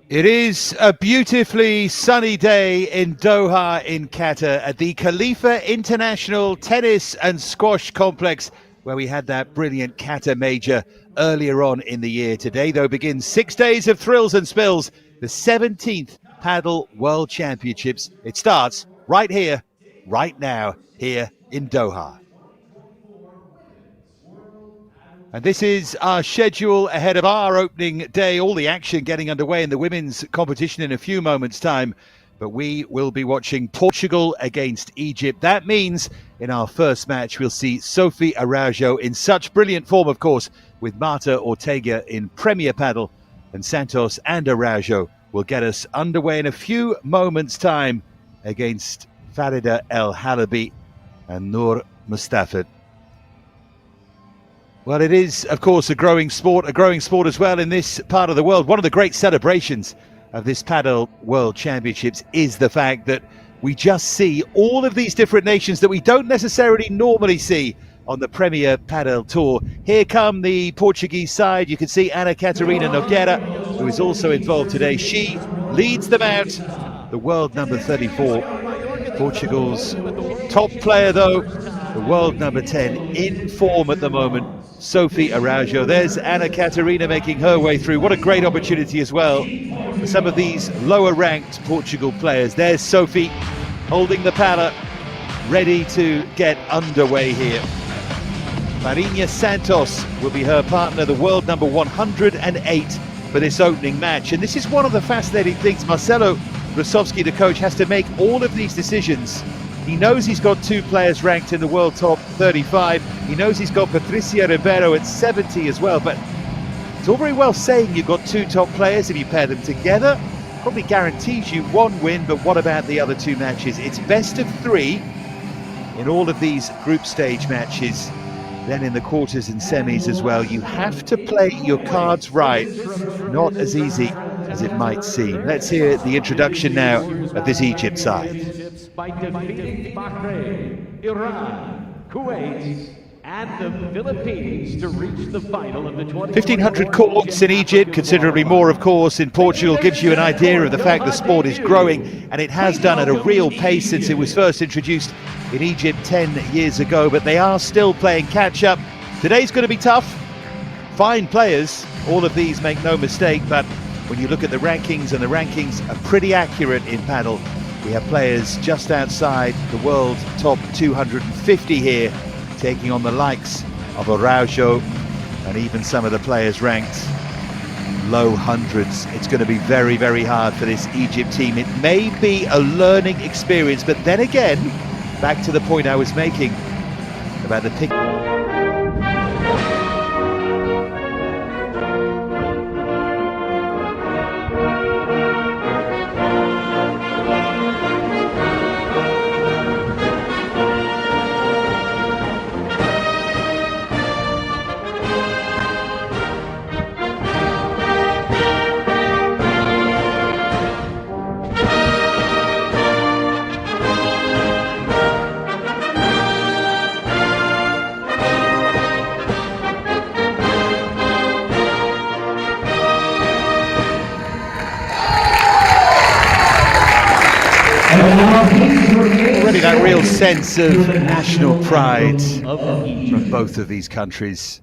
It is a beautifully sunny day in Doha in Qatar at the Khalifa International Tennis and Squash Complex, where we had that brilliant Qatar major earlier on in the year. Today, though, begins 6 days of thrills and spills, the 17th Padel World Championships. It starts right here, right now, here in Doha. And this is our schedule ahead of our opening day. All the action getting underway in the women's competition in a few moments' time. But we will be watching Portugal against Egypt. That means in our first match, we'll see Sophie Araujo in such brilliant form, of course, with Marta Ortega in Premier Padel. And Santos and Araujo will get us underway in a few moments' time against Farida El Halaby and Noor Mustafa. Well, it is, of course, a growing sport as well in this part of the world. One of the great celebrations of this Padel World Championships is the fact that we just see all of these different nations that we don't necessarily normally see on the Premier Padel Tour. Here come the Portuguese side. You can see Ana Catarina Nogueira, who is also involved today. She leads them out, the world number 34. Portugal's top player, though, the world number 10, in form at the moment, Sophie Araujo. There's Ana Catarina making her way through. What a great opportunity as well for some of these lower ranked Portugal players. There's Sophie holding the paddle, ready to get underway here. Marinha Santos will be her partner, the world number 108 for this opening match. And this is one of the fascinating things. Marcelo Brasovski, the coach, has to make all of these decisions. He knows he's got two players ranked in the world top 35. He knows he's got Patricia Rivero at 70 as well. But it's all very well saying you've got two top players. If you pair them together, probably guarantees you one win. But what about the other two matches? It's best of three in all of these group stage matches. Then in the quarters and semis as well. You have to play your cards right. Not as easy as it might seem. Let's hear the introduction now of this Egypt side. By defeating Bahrain, Iran, Kuwait, and the Philippines to reach the final of the 1,500 courts in Egypt, considerably more, of course, in Portugal, gives you an idea of the fact the sport is growing, and it has done at a real pace since it was first introduced in Egypt 10 years ago, but they are still playing catch-up. Today's going to be tough. Fine players, all of these, make no mistake, but when you look at the rankings, and the rankings are pretty accurate in padel, we have players just outside the world top 250 here, taking on the likes of Araujo and even some of the players ranked low hundreds. It's going to be very, very hard for this Egypt team. It may be a learning experience, but then again, back to the point I was making about the pick. Already that real sense of national pride from both of these countries.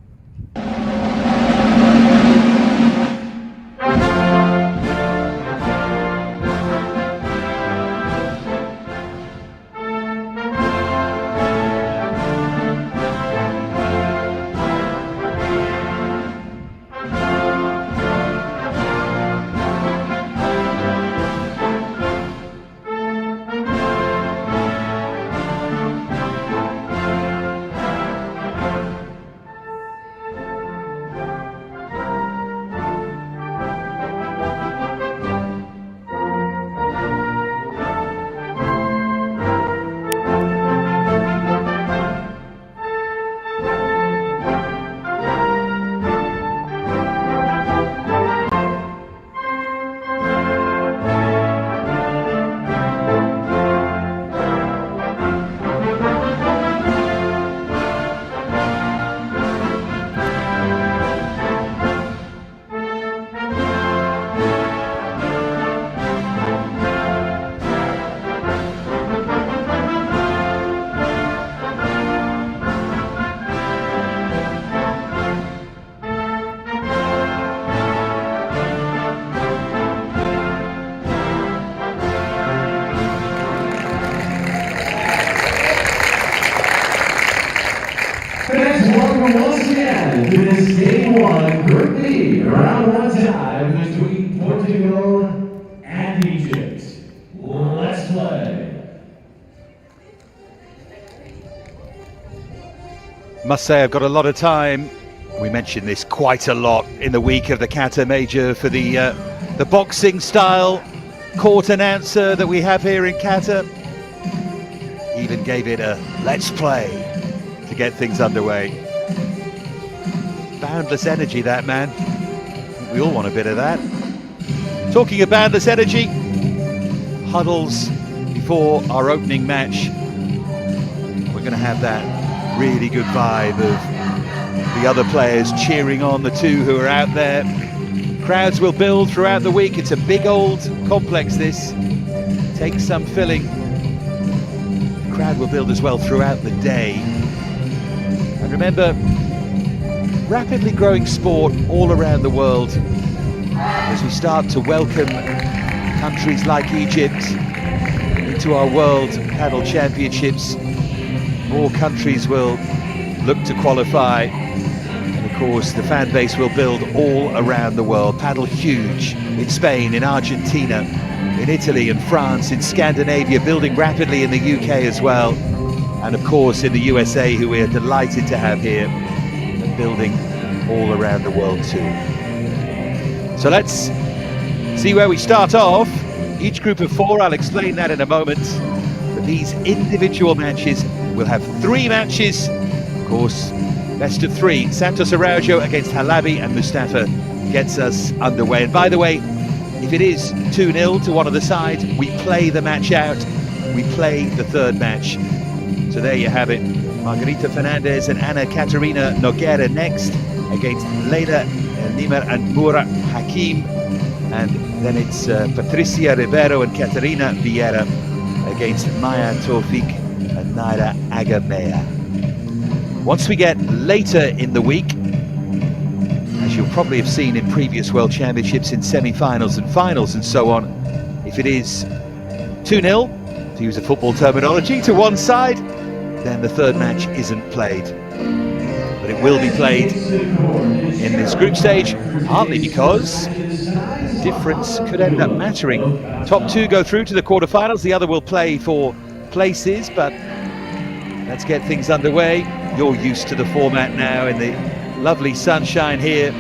once again to this Game 1 Group B round 1 time between Portugal and Egypt. Let's play. Must say I've got a lot of time. We mentioned this quite a lot in the week of the QATAR Major for the boxing style court announcer that we have here in QATAR. Even gave it a let's play to get things underway. Boundless energy, that man. We all want a bit of that. Talking of boundless energy, huddles before our opening match. We're going to have that really good vibe of the other players cheering on the two who are out there. Crowds will build throughout the week. It's a big old complex, this. Takes some filling. The crowd will build as well throughout the day. And remember, rapidly growing sport all around the world. As we start to welcome countries like Egypt into our World Padel Championships, more countries will look to qualify. Of course, the fan base will build all around the world. Padel huge in Spain, in Argentina, in Italy and France, in Scandinavia, building rapidly in the UK as well. And of course in the USA, who we are delighted to have here, and building all around the world too. So let's see where we start off. Each group of 4, I'll explain that in a moment. But these individual matches, we'll have 3 matches, of course. Best of 3, SANTOS ARAUJO against HALABY and MOUSTAFA gets us underway. And by the way, if it is 2-0 to one of the sides, we play the match out, we play the third match. So there you have it, Margarita Fernandez and Ana Catarina Nogueira next against Leila NIMR and Mura HAKIM. And then it's Patricia Rivero and Catarina Vieira against Maya TAWFIK and Naira AGAMEYA. Once we get later in the week, as you'll probably have seen in previous World Championships in semi-finals and finals and so on, if it is 2-0, to use a football terminology, to one side, then the third match isn't played. But it will be played in this group stage, partly because the difference could end up mattering. Top 2 go through to the quarterfinals, the other will play for places, but let's get things underway. You're used to the format now in the lovely sunshine here.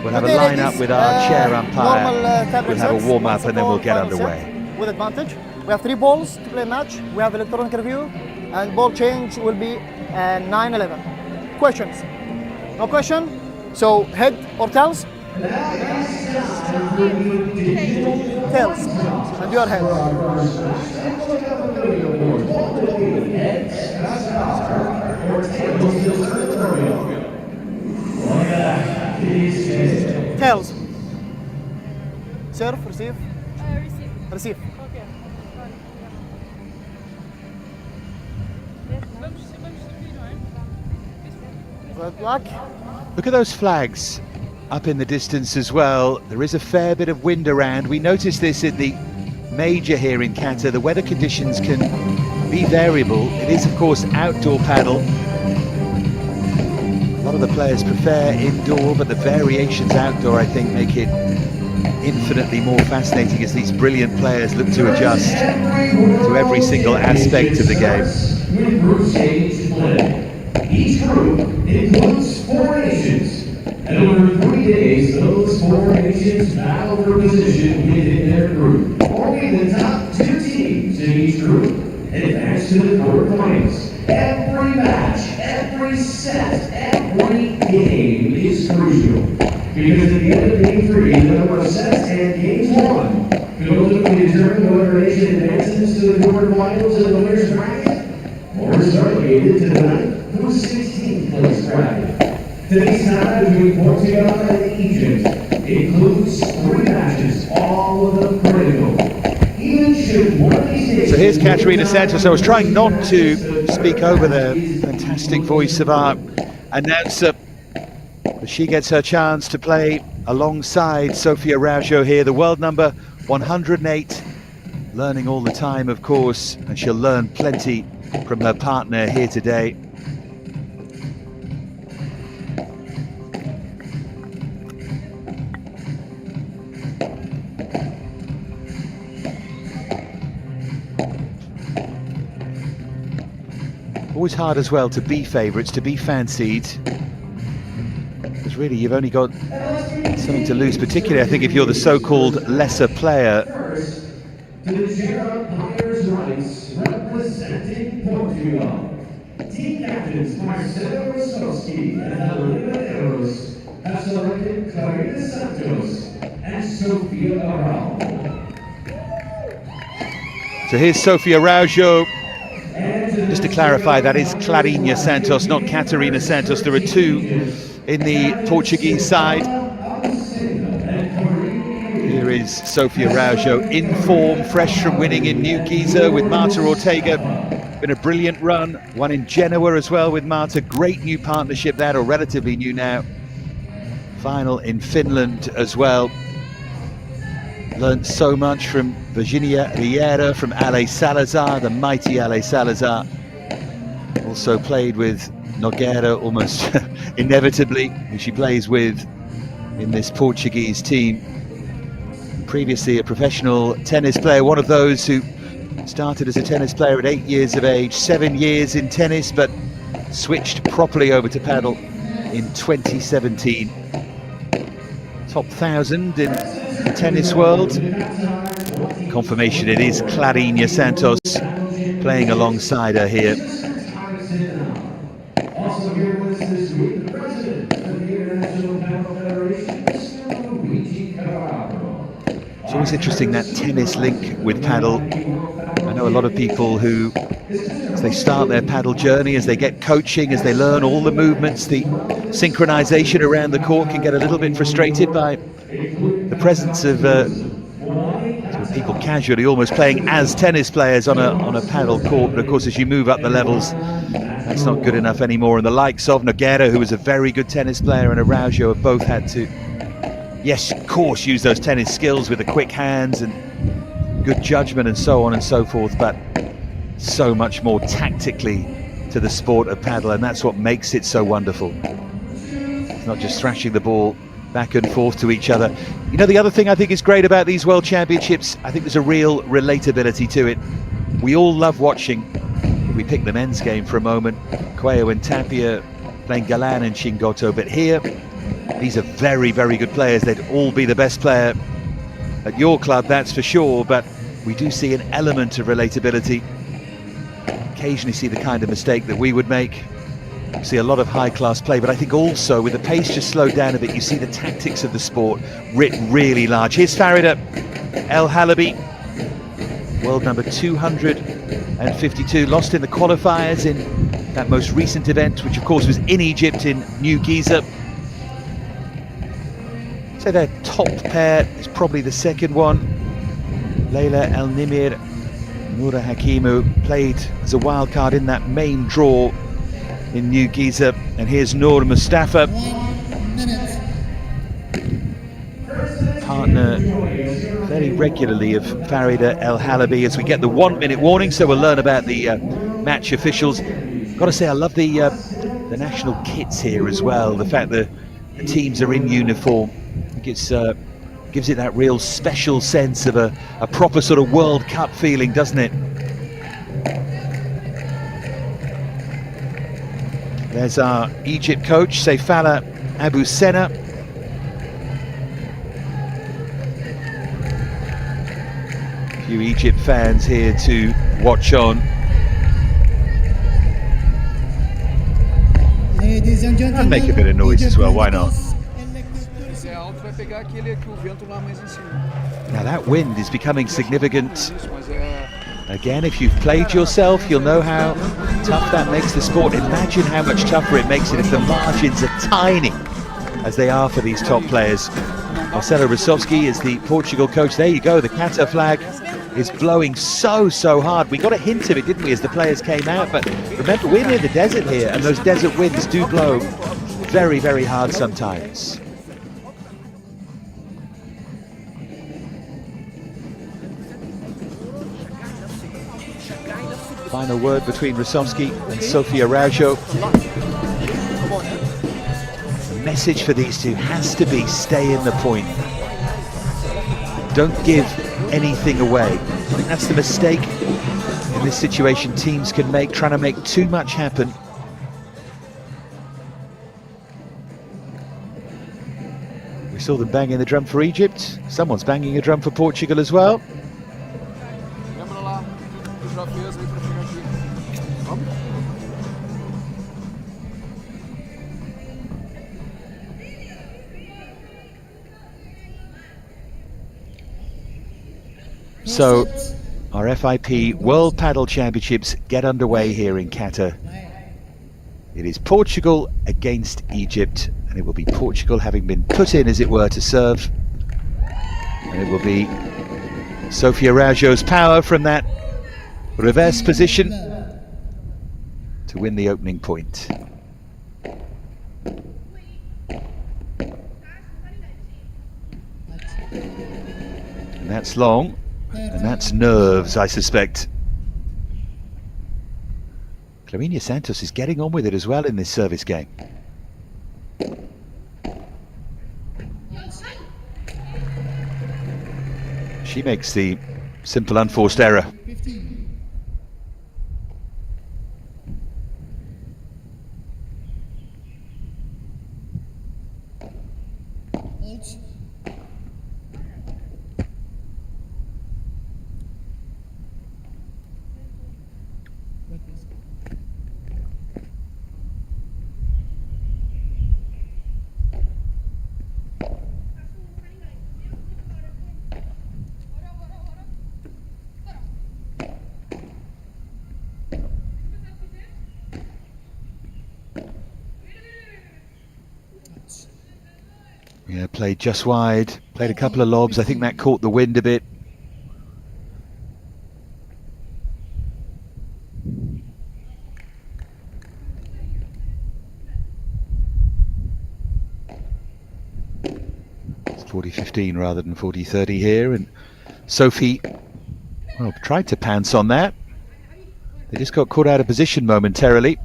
We'll have a line-up with our chair umpire. We'll have a warm-up and then we'll get underway. With advantage. We have 3 balls to play a match. We have electronic review and ball change will be 9-11. Questions? No question? So head or tails? Tails. And your head. Tails. Serve, receive. Receive. Okay. Good luck. Look at those flags up in the distance as well. There is a fair bit of wind around. We noticed this in the major here in QATAR. The weather conditions can be variable. It is of course outdoor paddle. A lot of the players prefer indoor, but the variations outdoor I think make it infinitely more fascinating as these brilliant players look to adjust to every single aspect of the game. Each group includes 4 nations, and over 3 days, those 4 nations battle for position within their group. Only the top 2 teams in each group advance to the quarterfinals. Every match, every set, every game is crucial, because at the end of Game 3, the number of sets and games won can ultimately determine whether a nation advances to the quarterfinals in the winners bracket, or is relegated to the 9th through 16th place bracket. Today's tie between Portugal and Egypt includes 3 matches, all of them critical. So here's Catarina Santos. I was trying not to speak over the fantastic voice of our announcer, but she gets her chance to play alongside Sofia ARAUJO here, the world number 108, learning all the time of course, and she'll learn plenty from her partner here today. always hard as well to be favourites, to be fancied. Because really you've only got something to lose, particularly I think if you're the so-called lesser player. First, to the chair of umpires' rights, representing Portugal. Team captains Marcelo Rosowski and Rivero have selected Clarita Santos and Sofia Araujo. So here's Sofia Araujo. Just to clarify, that is Clarita Santos, not Catarina Santos. There are two in the Portuguese side. Here is Sofia Araujo in form, fresh from winning in New Giza with Marta Ortega. Been a brilliant run, one in Genoa as well with Marta. Great new partnership there, or relatively new now. Final in Finland as well. Learned so much from Virginia Riera, from Ale Salazar, the mighty Ale Salazar. Also played with Nogueira almost inevitably, who she plays with in this Portuguese team. Previously a professional tennis player, one of those who started as a tennis player at 8 years of age, 7 years in tennis, but switched properly over to paddle in 2017. Top 1,000 in the tennis world. Confirmation it is Clarita Santos playing alongside her here. Also here with us this week, the president of the International Paddle Federation, Mr. Luigi Carvalho. It's always interesting, that tennis link with paddle. I know a lot of people who, as they start their paddle journey, as they get coaching, as they learn all the movements, the synchronization around the court, can get a little bit frustrated by the presence of sort of people casually almost playing as tennis players on a paddle court. But of course, as you move up the levels, that's not good enough anymore. And the likes of Nogueira, who was a very good tennis player, and Araujo have both had to, yes, of course, use those tennis skills with the quick hands and good judgment and so on and so forth, but so much more tactically to the sport of paddle, and that's what makes it so wonderful. It's not just thrashing the ball back and forth to each other. You know, the other thing I think is great about these World Championships, I think there's a real relatability to it. We all love watching, if we pick the men's game for a moment, Cuello and Tapia playing Galan and Chingoto, but here, these are very, very good players. They'd all be the best player at your club, that's for sure, but we do see an element of relatability. Occasionally see the kind of mistake that we would make. You see a lot of high-class play, but I think also with the pace just slowed down a bit, you see the tactics of the sport writ really large. Here's Farida El Halaby, world number 252, lost in the qualifiers in that most recent event, which of course was in Egypt in New Giza. So their top pair is probably the second one. Leila El NIMR, Noura HAKIM, who played as a wild card in that main draw in New Giza. And here's Noor Mustafa, partner very regularly of Farida El Halaby, as we get the 1 minute warning, so we'll learn about the match officials. Got to say, I love the national kits here as well, the fact that the teams are in uniform. I think it's gives it that real special sense of a proper sort of World Cup feeling, doesn't it? There's our Egypt coach, Seifala Abu Sena. A few Egypt fans here to watch on. Ladies and gentlemen, And make a bit of noise as well, why not? Now that wind is becoming significant. Again, if you've played yourself, you'll know how tough that makes the sport. Imagine how much tougher it makes it if the margins are tiny, as they are for these top players. Marcelo Rosowski is the Portugal coach. There you go, the QATAR flag is blowing so hard. We got a hint of it, didn't we, as the players came out? But remember, we're near the desert here, and those desert winds do blow very, very hard sometimes. Final word between Rosowski and Sofia Araujo. The message for these two has to be stay in the point. Don't give anything away. I think that's the mistake in in this situation teams can make, trying to make too much happen. We saw them banging the drum for Egypt. Someone's banging a drum for Portugal as well. So our FIP World Padel Championships get underway here in Qatar. It is Portugal against Egypt, and it will be Portugal having been put in, as it were, to serve. And it will be Sofia Araujo's power from that reverse position to win the opening point. And that's long. And that's nerves, I suspect. Clarina Santos is getting on with it as well in this service game. She makes the simple unforced error. Yeah, played just wide, played a couple of lobs. I think that caught the wind a bit. It's 40-15 rather than 40-30 here, and Sophie, well, tried to pounce on that. They just got caught out of position momentarily.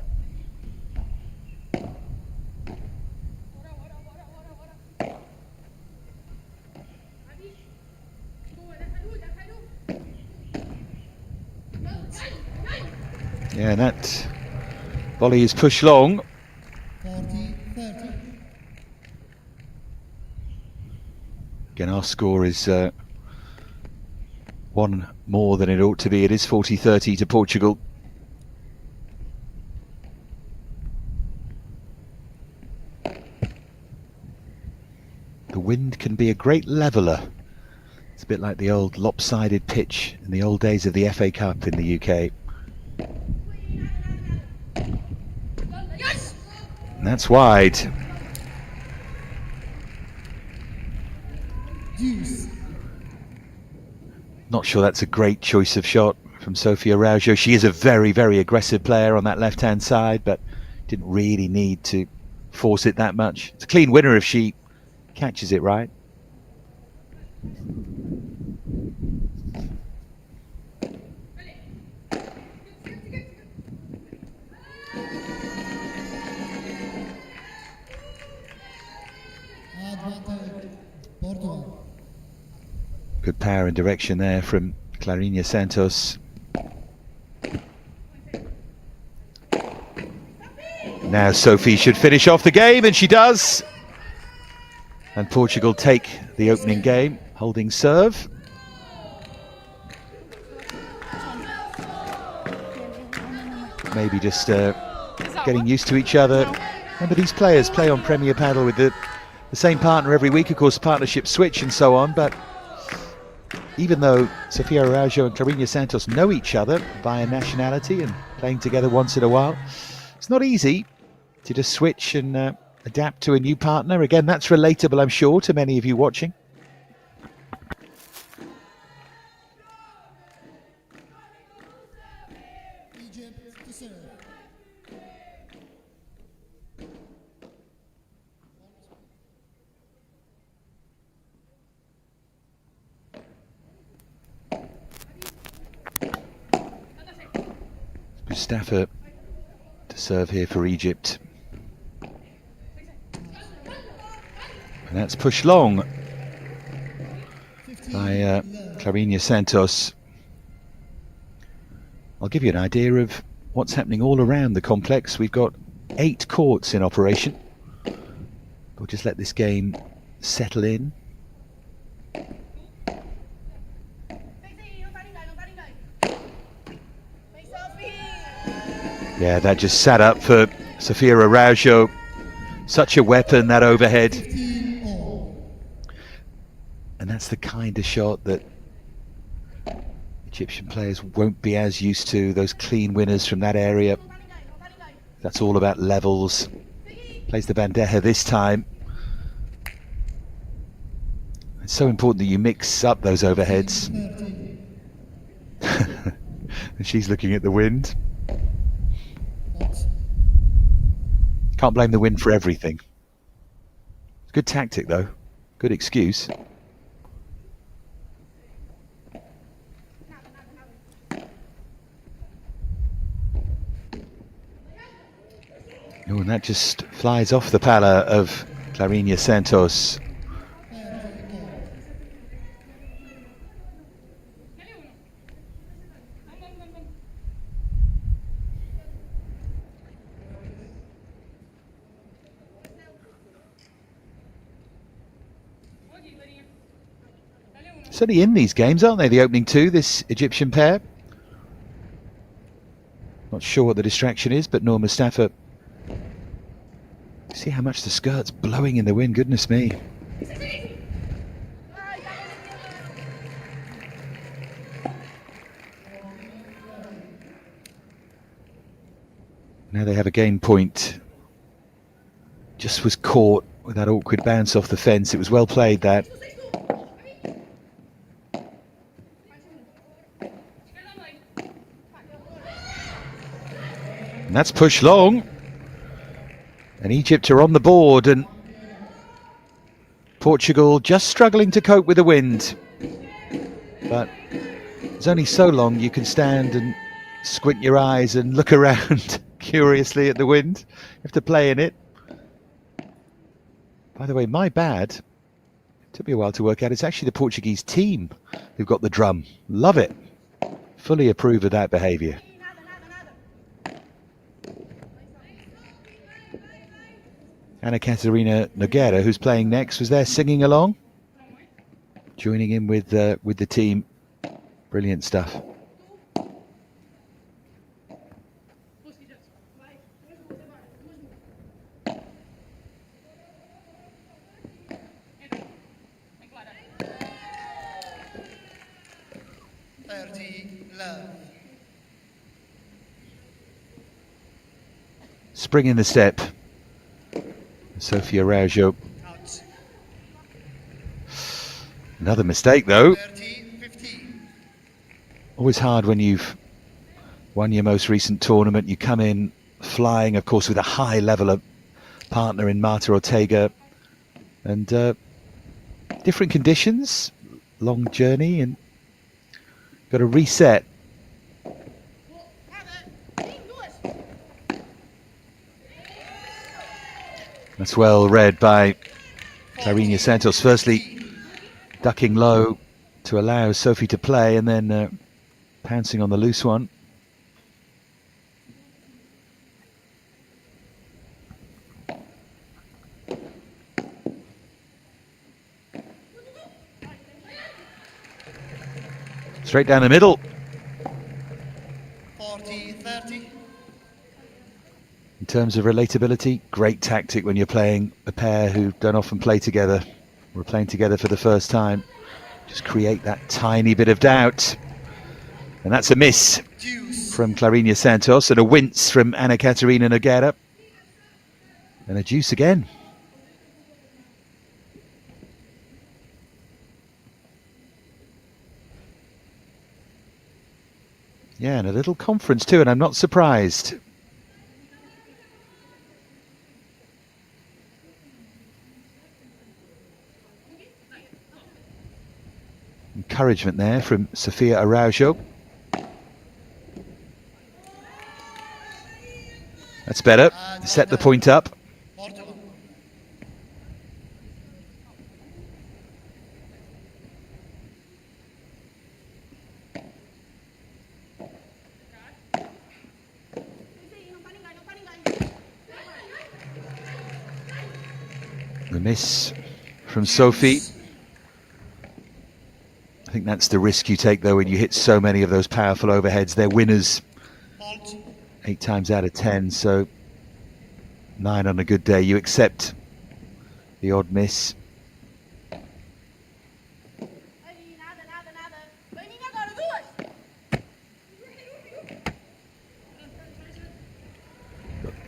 Yeah, and that volley is pushed long. 40-30. Again, our score is one more than it ought to be. It is 40-30 to Portugal. The wind can be a great leveller. It's a bit like the old lopsided pitch in the old days of the FA Cup in the UK. And that's wide. Not sure that's a great choice of shot from Sofia Araujo. She is a very, very aggressive player on that left-hand side, but didn't really need to force it that much. It's a clean winner if she catches it right. Portugal. Good power and direction there from Clarina Santos. Now Sophie should finish off the game, and she does. And Portugal take the opening game, holding serve. Maybe just getting used to each other. Remember, these players play on Premier Padel with the same partner every week. Of course, partnerships switch and so on, but even though Sofia Araujo and Clarina Santos know each other via nationality and playing together once in a while, it's not easy to just switch and adapt to a new partner. Again, that's relatable, I'm sure, to many of you watching. Egypt to serve. MOUSTAFA to serve here for Egypt. And that's pushed long by Clarina Santos. I'll give you an idea of what's happening all around the complex. We've got 8 courts in operation. We'll just let this game settle in. Yeah, that just sat up for Sofia ARAUJO. Such a weapon, that overhead. 15-all. And that's the kind of shot that Egyptian players won't be as used to, those clean winners from that area. That's all about levels. Plays the bandeja this time. It's so important that you mix up those overheads. 30. And she's looking at the wind. Pot. Can't blame the wind for everything. Good tactic though. Good excuse. Oh, and that just flies off the pala of Clarinha Santos. 30-all. Certainly in these games, aren't they? The opening 2, this Egyptian pair. Not sure what the distraction is, but MOUSTAFA. See how much the skirt's blowing in the wind, goodness me. Now they have a gain point. Just was caught with that awkward bounce off the fence. It was well played, that. And that's pushed long. And Egypt are on the board, and Portugal just struggling to cope with the wind. But there's only so long you can stand and squint your eyes and look around curiously at the wind. You have to play in it. By the way, my bad. It took me a while to work out. It's actually the Portuguese team who've got the drum. Love it. Fully approve of that behaviour. Ana Catarina Nogueira, who's playing next, was there singing along, joining in with the team. Brilliant stuff. Spring in the step. Sofia ARAUJO. Another mistake though. 30-15. Always hard when you've won your most recent tournament. You come in flying, of course, with a high level of partner in Marta Ortega, and different conditions, long journey, and got to reset. That's well read by Clarinha Santos. Firstly, ducking low to allow Sophie to play, and then pouncing on the loose one. Straight down the middle. 40-30. In terms of relatability, great tactic when you're playing a pair who don't often play together. We're playing together for the first time. Just create that tiny bit of doubt. And that's a miss from Clarinha Santos, and a wince from Ana Catarina Nogueira. And a deuce again. Yeah, and a little conference too, and I'm not surprised. Encouragement there from Sofia ARAUJO. That's better. Set the point up. Portugal. The miss from Sophie. I think that's the risk you take, though, when you hit so many of those powerful overheads. They're winners Fault. 8 times out of 10, so 9 on a good day. You accept the odd miss.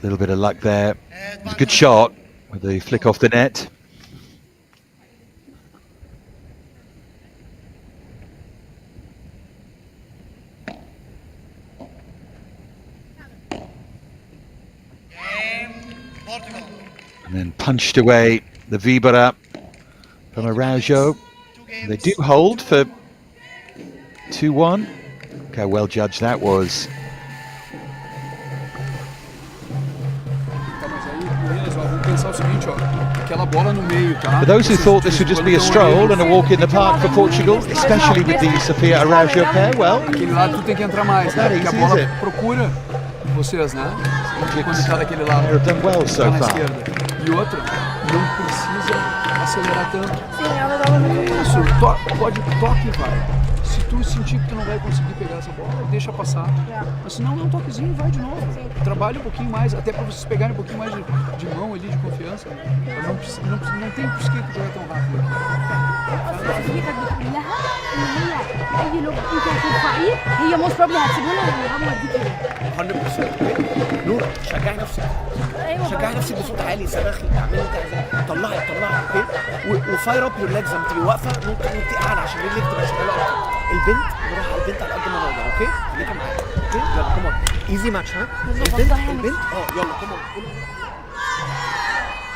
A little bit of luck there. Good shot with the flick off the net. Portugal. And then punched away the Vibara from ARAUJO. They do hold for 2-1. Look how well judged that was. For those who thought this would just be a stroll and a walk in the park for Portugal, especially with the Sofia ARAUJO pair, well, Aquele lado tu tem que entrar mais, né? Porque a bola procura vocês, né? Quando tá daquele lado, they've done well so tá na far. esquerda. E outra, não precisa acelerar tanto. Isso, toque e vai. Se tu sentir que tu não vai conseguir pegar essa bola, deixa passar. Mas se não, dá um toquezinho e vai de novo. Trabalha um pouquinho mais, até para vocês pegarem um pouquinho mais de mão ali, de confiança. Não tem por que jogar tão rápido aqui. اي لوب انت هترفعيه هي موست بروبلي هتسيبه له ويغمض دي كده 100% نور شجعي نفسك شجعي نفسك بصوت عالي صرخي اعملي انت عايزاه طلعي اوكي وفاير اب يور ليجز لما تبقي واقفه نطي اعلى عشان رجلك تبقى شغاله اكتر البنت نروح على البنت على قد ما نقدر اوكي خليكي معايا اوكي يلا كمان ايزي ماتش ها البنت يلا كمان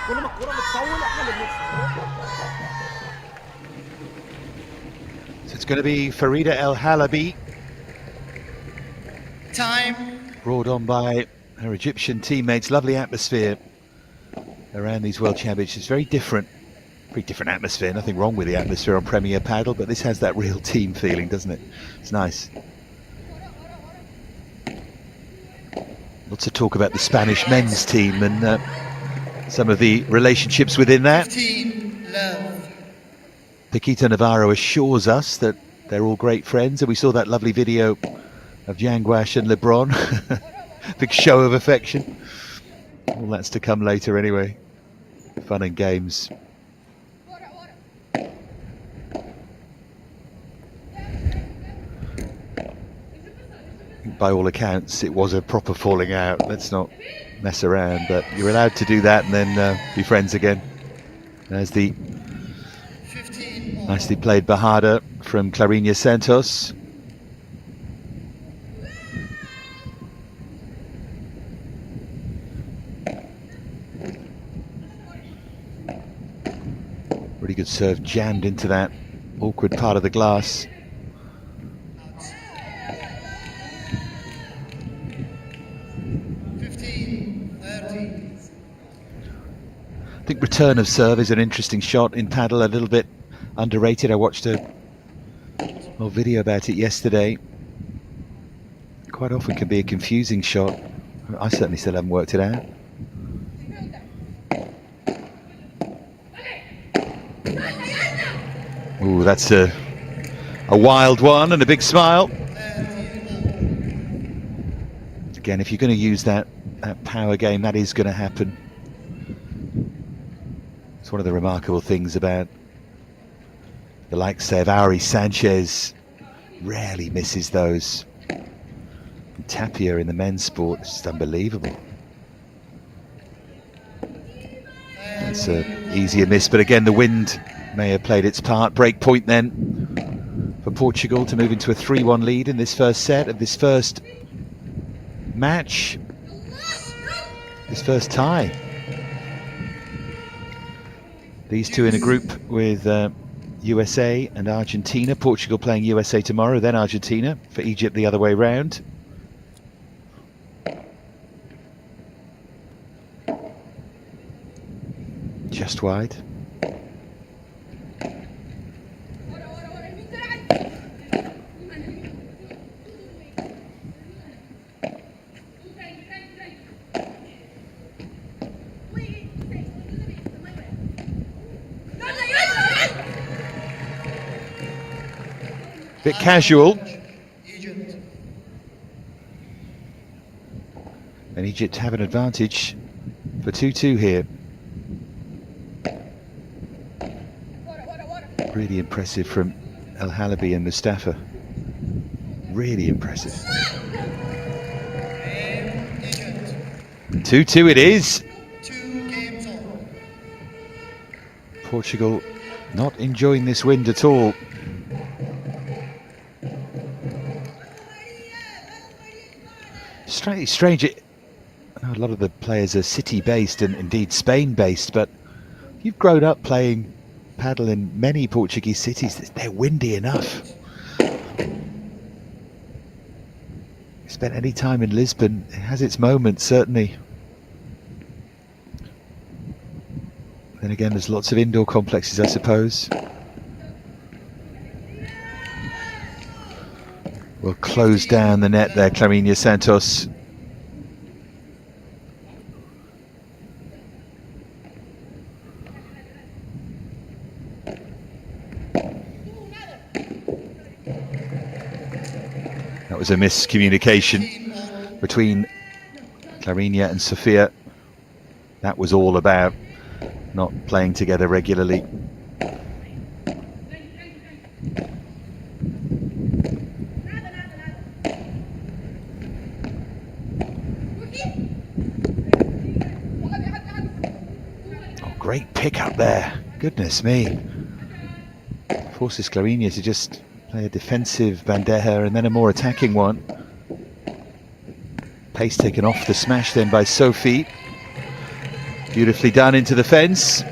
كل ما الكوره بتطول احنا اللي بنكسب. So it's going to be Farida El Halaby, Time. brought on by her Egyptian teammates. Lovely atmosphere around these World Championships. It's very different, pretty different atmosphere. Nothing wrong with the atmosphere on Premier Padel, but this has that real team feeling, doesn't it? It's nice. Lots of talk about the Spanish men's team and some of the relationships within that. 15. Love. Paquita Navarro assures us that they're all great friends, and we saw that lovely video of Yanguash and LeBron. Big show of affection. All that's to come later anyway. Fun and games. By all accounts, it was a proper falling out. Let's not mess around, but you're allowed to do that and then be friends again. There's the 15. nicely played Bajada from Clarinha Santos. Really good serve, jammed into that awkward part of the glass. I think return of serve is an interesting shot in paddle, a little bit underrated. I watched a little video about it yesterday. Quite often can be a confusing shot. I certainly still haven't worked it out. Ooh, that's a wild one and a big smile. Again, if you're going to use that power game, that is going to happen. It's one of the remarkable things about the likes, say, of Ari Sanchez. Rarely misses those. And Tapia in the men's sport, it's just unbelievable. That's an easier miss, but again, the wind may have played its part. Break point then for Portugal to move into a 3-1 lead in this first set of this first match, this first tie. These two in a group with USA and Argentina. Portugal playing USA tomorrow, then Argentina. For Egypt, the other way round. Just wide. bit casual. Egypt. And Egypt have an advantage for 2-2 here. Really impressive from HALABY and MOUSTAFA. Really impressive. 2-2 it is. 2 games on. Portugal not enjoying this wind at all. Slightly strange. I know a lot of the players are city-based and indeed Spain-based, but you've grown up playing paddle in many Portuguese cities. They're windy enough. Spent any time in Lisbon, it has its moments, certainly. Then again, there's lots of indoor complexes, I suppose. Will close down the net there, Clarina Santos. That was a miscommunication between Clarina and Sofia. That was all about not playing together regularly. Oh, great pick up there. Goodness me. Forces Clarina to just play a defensive bandeja and then a more attacking one. Pace taken off the smash then by Sophie. Beautifully done into the fence.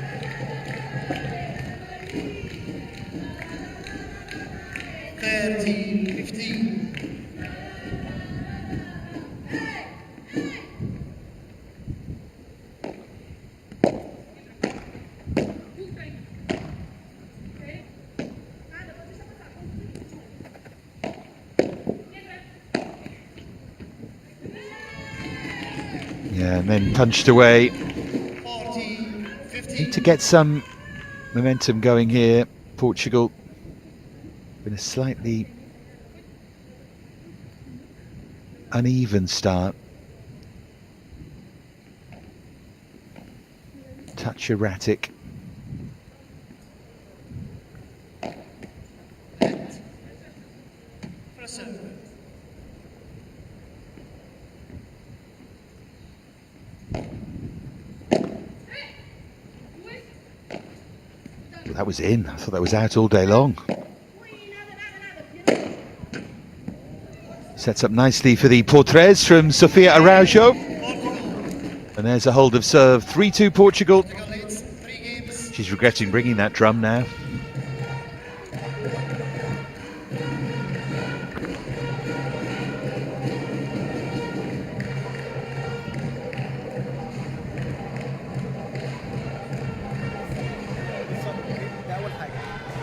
Yeah, and then punched away. Need to get some momentum going here. Portugal been a slightly uneven start. Touch erratic. That was in. I thought that was out all day long. Sets up nicely for the Portres from Sofia Araujo. And there's a hold of serve. 3-2 Portugal. She's regretting bringing that drum now.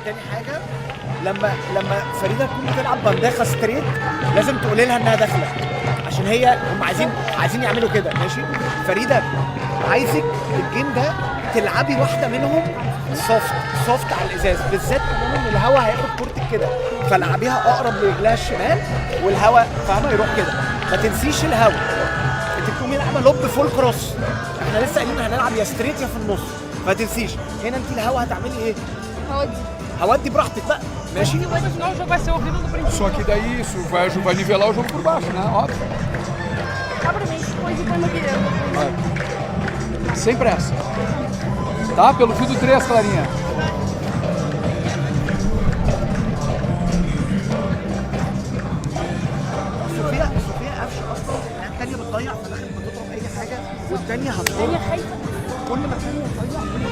تاني حاجه لما فريده تكون بتلعب بندخه ستريت لازم تقولي لها انها داخله عشان هي هم عايزين يعملوا كده ماشي. فريده عايزك الجيم ده تلعبي واحده منهم سوفت على الازاز بالذات كمان ان الهوا هياخد كورتك كده فلعبيها اقرب لرجلها الشمال والهوا فاهمه يروح كده. ما تنسيش الهوا انت بتقومي لعبه لوب فول كروس. احنا لسه قايلين هنلعب يا ستريت يا في النص. ما tensíssimo. هنا انت الهوا هتعملي ايه؟ هودي براحتك بقى ماشي. Só que daí isso vai nivelar o jogo por baixo, né? Óbvio. Sem pressa. Tá? Pelo fio do 3, Clarinha. Sofia قفشه اصلا الثانيه بتضيع في الاخر بتضرب اي حاجه والثانيه هتضيع. هي خايفه كل ما الثانيه تضيع كل ما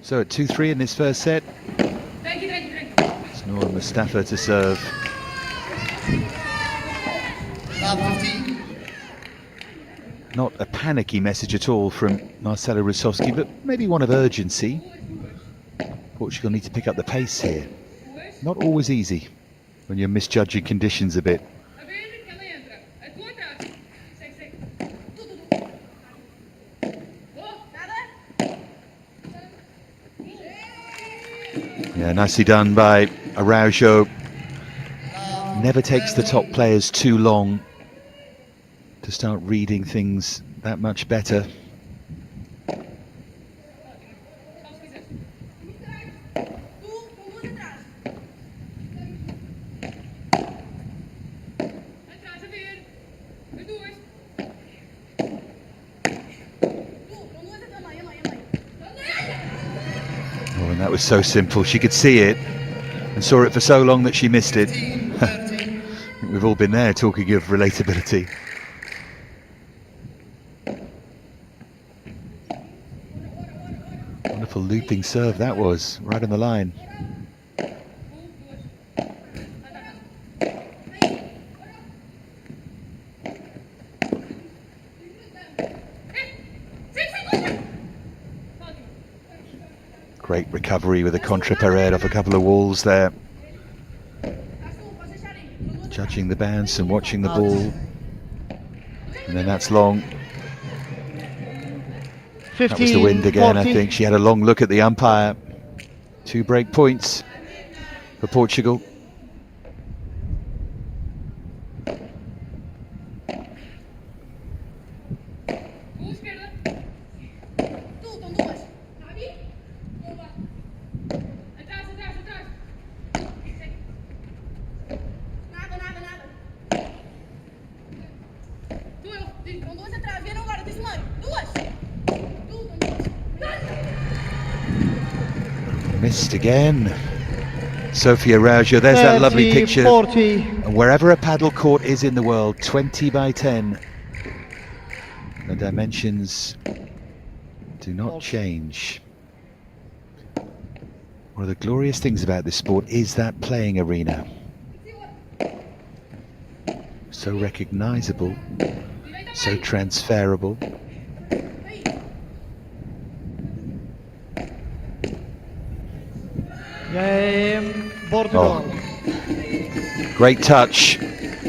So at 2-3 in this first set. It's Noor MOUSTAFA to serve. Not a panicky message at all from Marcelo Rusowski, but maybe one of urgency. Portugal need to pick up the pace here. Not always easy. when you're misjudging conditions a bit. Yeah, nicely done by ARAUJO. Never takes the top players too long to start reading things that much better. Oh, and that was so simple. She could see it and saw it for so long that she missed it. I think we've all been there, talking of relatability. Wonderful looping serve that was, right on the line. Great recovery with a contre parade off a couple of walls there. Judging the bounce and watching the ball. And then that's long. That was the wind again, 40. I think. She had a long look at the umpire. 2 break points for Portugal. Missed again. Sophia ARAUJO, there's that lovely picture. 40. And wherever a paddle court is in the world, 20 by 10. The dimensions do not change. One of the glorious things about this sport is that playing arena. So recognizable, so transferable. Portugal. Oh. Great touch,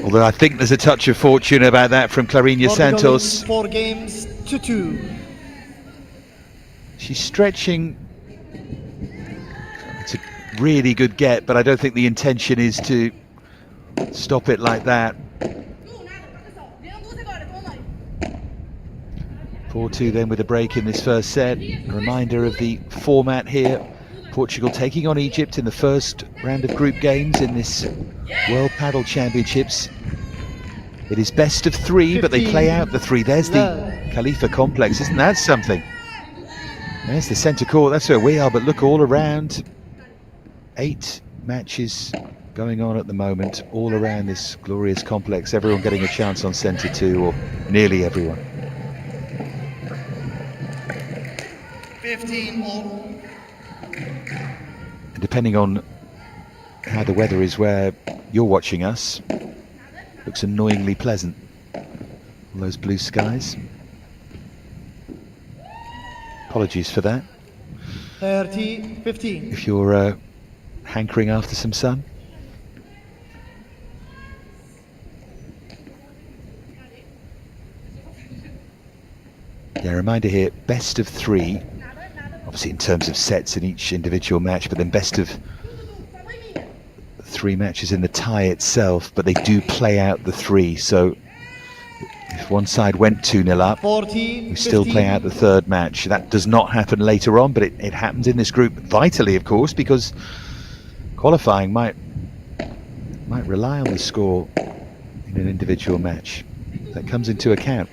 although I think there's a touch of fortune about that from Clarinha Santos. 4 games to 2. She's stretching. It's a really good get, but I don't think the intention is to stop it like that. 4-2 then with a break in this first set. A reminder of the format here. Portugal taking on Egypt in the first round of group games in this World Paddle Championships. It is best of 3, but they play out the 3. There's the Khalifa complex, isn't that something? There's the centre court, that's where we are, but look all around. 8 matches going on at the moment, all around this glorious complex. Everyone getting a chance on centre 2, or nearly everyone. 15 all. And depending on how the weather is where you're watching us, looks annoyingly pleasant. All those blue skies. Apologies for that. 30-15. If you're hankering after some sun. Yeah, reminder here, best of 3. Obviously in terms of sets in each individual match, but then best of 3 matches in the tie itself, but they do play out the 3, so if one side went 2-0 up, we still play out the 3rd match. That does not happen later on, but it happens in this group vitally, of course, because qualifying might rely on the score in an individual match. That comes into account.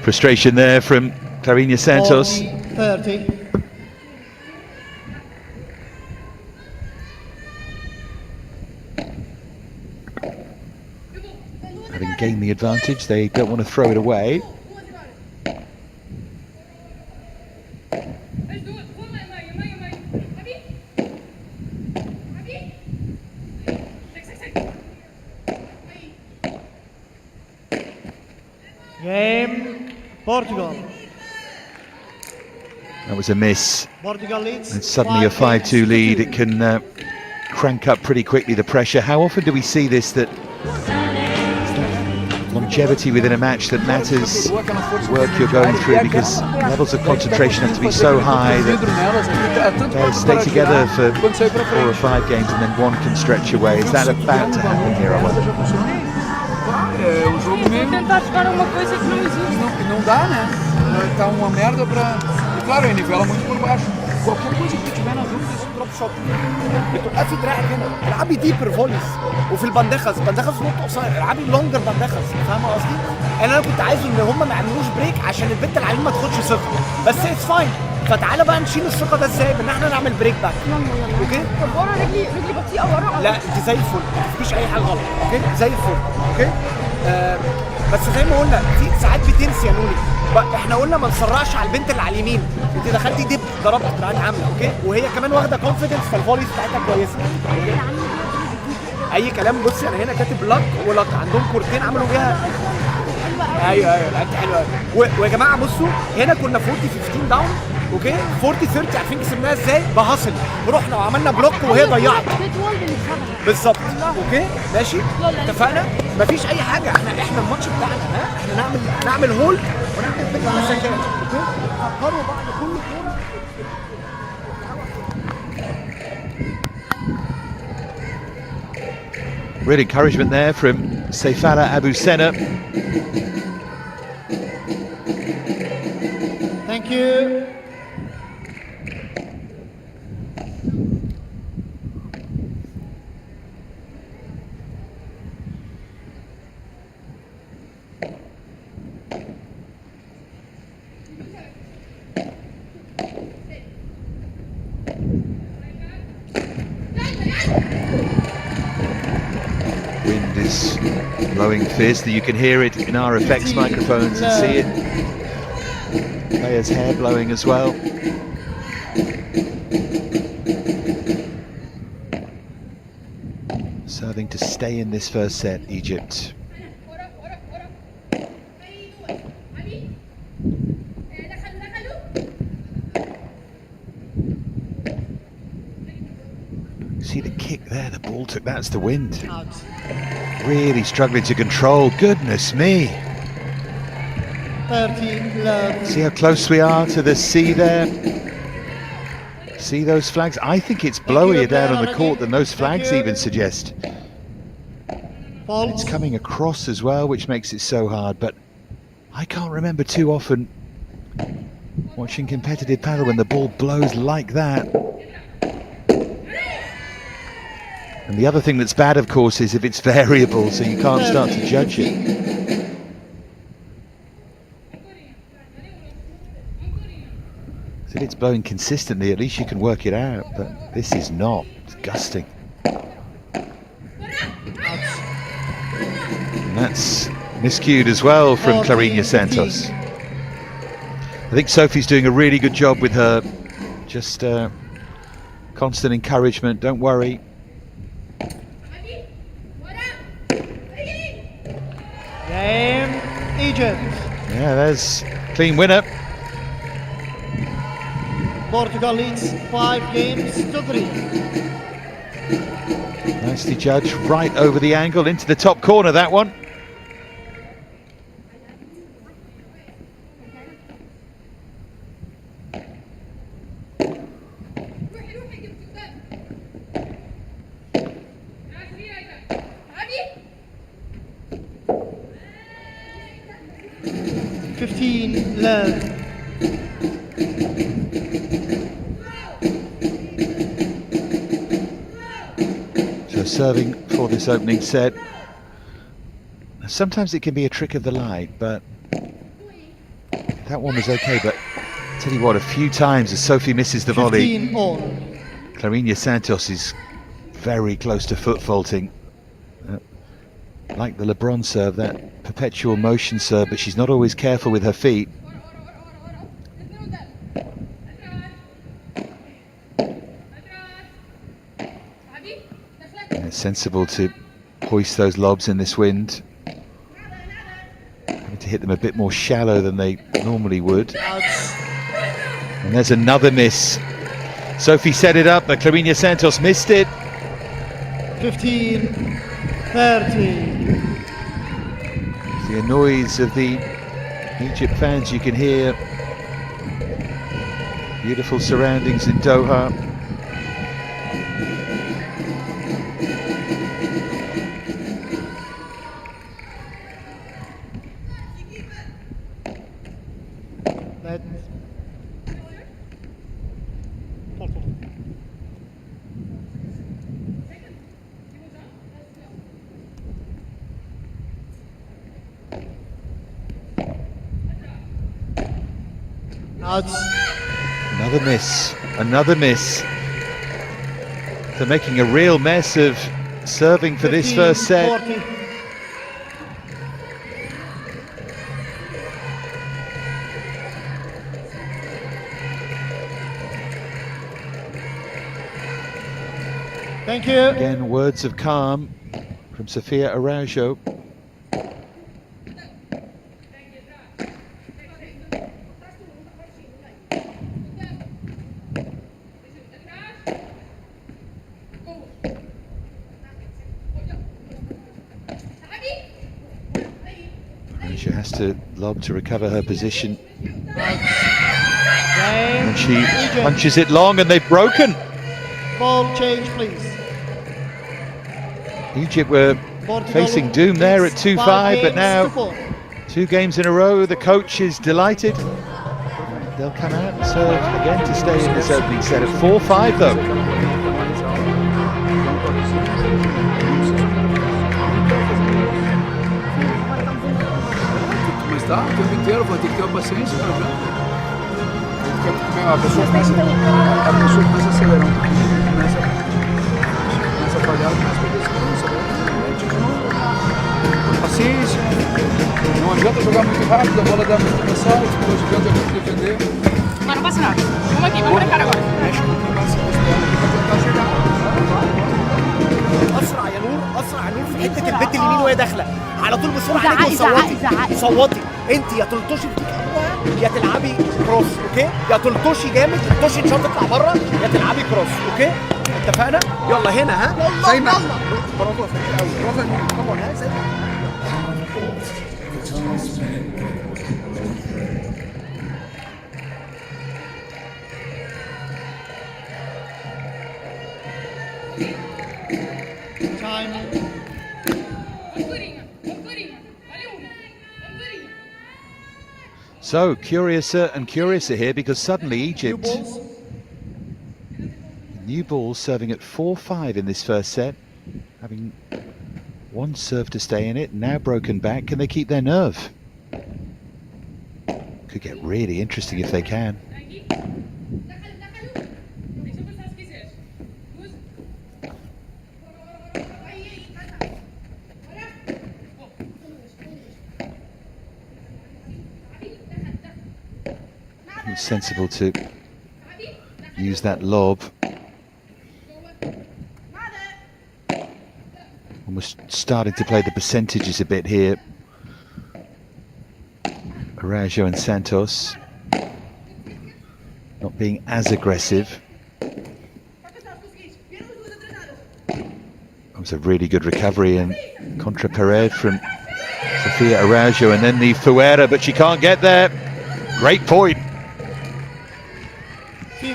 Frustration there from Clarinha Santos. 30. Having gained the advantage, they don't want to throw it away. Portugal. That was a miss. Portugal leads. And suddenly a 5-2 lead. It can crank up pretty quickly the pressure. How often do we see this, that longevity within a match that matters, work you're going through, because levels of concentration have to be so high that they stay together for 4 or 5 games and then one can stretch away. Is that about to happen here, I wonder? É o jogo meio. Tentar jogar uma coisa que não existe. Não dá, né? Tá uma merda pra. E claro, ele nivela muito por baixo. Qualquer coisa que tiver na dúvida, isso دروب شوت بتوقفي دراعك هنا، العبي ديبر فوليز. وفي البندخز نط قصير، العبي لونجر بندخز. فاهمه قصدي؟ انا كنت عايزه ان هم ما يعملوش بريك عشان البنت العيال ما تاخدش ثقه، بس اتس فاين. فتعالى بقى نشيل الثقه ده ازاي؟ بان احنا نعمل بريك باك. اوكي؟ طب ورا رجلي بطيئه ورا. لا انت زي الفل، مفيش اي حاجه غلط. اوكي؟ زي الفل. اوكي؟ بس زي ما قلنا في ساعات بتنسي يا نوني. احنا قلنا ما نسرعش على البنت اللي على اليمين. انت دخلتي ديب ضربت دراعك عامله. اوكي؟ وهي كمان واخده كونفيدنس، فالفوليز بتاعتها كويسه. اي كلام. بصي انا هنا كاتب لك ولك، عندهم كورتين عملوا بيها. ايوه لعبت حلو قوي. ويا جماعه بصوا هنا كنا 40-15 داون. اوكي 40-30 عارفين كسبناها ازاي؟ بهصل رحنا وعملنا بلوك وهي ضيعت بالظبط. اوكي ماشي اتفقنا. مفيش اي حاجه، احنا الماتش بتاعنا احنا نعمل هولد ونعمل بيك مساكات. اوكي فكروا بعد كل كوره. Real encouragement there from Seifala Abu Sena. Thank you. Wind is blowing fiercely. You can hear it in our effects microphones and see it. Player's hair blowing as well. Serving to stay in this first set, Egypt. See the kick there, the ball took, that's the wind. Really struggling to control, goodness me. 30 love. See how close we are to the sea there? See those flags? I think it's blowier down on the court than those flags even suggest. It's coming across as well, which makes it so hard, but I can't remember too often watching competitive paddle when the ball blows like that. And the other thing that's bad, of course, is if it's variable, so you can't start to judge it. So if it's blowing consistently, at least you can work it out, but this is not. It's gusting. And that's miscued as well from Clarinha Santos. I think Sophie's doing a really good job with her, just constant encouragement, don't worry. Game Egypt. Yeah, there's clean winner. Portugal leads 5 games to 3. Nicely judged, right over the angle into the top corner, that one. Love. So serving for this opening set. Sometimes it can be a trick of the light, but that one was okay. But tell you what, a few times as Sophie misses the volley, Clarinha Santos is very close to foot faulting. Like the LeBron serve, that perpetual motion serve, but she's not always careful with her feet. And it's sensible to hoist those lobs in this wind. Having to hit them a bit more shallow than they normally would. Out. And there's another miss. Sophie set it up, but Clarina Santos missed it. 15-30. The noise of the Egypt fans you can hear. Beautiful surroundings in Doha. Net. Out. Another miss, another miss. They're making a real mess of serving for this first set. 40. Thank you. Again, words of calm from Sofia Araujo. Araujo has to lob to recover her position. And she punches it long, and they've broken. Ball change, please. Egypt were Portugal facing doom there at 2-5, but now 4. 2 games in a row. The coach is delighted. They'll come out and serve again to stay in this opening set at 4-5 though. Mas tá, o tempo inteiro, vai ter que ter uma paciência pra ver. A pessoa começa a acelerar um pouquinho, começa a falhar, começa a perder segurança. Paciência. Não adianta jogar muito rápido, a bola dá muito cansado, depois adianta defender. Mas não passa nada. Vamos aqui, vamos brincar agora. Mexe um pouquinho mais essa pra tentar chegar. اسرع يا نور، اسرع يا نور في حته البيت اليمين وهي داخله على طول بسرعه عليك زعقي. وصوتي صوتي. انت يا تلطشي بتتقوى يا تلعبي كروس، اوكي؟ يا تلطشي جامد، تلطشي ان شاء الله تطلع بره، يا تلعبي كروس، اوكي؟ اتفقنا؟ يلا هنا ها؟ زي ما برافو يا فريق قوي، برافو يا نور، طبعا ها زي Time. So curiouser and curiouser here, because suddenly New Egypt, balls. new balls serving at 4-5 in this first set, having one serve to stay in it, now broken back. Can they keep their nerve? Could get really interesting if they can. It's sensible to use that lob. Almost starting to play the percentages a bit here. Araujo and Santos not being as aggressive. That was a really good recovery and contra pared from Sofia Araujo, and then the Fuera, but she can't get there. Great point.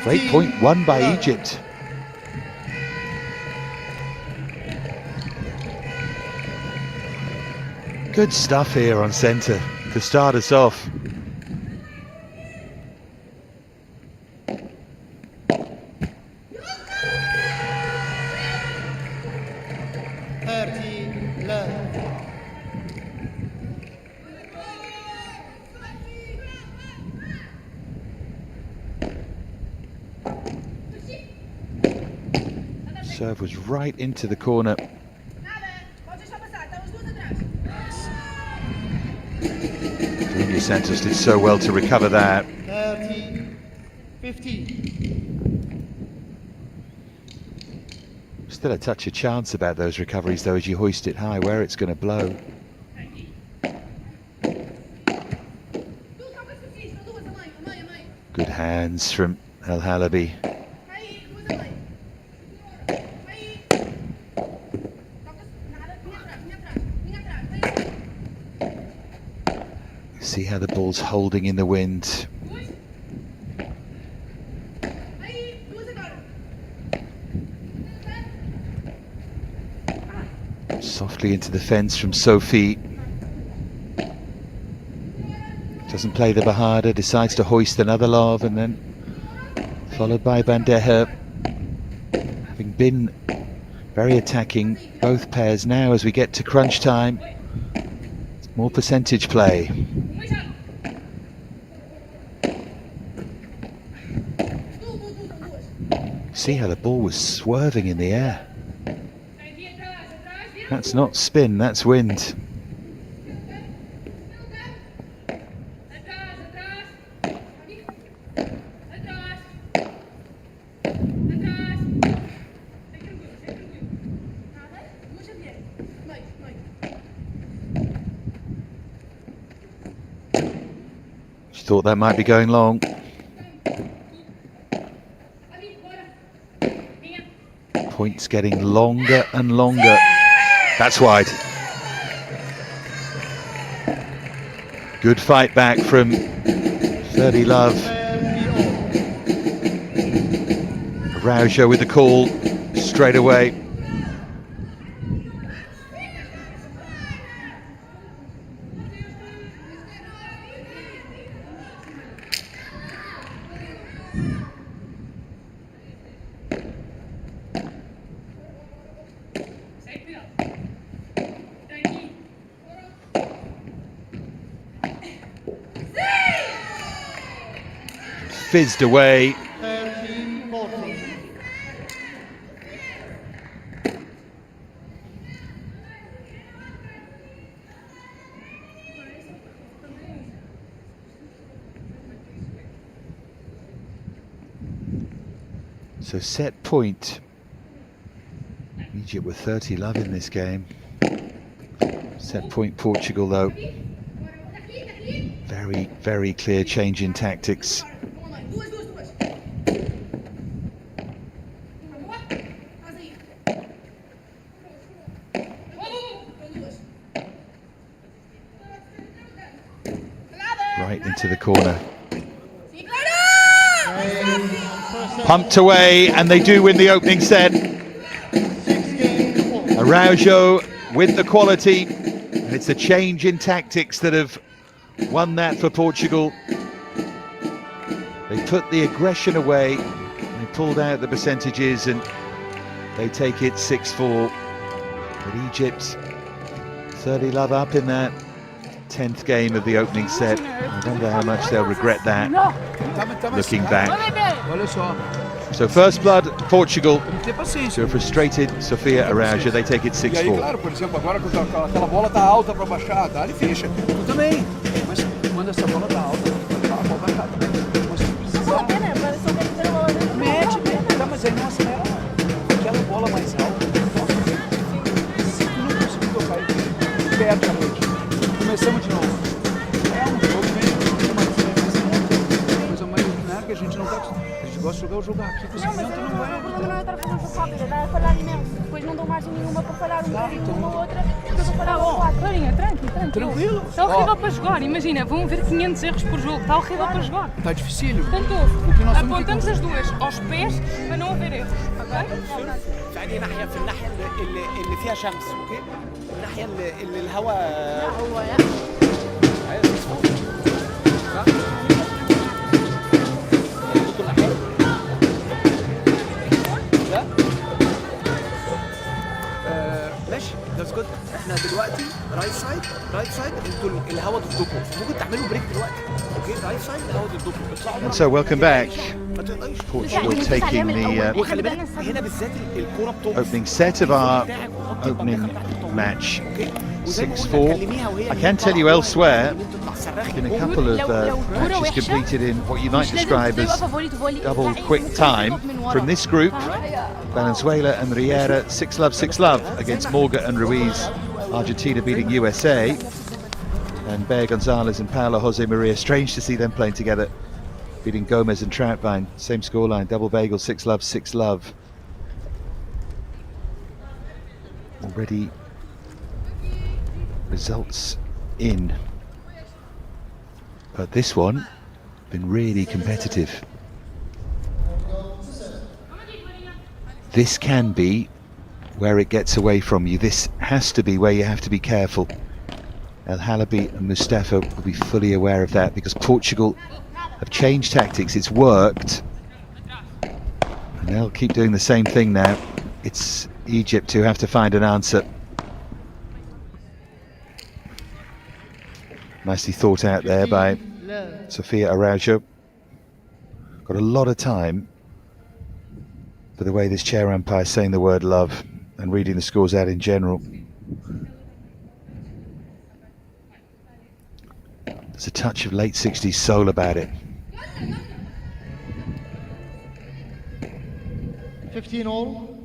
Great point won by Egypt. Good stuff here on centre to start us off. Serve was right into the corner. Clarina Santos did so well to recover that. 30-15. Still a touch of chance about those recoveries though, as you hoist it high, where it's going to blow. hands from HALABY. See how the ball's holding in the wind. Softly into the fence from Sophie. Doesn't play the Bahada, decides to hoist another love, and then followed by Bandeja. Having been very attacking, both pairs now as we get to crunch time. More percentage play. See how the ball was swerving in the air. That's not spin, that's wind. She thought that might be going long. Points getting longer and longer. That's wide. Good fight back from 30 Love. ARAUJO with the call straight away. Fizzed away. So set point. Egypt with 30 love in this game. Set point Portugal though. Very, very clear change in tactics. Right into the corner. Pumped away, and they do win the opening set. ARAUJO with the quality, and it's a change in tactics that have won that for Portugal. They put the aggression away, they pulled out the percentages, and they take it 6-4. But Egypt, 30 love up in that 10th game of the opening set. I wonder how much they'll regret that looking back. So first blood, Portugal, to a frustrated Sofia ARAUJO, they take it 6-4. Claro, por exemplo, agora quando aquela bola tá alta para baixar, dá ele fecha. Tu também. Mas quando essa bola tá alta, a bola vai cair. Mas se precisar. Mete, tá, mas aí não acelera. Aquela bola mais alta. Se tu não conseguir tocar ele, perde a noite. Começamos de novo. É um jogo meio coisa mais né, que a gente não tá acostumado. A gente gosta de jogar o jogo aqui, com o cimento não vai. O problema não é estar a fazer um jogo rápido, é estar a falhar imenso. Depois não dão margem nenhuma para falhar um bocadinho uma ou outra, porque eu vou falhar um quatro. Clarinha, tranquilo. Está horrível para jogar, imagina, vão haver 500 erros por jogo, está horrível para jogar. Está dificílio. Portanto, apontamos as duas aos pés para não haver erros, ok? فأني ناحية في الناحية اللي فيها شمس، أوكي؟ الناحية اللي الهواء ماشي، that's good. احنا دلوقتي رايت سايد انتوا الهواء ضدكم، ممكن تعملوا بريك دلوقتي، اوكي؟ رايت سايد الهواء ضدكم، اطلعوا. So welcome back. Portugal taking the وخلي بالك هنا بالذات الكورة بتقف. opening set of our opening match, 6-4. I can tell you elsewhere, in a couple of matches completed in what you might describe as double quick time from this group, Venezuela and Riera, 6-love against Morga and Ruiz, Argentina beating USA, and Bea Gonzalez and Paola Jose Maria. Strange to see them playing together beating Gomez and Troutbein. Same scoreline, double bagel, 6-love, 6-love. Already results in. But this one, been really competitive. This can be where it gets away from you. This has to be where you have to be careful. HALABY and MOUSTAFA will be fully aware of that, because Portugal have changed tactics. It's worked, and they'll keep doing the same thing now. It's Egypt who have to find an answer. Nicely thought out there by Sofia ARAUJO. Got a lot of time for the way this chair umpire is saying the word love and reading the scores out in general. There's a touch of late 60s soul about it. 15 all.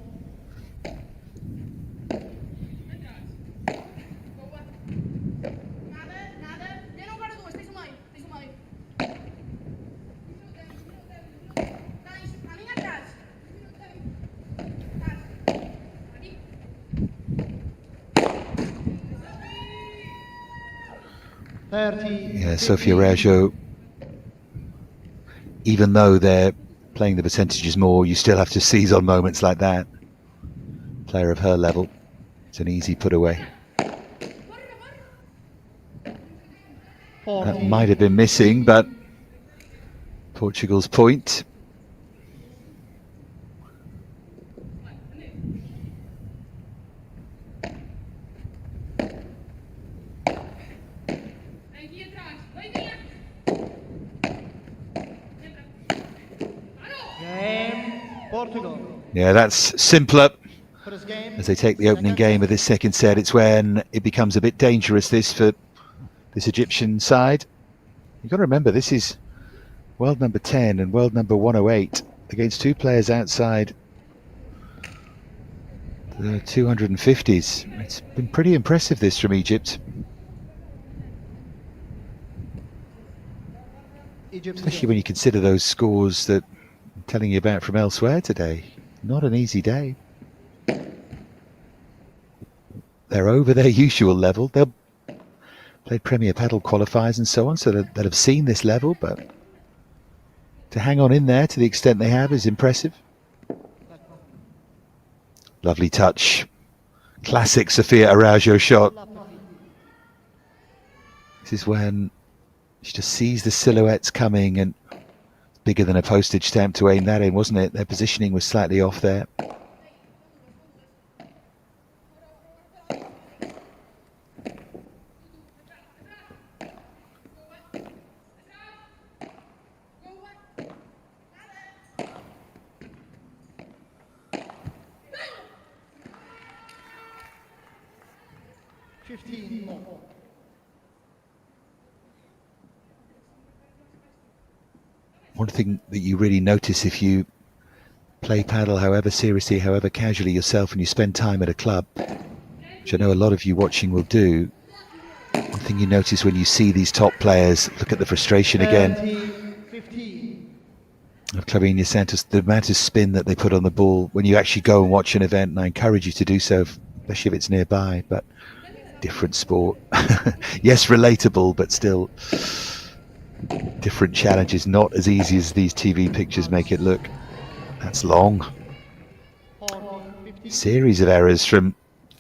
Yeah, Sofia ARAUJO, even though they're playing the percentages more, you still have to seize on moments like that. Player of her level, it's an easy put away. That might have been missing, but Portugal's point. Yeah, that's simpler. As they take the opening game of this second set, it's when it becomes a bit dangerous, this, for this Egyptian side. You've got to remember, this is world number 10 and world number 108 against two players outside the 250s. It's been pretty impressive, this, from Egypt. Especially when you consider those scores that I'm telling you about from elsewhere today. Not an easy day. They're over their usual level. They'll play Premier Padel qualifiers and so on, so they'll have seen this level, but to hang on in there to the extent they have is impressive. Lovely touch. Classic Sofia ARAUJO shot. This is when she just sees the silhouettes coming, and bigger than a postage stamp to aim that in, wasn't it? Their positioning was slightly off there. One thing that you really notice if you play paddle, however seriously, however casually yourself, and you spend time at a club, which I know a lot of you watching will do, one thing you notice when you see these top players, look at the frustration again of Clarina Santos, the amount of spin that they put on the ball when you actually go and watch an event, and I encourage you to do so, especially if it's nearby, but different sport. Yes, relatable, but still different challenges, not as easy as these TV pictures make it look. That's long. Series of errors from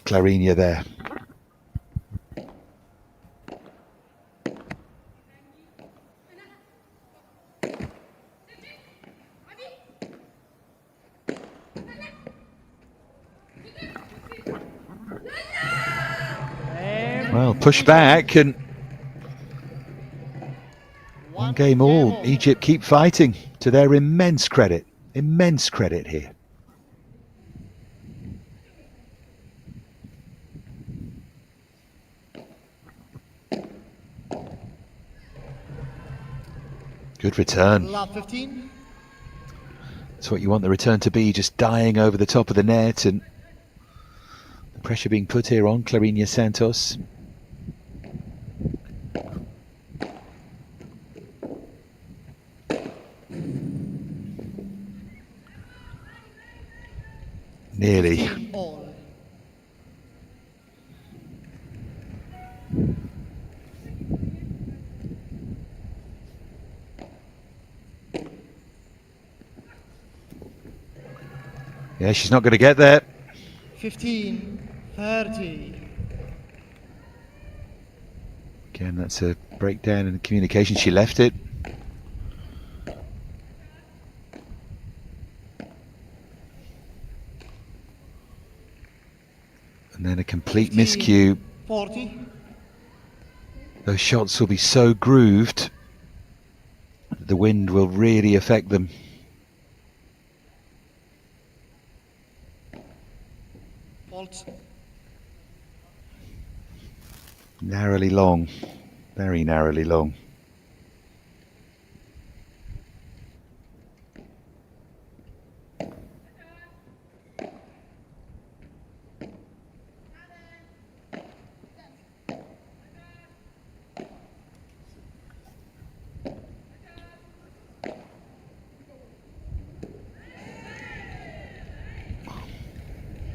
Clarina there. Well, push back, and one game all. Egypt keep fighting, to their immense credit. Immense credit here. Good return. That's what you want the return to be, just dying over the top of the net, and the pressure being put here on Clarina Santos. Nearly. All. Yeah, she's not going to get there. 15-30. Again, that's a breakdown in the communication. She left it. And then a complete miscue. 40. Those shots will be so grooved that the wind will really affect them. Faults. Narrowly long, very narrowly long.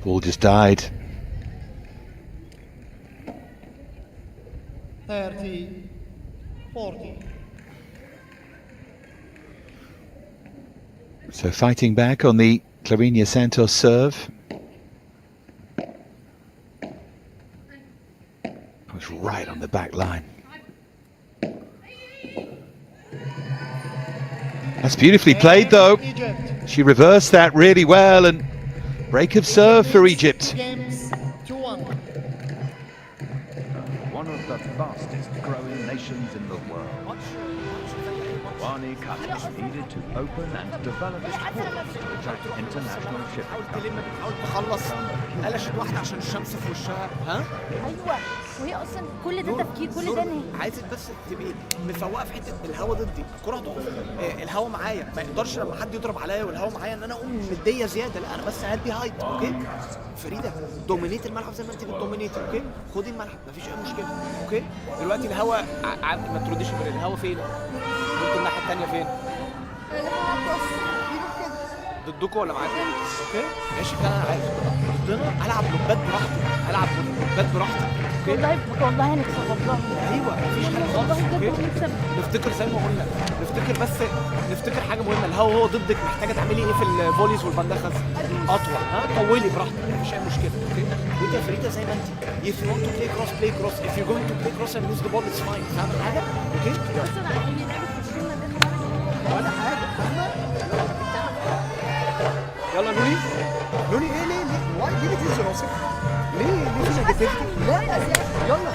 Ball just died. 30. 40. So fighting back on the Clarinha Santos serve. Was right on the back line. That's beautifully played though. Egypt. She reversed that really well, and break of serve for Egypt. Games 2-1. One of the fastest growing nations in the world. Wani Cut is needed to open and develop its ports to attract international shipping. حاول تخلص قلشت واحده عشان الشمس في وشها ها ايوه وهي اصلا كل ده تفكير كل ده نهي. عايزك بس تبقي مفوقه في حته الهوا ضدي الكره هتقف الهوا معايا ما يقدرش لما حد يضرب عليا والهوا معايا ان انا اقوم مديه زياده لا انا بس هدي هايت اوكي فريده دومينيت الملعب زي ما انت بتدومينيت اوكي خدي الملعب مفيش اي مشكله اوكي دلوقتي الهوا ما ترديش غير الهوا فين وانتوا الناحيه الثانيه فين ضدكوا ولا معاكم اوكي ماشي كده انا عارف ضدنا العب لوبات براحتي العب لوبات براحتي اوكي والله هنكسب والله ايوه مفيش حاجه خالص اوكي نفتكر زي ما قلنا نفتكر حاجه مهمه الهوا هو ضدك محتاجه تعملي ايه في الفوليز والبندخز اطول ها طولي براحتك مفيش اي مشكله اوكي وانت يا فريده زي ما انت if you want to play cross play cross if you're going to play cross and lose the ball it's fine فاهم حاجه اوكي بس انا يعني لعبت في الشله ده ولا حاجه فاهمه يلا نوني ايه ليه واي ليه بتهز راسك ليه في نيجاتيفيتي لا يلا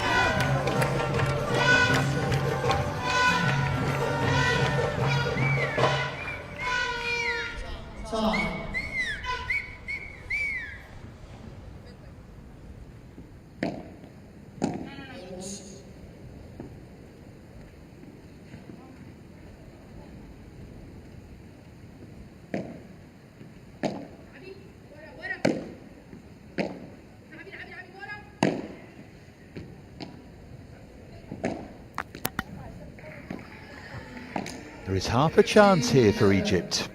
There is half a chance here for Egypt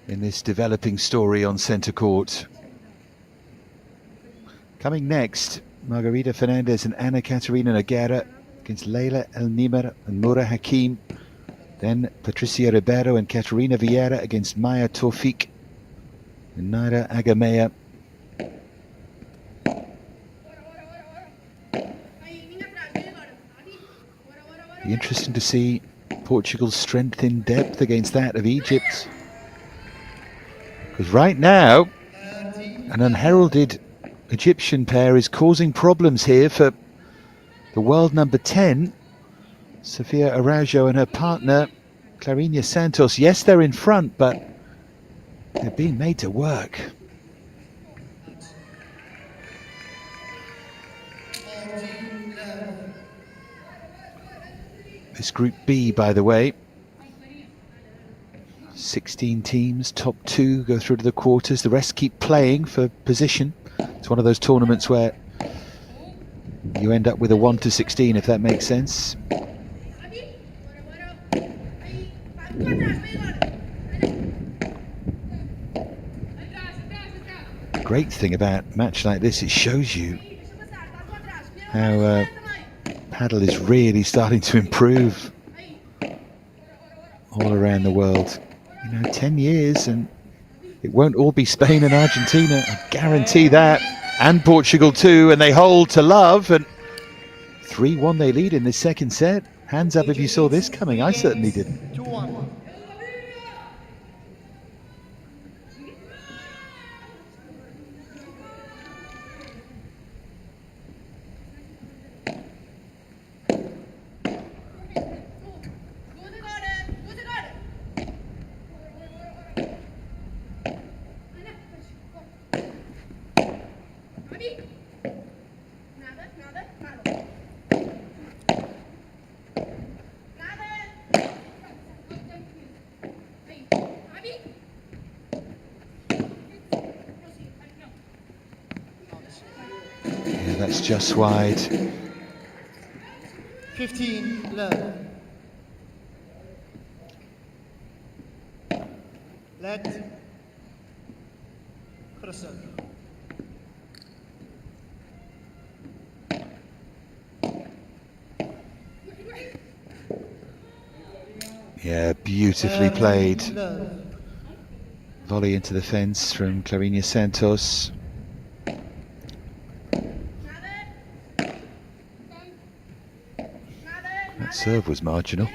in this developing story on centre court. Coming next, Margarita Fernandez and Ana Catarina Nogueira against Leila El NIMR and Mura HAKIM. Then Patricia Rivero and Catarina Vieira against Maya TAWFIK and Naira AGAMEYA. Be interesting to see Portugal's strength in depth against that of Egypt. Because right now, an unheralded Egyptian pair is causing problems here for the world number 10, Sofia ARAUJO and her partner, Clarinha Santos. Yes, they're in front, but they're being made to work. This Group B, by the way, 16 teams, top 2 go through to the quarters. The rest keep playing for position. It's one of those tournaments where you end up with a 1 to 16, if that makes sense. Great thing about a match like this, it shows you how paddle is really starting to improve all around the world. You know, 10 years and it won't all be Spain and Argentina, I guarantee that, and Portugal too, and they hold to love, and 3-1 they lead in this second set. Hands up if you saw this coming. I certainly didn't. 2-1. Yeah, that's just wide. 15 love. Let Crystal. Yeah, beautifully played. Love. Volley into the fence from Clarinha Santos. That serve was marginal.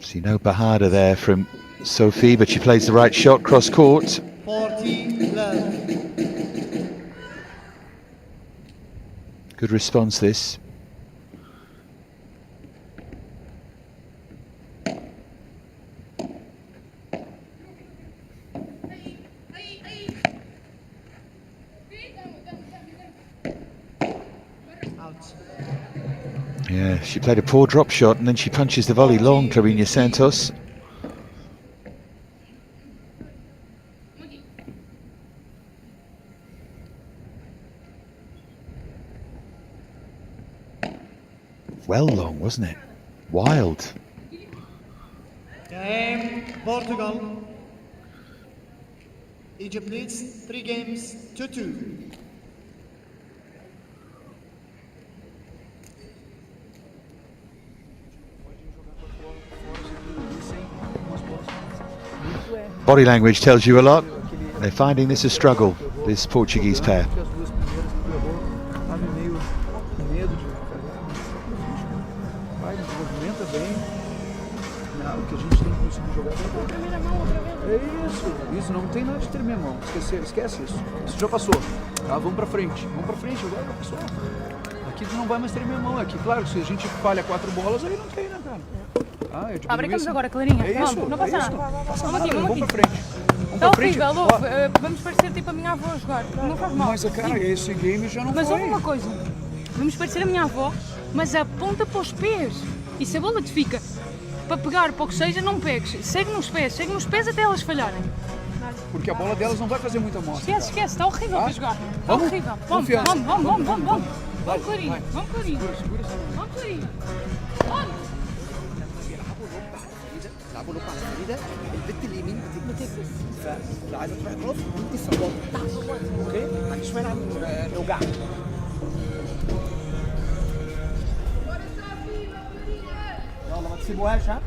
See no Bajada there from Sophie, but she plays the right shot cross court. 40 love. Good response this. Yeah, she played a poor drop shot and then she punches the volley long, Clarinha Santos. Well long, wasn't it? Wild. Game Portugal. Egypt leads 3 games to 2. Body language tells you a lot. They're finding this a struggle, this Portuguese pair. Isso, não tem nada de tremer a mão, esquece isso. Isso já passou. Tá, vamos pra frente, agora já passou. Aqui não vai mais tremer a mão, aqui, claro, se a gente falha 4 bolas, aí não tem, né, cara? Brincamos agora, Clarinha. É isso, não passa nada. Vamos aqui. Vamos pra frente. Está horrível, vamos parecer tipo a minha avó a jogar. Não faz mal. Mas, cara, esse game já não Mas foi. houve uma coisa. Vamos parecer a minha avó, mas aponta para os pés. E se a bola te fica para pegar, para o que seja, não pegues. Segue nos pés até elas falharem. Porque a bola delas não vai fazer muita mostra. Esquece, está horrível para jogar. Está horrível. Vamos, Clarinha. Vamos, Clarinha. لعبوا له على الفريده البت اليمين بتكبس فلو عايزه تروح كروس وانت صباط اوكي ما عنديش مانع نوجعها يلا ما تسيبوهاش ها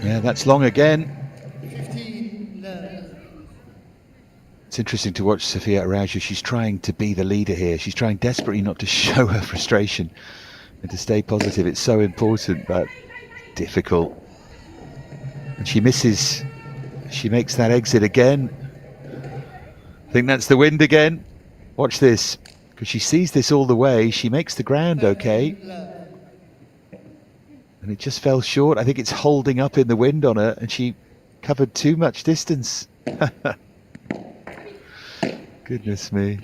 Yeah, that's long again. 15 love. It's interesting to watch Sofia ARAUJO. She's trying to be the leader here. She's trying desperately not to show her frustration and to stay positive. It's so important, but difficult. And she misses. She makes that exit again. I think that's the wind again. Watch this, because she sees this all the way. She makes the ground okay. And it just fell short. I think it's holding up in the wind on her, and she covered too much distance. Goodness me.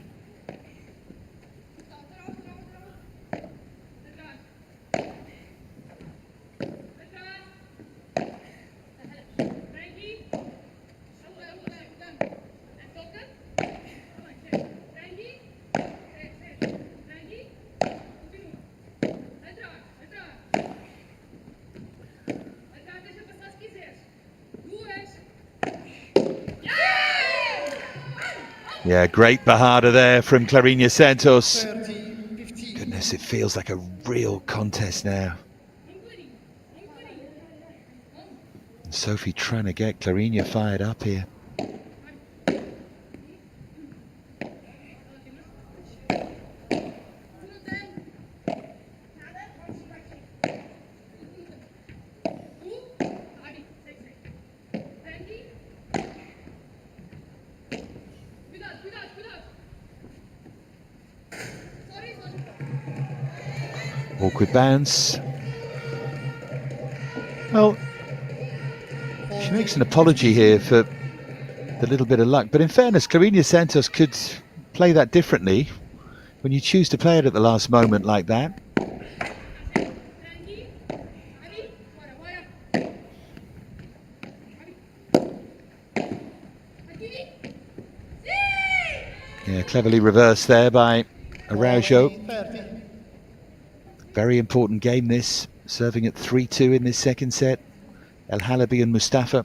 Yeah, great Bajada there from Clarinha Santos. 30-15. Goodness, it feels like a real contest now. Sophie trying to get Clarinha fired up here. Awkward bounce. Well, she makes an apology here for the little bit of luck, but in fairness, Clarinha Santos could play that differently. When you choose to play it at the last moment like that. Yeah, cleverly reversed there by ARAUJO. 30. Very important game this, serving at 3-2 in this second set. HALABY and MOUSTAFA.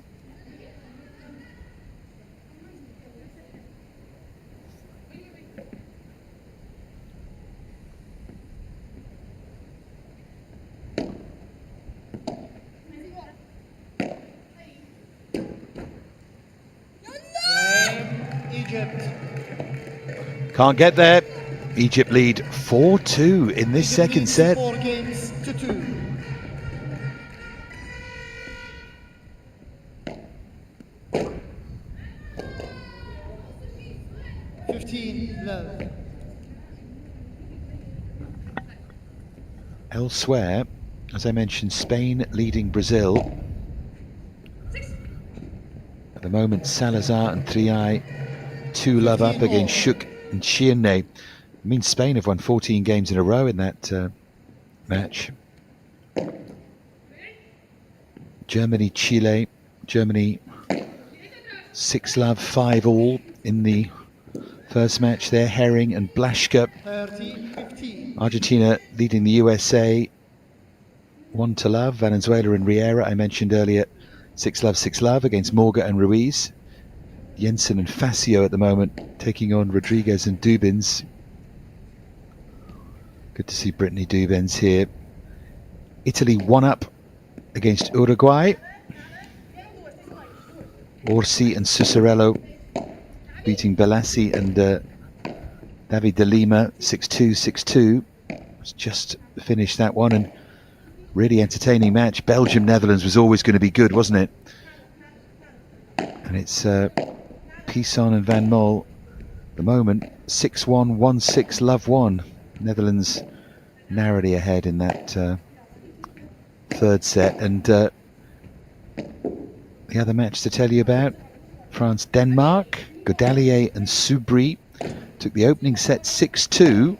Egypt. Can't get there. Egypt lead 4-2 in this second set. 4 games to 2. Love. Elsewhere, as I mentioned, Spain leading Brazil. At the moment, Salazar and Triay 2-love up against Shuk and Chienne. It means Spain have won 14 games in a row in that match. Germany, Chile. Germany 6-love, 5-all in the first match there. Herring and Blaschke. 30-15. Argentina leading the USA 1-love. Venezuela and Riera, I mentioned earlier, 6-love, 6-love against Morga and Ruiz. Jensen and Facio at the moment taking on Rodriguez and Dubins. Good to see Brittany Dubins here. Italy 1-up against Uruguay. Orsi and Cicerello beating Belassi and David de Lima 6-2, 6-2. It's just finished that one, and really entertaining match. Belgium Netherlands was always going to be good, wasn't it? And it's Pisson and Van Mol at the moment 6-1, 1-6, love 1. Netherlands narrowly ahead in that third set. And the other match to tell you about, France-Denmark. Godalier and Subri took the opening set 6-2,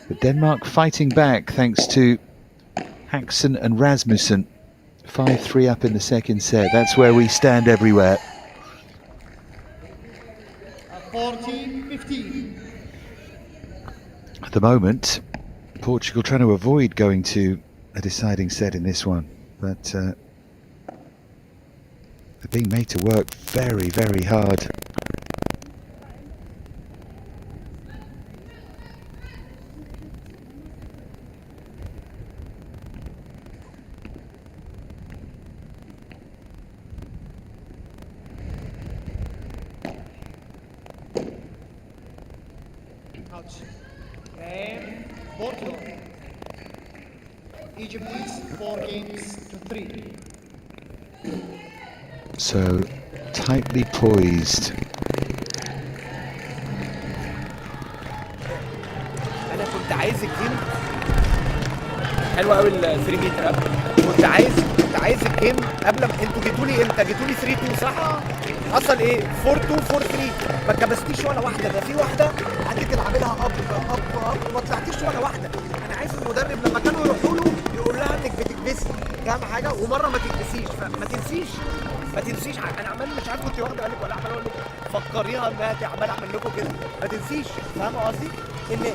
but Denmark fighting back thanks to Haxen and Rasmussen. 5-3 up in the second set. That's where we stand everywhere. 40-15. At the moment, Portugal trying to avoid going to a deciding set in this one, but they're being made to work very, very hard. Portugal. Egypt leads 4 games to 3. So tightly poised. انا كنت عايز الجيم حلو قوي ال 3 متر. كنت عايز الجيم قبل ما انتوا جيتوا لي امتى؟ جيتوا لي 3 2 صح؟ حصل ايه؟ 4 2 4 3. ما كبستيش ولا واحده. ده في واحده قعدت تلعبي لها اب وما طلعتيش ولا واحده. انا عايز المدرب لما كانوا يروحوا له يقول لها انك بتكبسي، فاهم حاجه؟ ومره ما تكبسيش. فما تنسيش انا عمال مش عارف كنت واخده بالك ولا عمال اقول لك فكريها انها عمال اعمل لكم كده. ما تنسيش، فاهمه قصدي؟ ان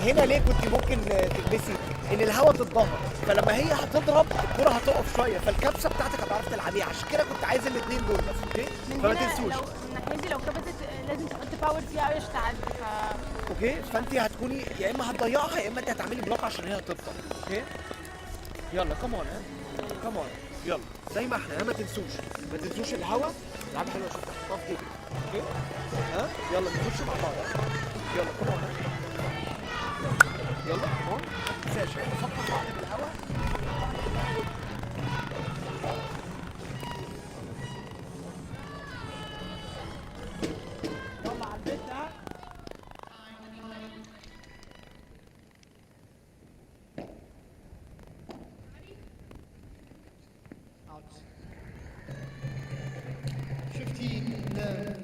هنا ليه كنت ممكن تكبسي؟ ان الهواء تتضغط، فلما هي هتضرب الكره هتقف شويه، فالكبسه بتاعتك هتعرف تلعبيها. عشان كده كنت عايز الاثنين دول بس. اوكي؟ فما تنسوش. لو كبست لازم تحط الباور ديالها باش تعدي اوكي فانت هتكوني يا اما هتضيعها يا اما انت هتعملي بلوك عشان هي تبطل. اوكي يلا كمان كمان يلا زي ما احنا ما تنسوش الهوا. لعب حلوه شوف طف جيبك. اوكي ها يلا نخش مع بعض. يلا كمان يلا كمان ما تنساش نفكر بعض بالهوا. يلا على البيت ده. Out. 15 love.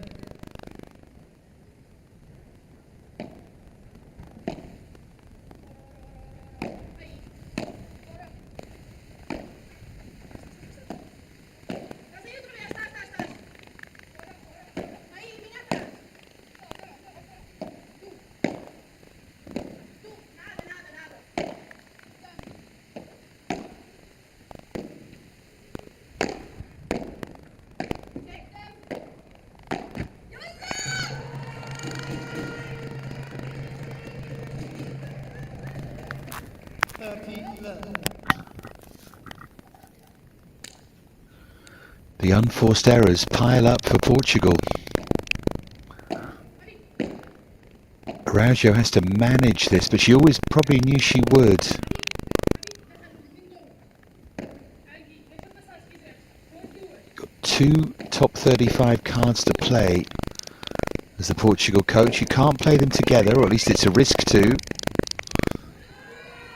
The unforced errors pile up for Portugal. Araujo has to manage this, but she always probably knew she would. Got 2 top 35 cards to play as the Portugal coach. You can't play them together, or at least it's a risk to.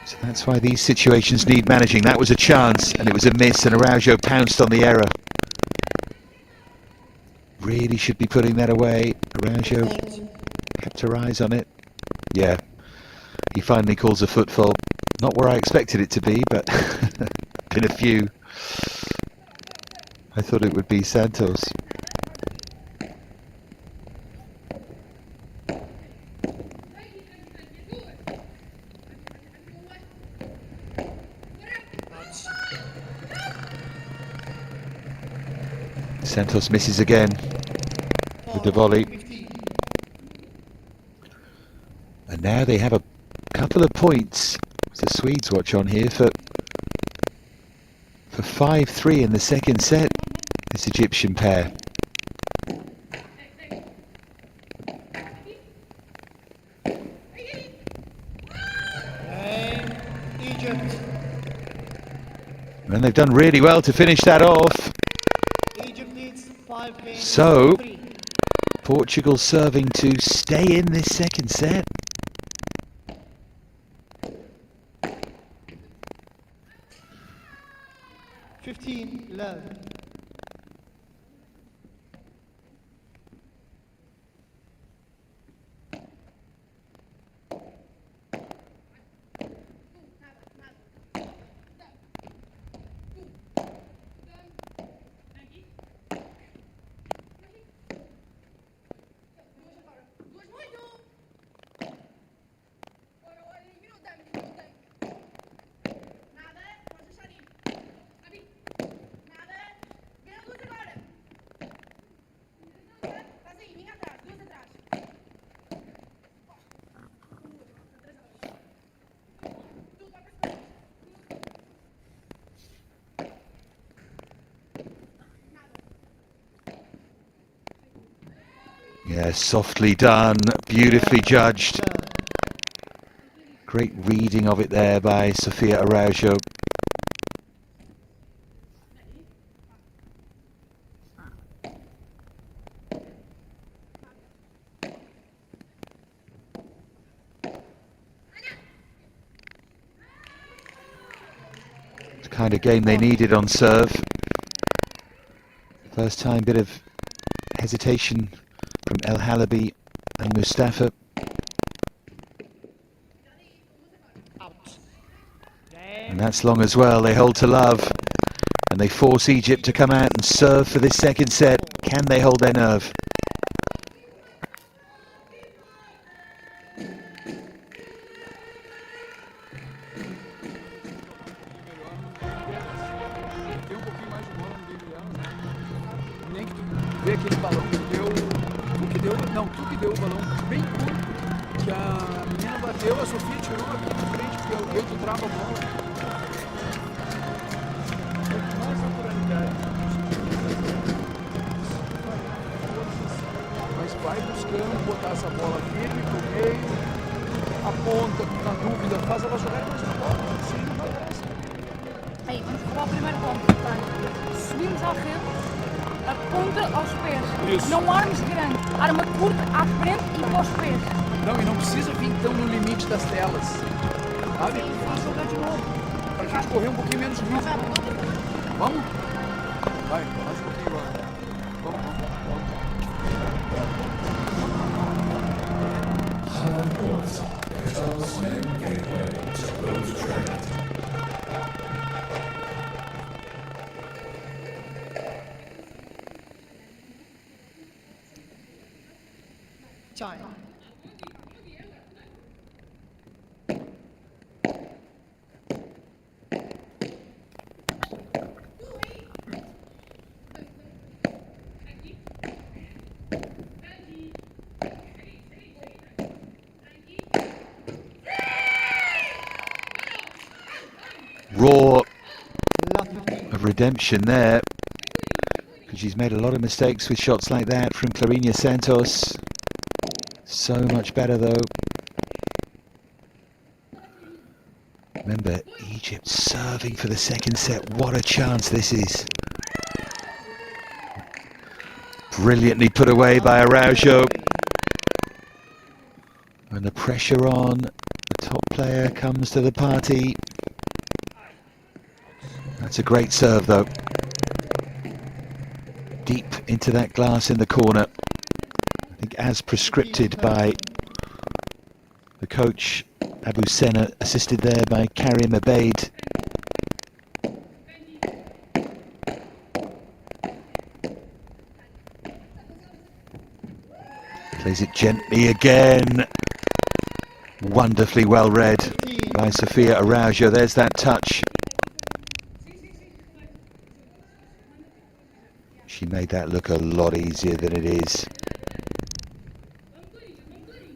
So that's why these situations need managing. That was a chance, and it was a miss, and Araujo pounced on the error. Really should be putting that away. Araujo kept her eyes on it. Yeah, he finally calls a foot fault. Not where I expected it to be, but been a few. I thought it would be Santos. Santos misses again with the volley. And now they have a couple of points. The Swedes watch on here for 5-3 in the second set, this Egyptian pair. Egypt. And they've done really well to finish that off. Egypt needs 5 games. So, Portugal serving to stay in this second set. Love. Yeah, softly done, beautifully judged. Great reading of it there by Sofia Araujo. It's the kind of game they needed on serve. First time bit of hesitation from HALABY and MOUSTAFA. And that's long as well. They hold to love and they force Egypt to come out and serve for this second set. Can they hold their nerve? Não, tu que deu o balão bem curto, que a menina bateu, a Sofia tirou aqui de frente, porque o jeito trava a bola. Mais naturalidade. Mas vai buscando botar essa bola firme pro meio, aponta, na dúvida, faz ela jogar mais uma bola, assim não vai dar. Aí, vamos provar o primeiro ponto. Subimos à rede, aponta aos pés. Isso. Não armas grande, arma curta à frente e para os pés. Não, e não precisa vir tão no limite das telas, sabe? Vamos jogar de novo, pra gente correr um pouquinho menos risco. Vamos? Vai, mais um pouquinho agora. Vamos. Time. Roar of redemption there, because she's made a lot of mistakes with shots like that from Clarinha Santos. So much better though. Remember, Egypt serving for the second set. What a chance this is. Brilliantly put away by ARAUJO. When the pressure on, the top player comes to the party. That's a great serve though. Deep into that glass in the corner. I think as prescripted by the coach Abu Sena, assisted there by Karim Abeid. Plays it gently again. Wonderfully well read by Sofia ARAUJO. There's that touch. She made that look a lot easier than it is.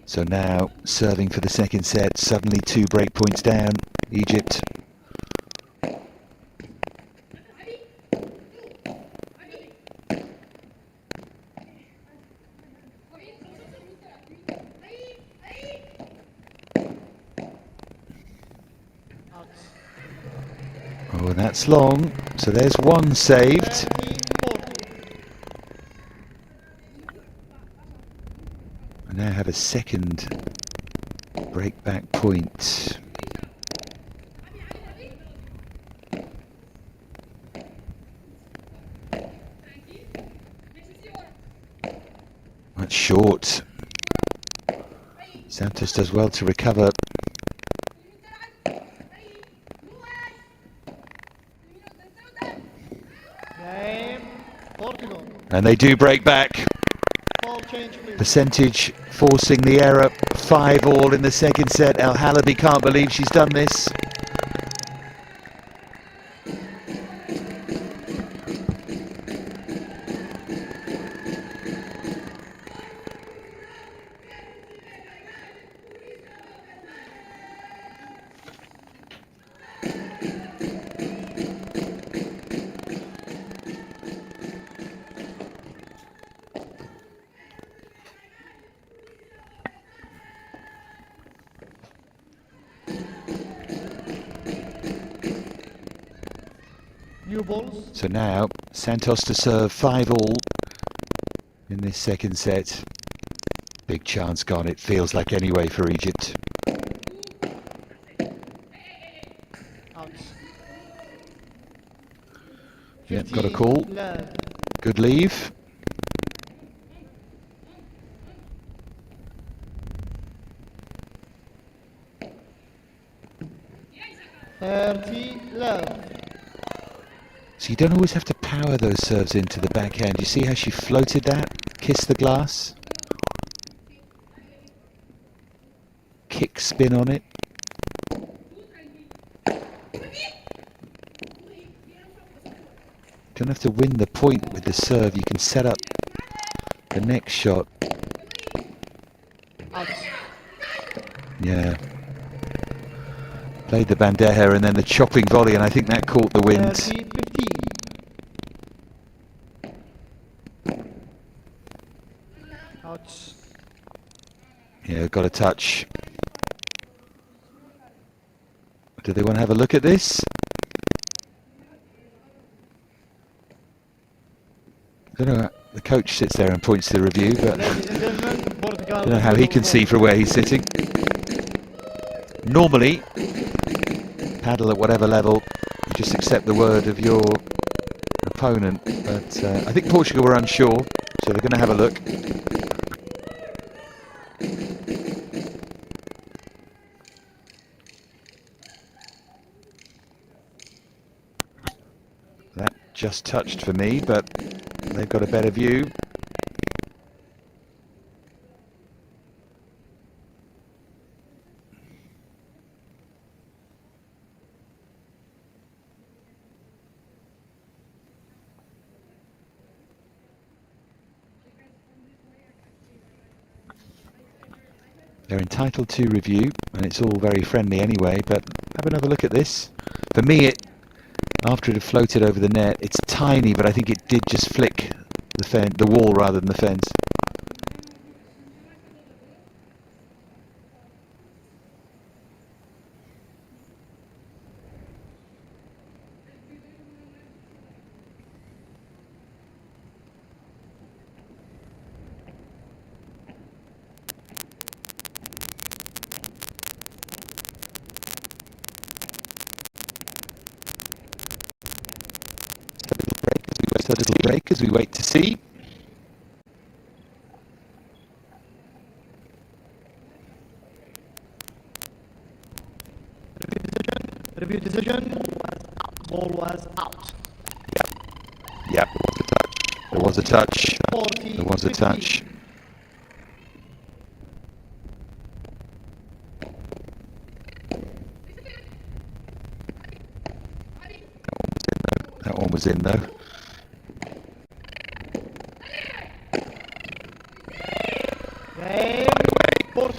So now, serving for the second set, suddenly 2 break points down, Egypt. Oh, and that's long, so there's one saved. Now have a second break back point. That's short. Santos does well to recover. Portugal. And they do break back. Ball change, please. Percentage forcing the error. 5-all in the second set. HALABY can't believe she's done this. New balls. So now Santos to serve 5-all in this second set. Big chance gone, it feels like, anyway, for Egypt. Out. Yep, got a call. 15, Good leave. love. So you don't always have to power those serves into the backhand. You see how she floated that? Kissed the glass. Kick spin on it. Don't have to win the point with the serve. You can set up the next shot Yeah. Played the bandeja and then the chopping volley, and I think that caught the wind. 30-15. Ouch. Yeah, got a touch. Do they want to have a look at this? I don't know. The coach sits there and points to the review, but Ladies and gentlemen, Portugal. I don't know how he can see from where he's sitting. Normally, paddle at whatever level, you just accept the word of your opponent. But I think Portugal were unsure, so they're going to have a look. That just touched for me, but they've got a better view. They're entitled to review, and it's all very friendly anyway, but have another look at this. For me, after it had floated over the net, it's tiny, but I think it did just flick the wall rather than the fence. A little break as we wait to see. Review decision. Ball was out. Yeah, there was a touch. 40, There was a 50. touch. That one was in though.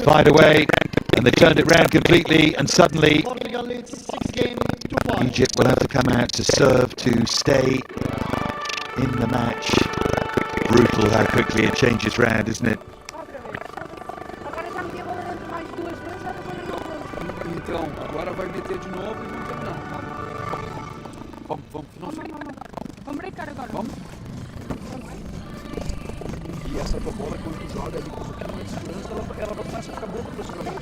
Fired away, and they turned it round completely, and suddenly Portugal leads 6-5. Egypt will have to come out to serve to stay in the match. Brutal how quickly it changes round, isn't it? Então, agora vai meter de novo e não terminar. Vamos, Vamos brincar agora. Vamos. E essa tua bola, quando tu joga ali com um pouquinho mais de segurança, ela vai começar a ficar boa para você jogar.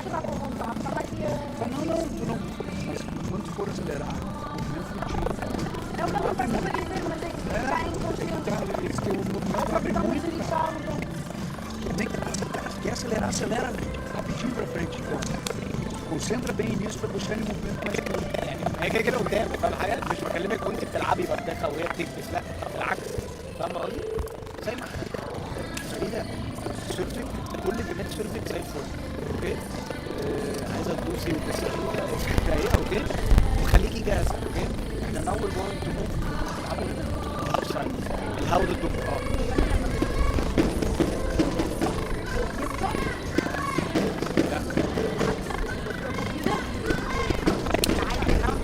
Não, tu não. Mas quando tu for acelerar, o movimento flutinho. É o que eu estou passando a dizer, mas é que está inconsciente. Eles têm o movimento abre muito. Nem quer acelerar, acelera rapidinho para frente. Então, concentra bem nisso para buscar um movimento mais curto. هي كده كده قدام، فاهم حاجه؟ مش بكلمك وانت بتلعبي بردخه وهي بتكبس، لا بالعكس، فاهم قصدي؟ زي ما فريده سيرفك، كل الجيمات سيرفك زي الفل، اوكي؟ عايزه تدوسي وتسلكي ايه، اوكي؟ وخليكي جاهزه، اوكي؟ احنا ناول بوينت تو موف نلعبوا اوتسايد الهاود الدكتور.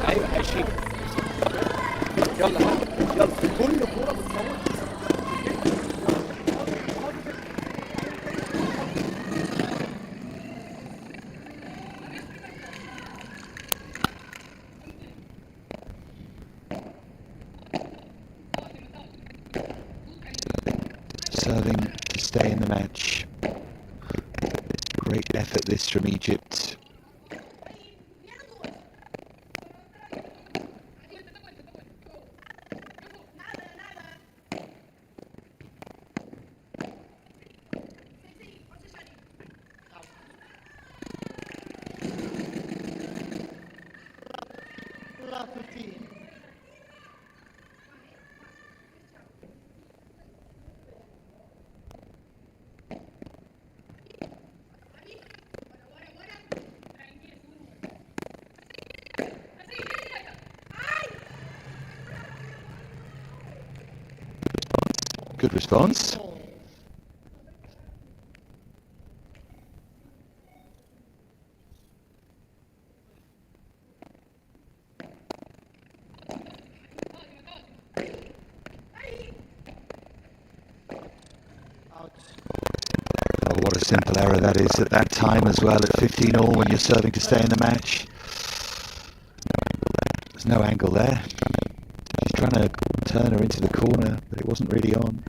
ايوه هيشيل. يلا يلا كل كوره بتموت. Serving to stay in the match. Great effort this from Egypt. Good response. What a simple error that is at that time as well, at 15-all when you're serving to stay in the match. There's no angle there. He's trying to turn her into the corner, but it wasn't really on.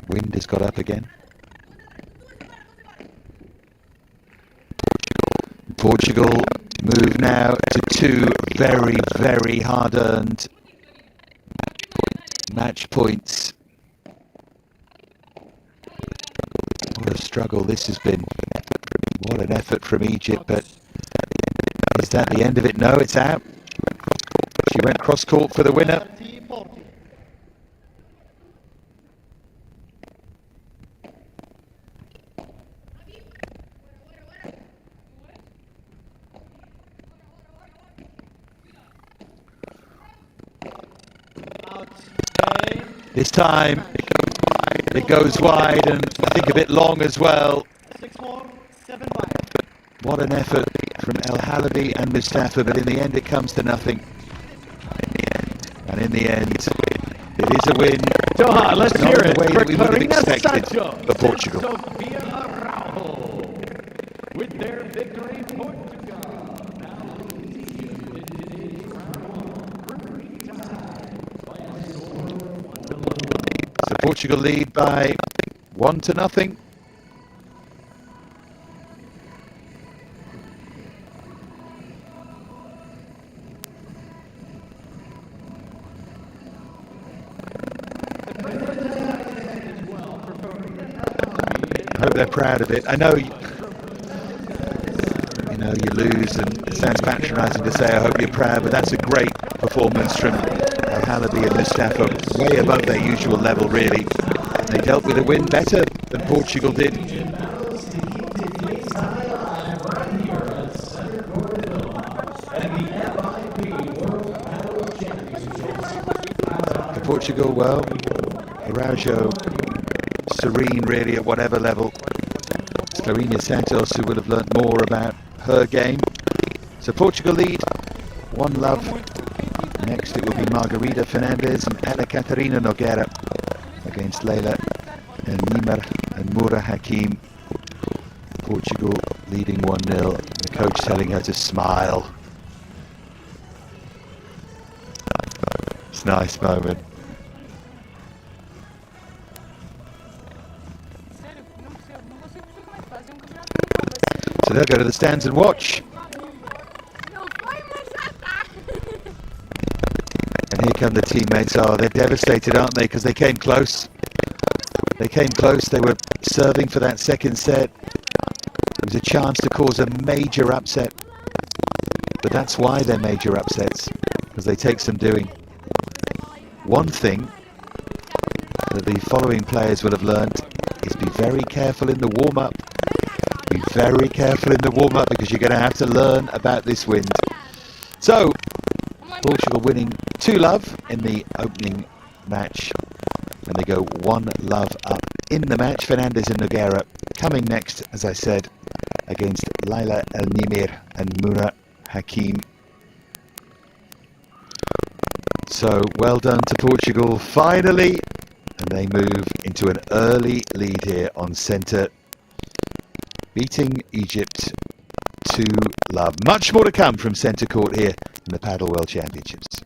Wind has got up again. Portugal move now to two very, very hard-earned match points. What a struggle this has been. What an effort from Egypt, but is that the end of it? No, it's out. She went cross-court for the winner. This time it goes wide, and I think a bit long as well. 6-4, 7-5. What an effort from El Halaby and Mustafa, but in the end it comes to nothing. And in the end, it is a win. Doha, let's hear it the way for that we would have Karina expected Santos for Portugal. and Sofia Araujo with their victory, Portugal. So Portugal lead by 1-0. I hope they're proud of it. I know, you lose, and it sounds patronising to say I hope you're proud, but that's a great performance from El Halaby and Mustafa, way above their usual level really. They dealt with a win better than Portugal did. For Portugal, well, ARAUJO serene really at whatever level. It's Karina Santos who would have learnt more about her game. So Portugal lead, 1-0. Next it will be Margarida Fernandez and Ana Catarina Nogueira against Leila and NIMR and Mura HAKIM. Portugal leading 1-0. The coach telling her to smile. It's a nice moment. So they'll go to the stands and watch. And here come the teammates. Oh, they're devastated, aren't they? Because they came close. They came close. They were serving for that second set. It was a chance to cause a major upset. But that's why they're major upsets, because they take some doing. One thing that the following players will have learned is be very careful in the warm-up. Be very careful in the warm-up, because you're going to have to learn about this wind. So, Portugal winning 2-0 in the opening match, and they go 1-0 up in the match. Fernandez and Nogueira coming next, as I said, against Leila El NIMR and Mura HAKIM. So well done to Portugal finally, and they move into an early lead here on centre, beating Egypt 2-0. Much more to come from centre court here in the Padel World Championships.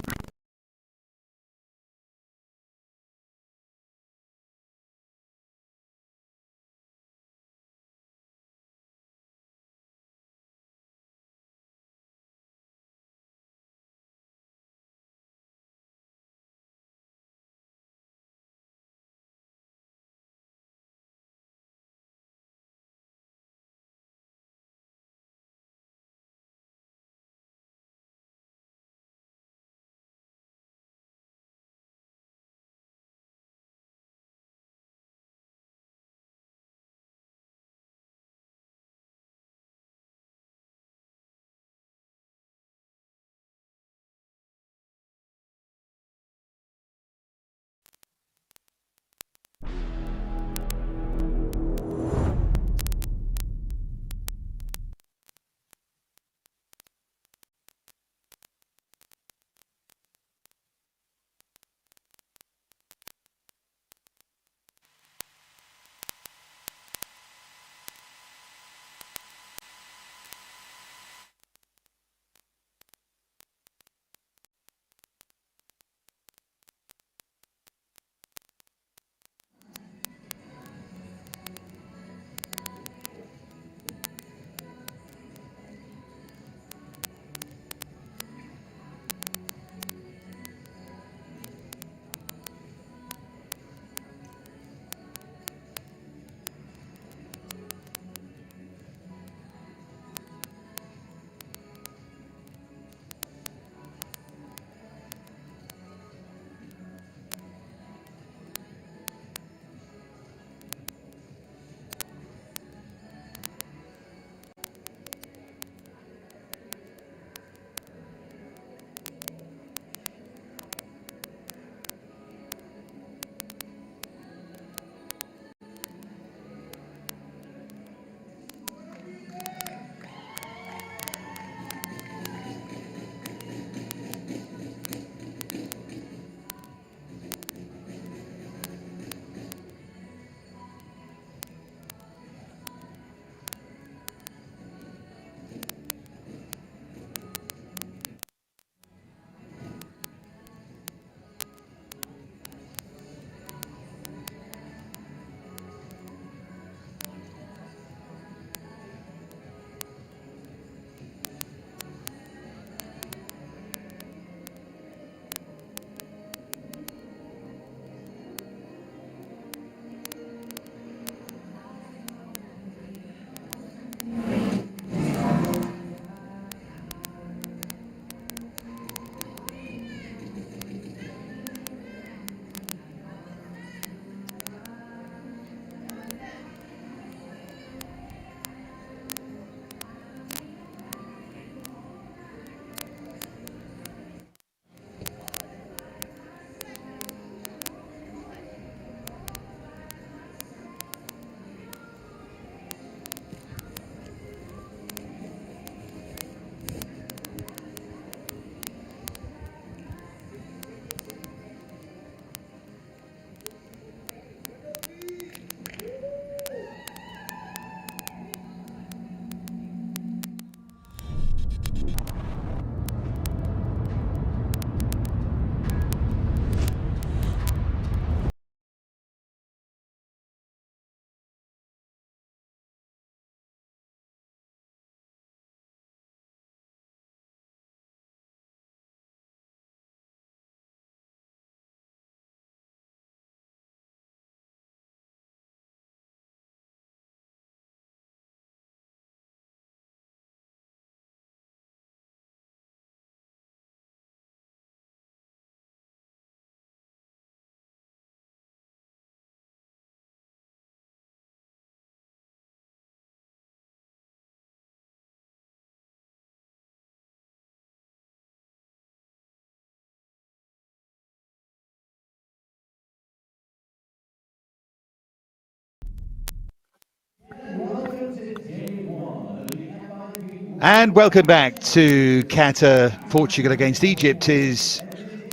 And welcome back to Qatar. Portugal against Egypt is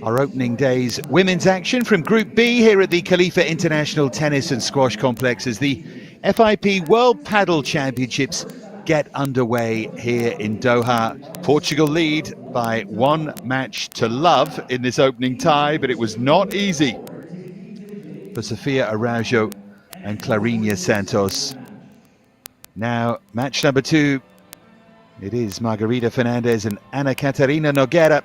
our opening day's women's action from Group B here at the Khalifa International Tennis and Squash Complex as the FIP World Padel Championships get underway here in Doha. Portugal lead by 1-0 in this opening tie, but it was not easy for Sofia Araujo and Clarinha Santos. Now, match number 2. It is Margarida Fernandez and Ana Catarina Nogueira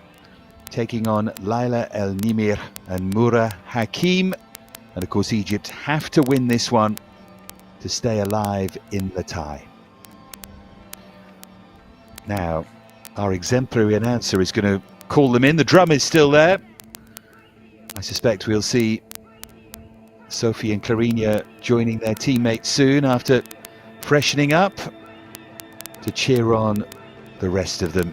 taking on Laila El Nimir and Mura Hakim. And of course, Egypt have to win this one to stay alive in the tie. Now, our exemplary announcer is going to call them in. The drum is still there. I suspect we'll see Sophie and Clarinha joining their teammates soon after freshening up to cheer on the rest of them.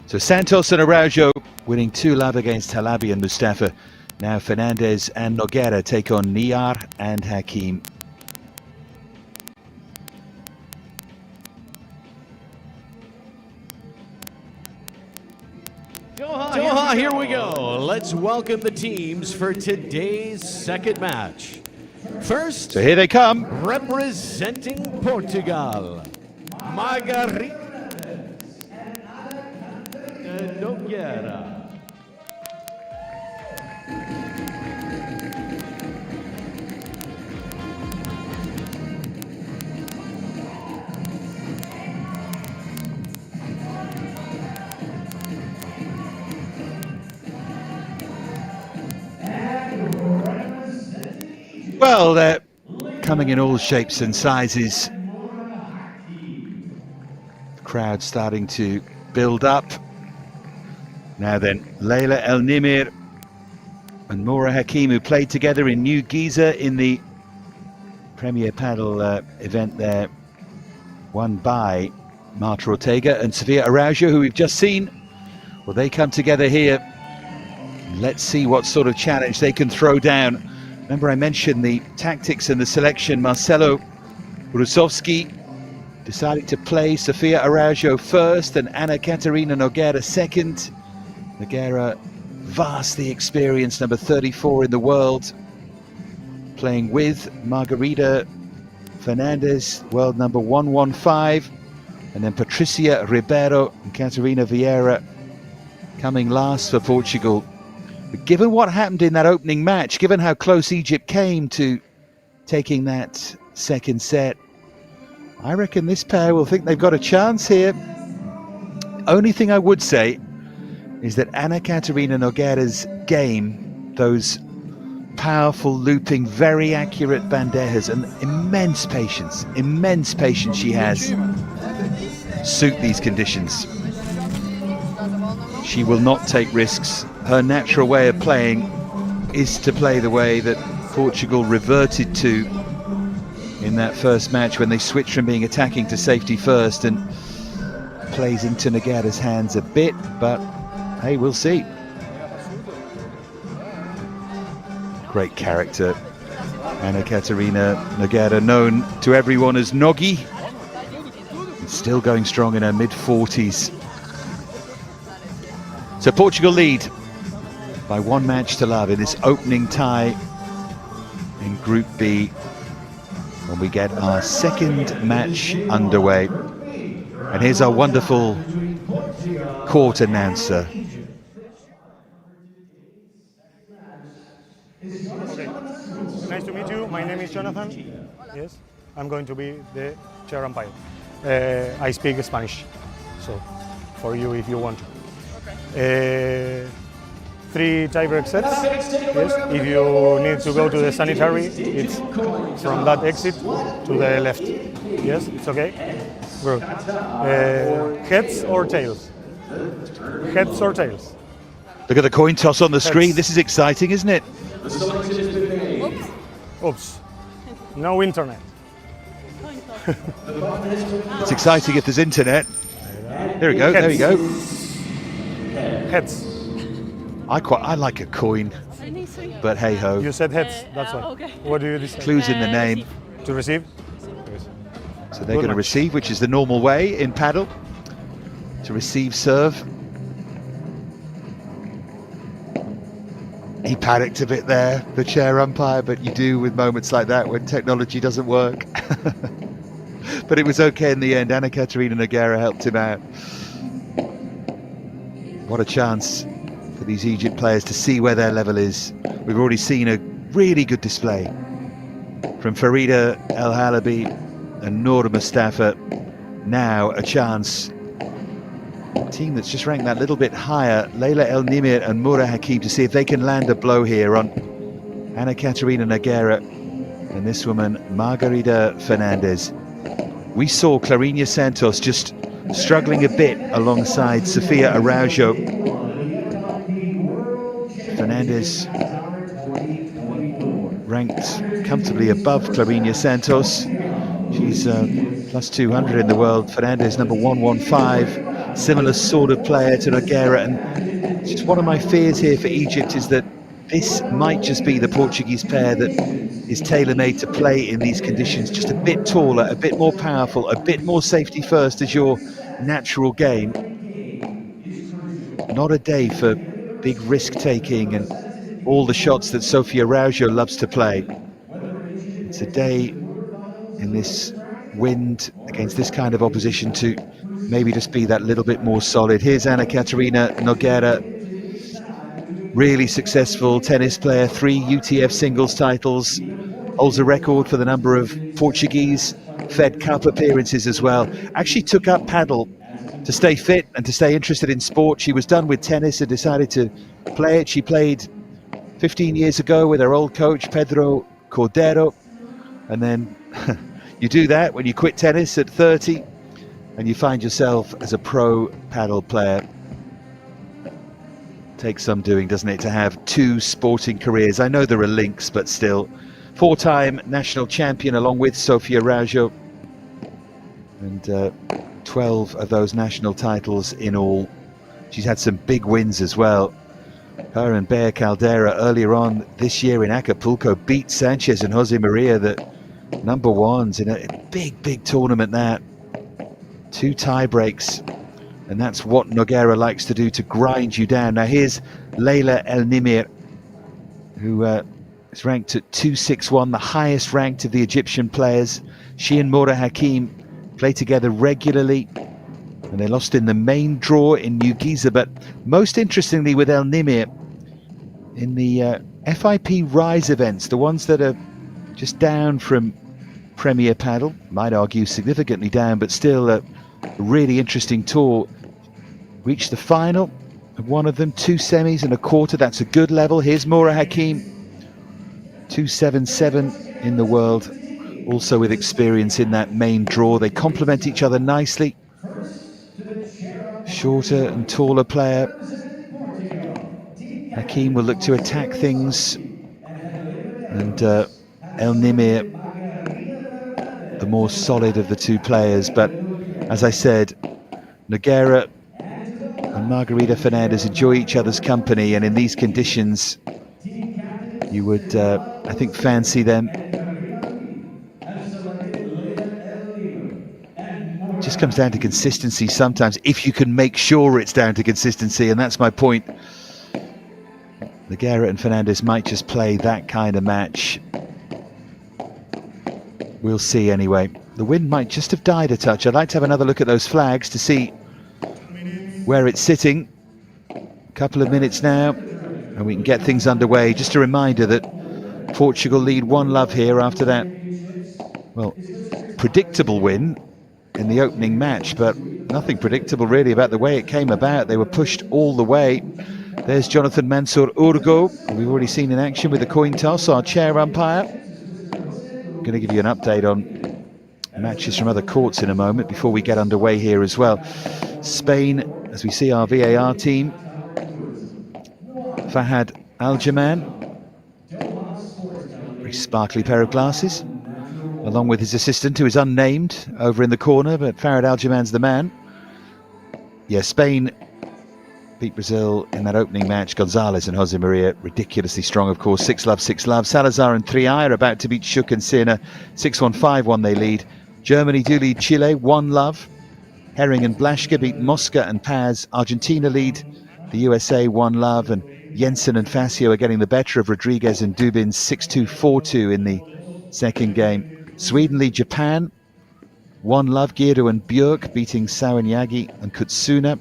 So Santos and Araujo winning 2-0 against Halaby and MOUSTAFA. Now Fernandez and Nogueira take on NIMR and HAKIM. Doha, here we go. Let's welcome the teams for today's second match. First, so here they come. Representing Portugal, Margarida Nogueira. Well, they're coming in all shapes and sizes. The crowd starting to build up. Now then, Laila El Nimir and Mura Hakim, who played together in New Giza in the Premier Padel event there, won by Marta Ortega, and Sofia Araujo, who we've just seen. Well, they come together here. Let's see what sort of challenge they can throw down. Remember, I mentioned the tactics and the selection. Marcelo Rusovski deciding to play Sofia Araujo first and Ana Catarina Nogueira second. Nogueira, vastly experienced, number 34 in the world, playing with Margarida Fernandez, world number 115, and then Patricia Ribeiro and Catarina Vieira coming last for Portugal. But given what happened in that opening match, given how close Egypt came to taking that second set, I reckon this pair will think they've got a chance here. Only thing I would say is that Ana Catarina Nogueira's game, those powerful looping, very accurate bandejas, and immense patience she has, suit these conditions. She will not take risks. Her natural way of playing is to play the way that Portugal reverted to in that first match when they switched from being attacking to safety first, and plays into Nogueira's hands a bit, but hey, we'll see. Great character, Ana Catarina Nogueira, known to everyone as Noggy, still going strong in her mid-40s. So Portugal lead by 1-0 in this opening tie in Group B when we get our second match underway. And here's our wonderful court announcer. Okay. Nice to meet you. My name is Jonathan. Yes, I'm going to be the chair umpire. I speak Spanish, so for you if you want to. 3 tiebreak sets. Yes, if you need to go to the sanitary, it's from that exit to the left. Yes, it's okay. Good. Heads or tails? Heads or tails? Look at the coin toss on the screen. This is exciting, isn't it? Oops. No internet. It's exciting if there's internet. There we go. Heads. There we go. Heads. I like a coin, but hey ho. You said heads. That's why. Okay. What do you decide? Clues in the name. To receive? So they're going to receive, which is the normal way in paddle, to receive serve. He panicked a bit there, the chair umpire, but you do with moments like that when technology doesn't work. But it was okay in the end. Ana Catarina Nogueira helped him out. What a chance for these Egypt players to see where their level is. We've already seen a really good display from Farida El Halaby and Noor Mustafa. Now a chance. A team that's just ranked that little bit higher, Leila El NIMR and Moura Hakim, to see if they can land a blow here on Ana Catarina Nogueira and this woman Margarida Fernandez. We saw Clarinha Santos just struggling a bit alongside Sofia Araujo. Fernandez ranked comfortably above Clarinha Santos. She's plus 200 in the world. Fernandez number 115. Similar sort of player to Nogueira, and just one of my fears here for Egypt is that this might just be the Portuguese pair that is tailor-made to play in these conditions. Just a bit taller, a bit more powerful, a bit more safety first as your natural game. Not a day for big risk-taking and all the shots that Sofia Araujo loves to play. It's a day in this wind against this kind of opposition to maybe just be that little bit more solid. Here's Ana Catarina Nogueira, really successful tennis player, 3 UTF singles titles, holds a record for the number of Portuguese Fed Cup appearances as well. Actually took up paddle to stay fit and to stay interested in sport. She was done with tennis and decided to play it. She played 15 years ago with her old coach Pedro Cordero, and then you do that when you quit tennis at 30 and you find yourself as a pro paddle player. Takes some doing, doesn't it, to have 2 sporting careers. I know there are links, but still. 4-time national champion along with Sofia Araujo, and 12 of those national titles in all. She's had some big wins as well. Her and Bea Caldera earlier on this year in Acapulco beat Sanchez and Jose Maria, the number ones, in a big tournament. That 2 tie breaks, and that's what Nogueira likes to do, to grind you down. Now here's Leila El NIMR, who is ranked at 261, the highest ranked of the Egyptian players. She and Moura Hakim play together regularly, and they lost in the main draw in New Giza. But most interestingly with El NIMR, in the FIP Rise events, the ones that are just down from Premier Paddle, might argue significantly down, but still a really interesting tour, reached the final of one of them, 2 semis and a quarter. That's a good level. Here's Moura Hakim, 277 in the world, also with experience in that main draw. They complement each other nicely. Shorter and taller player. Hakim will look to attack things, and El NIMR the more solid of the 2 players. But as I said, Nogueira and Margarida Fernandez enjoy each other's company, and in these conditions you would I think fancy them. It just comes down to consistency sometimes, if you can make sure it's down to consistency, and that's my point. Nogueira and Fernandez might just play that kind of match. We'll see anyway. The wind might just have died a touch. I'd like to have another look at those flags to see where it's sitting. A couple of minutes now and we can get things underway. Just a reminder that Portugal lead 1-love here after that, well, predictable win in the opening match, but nothing predictable really about the way it came about. They were pushed all the way. There's Jonathan Mansour Urgo, who we've already seen in action with the coin toss, our chair umpire. I'm going to give you an update on matches from other courts in a moment before we get underway here as well. Spain, as we see our VAR team, Fahad Al-Jaman, very sparkly pair of glasses, along with his assistant, who is unnamed over in the corner, but Farad Al-Jaman's the man. Yeah, Spain beat Brazil in that opening match. Gonzalez and Jose Maria, ridiculously strong, of course. 6-love, 6-love. Salazar and Triay are about to beat Shuk and Sena. 6-1, 5-1 they lead. Germany do lead Chile 1-love. Herring and Blaschke beat Mosca and Paz. Argentina lead the USA 1-love, and Jensen and Facio are getting the better of Rodriguez and Dubin 6-2, 4-2 in the second game. Sweden lead Japan 1-love. Giro and Björk beating Sawanyagi and Kutsuna.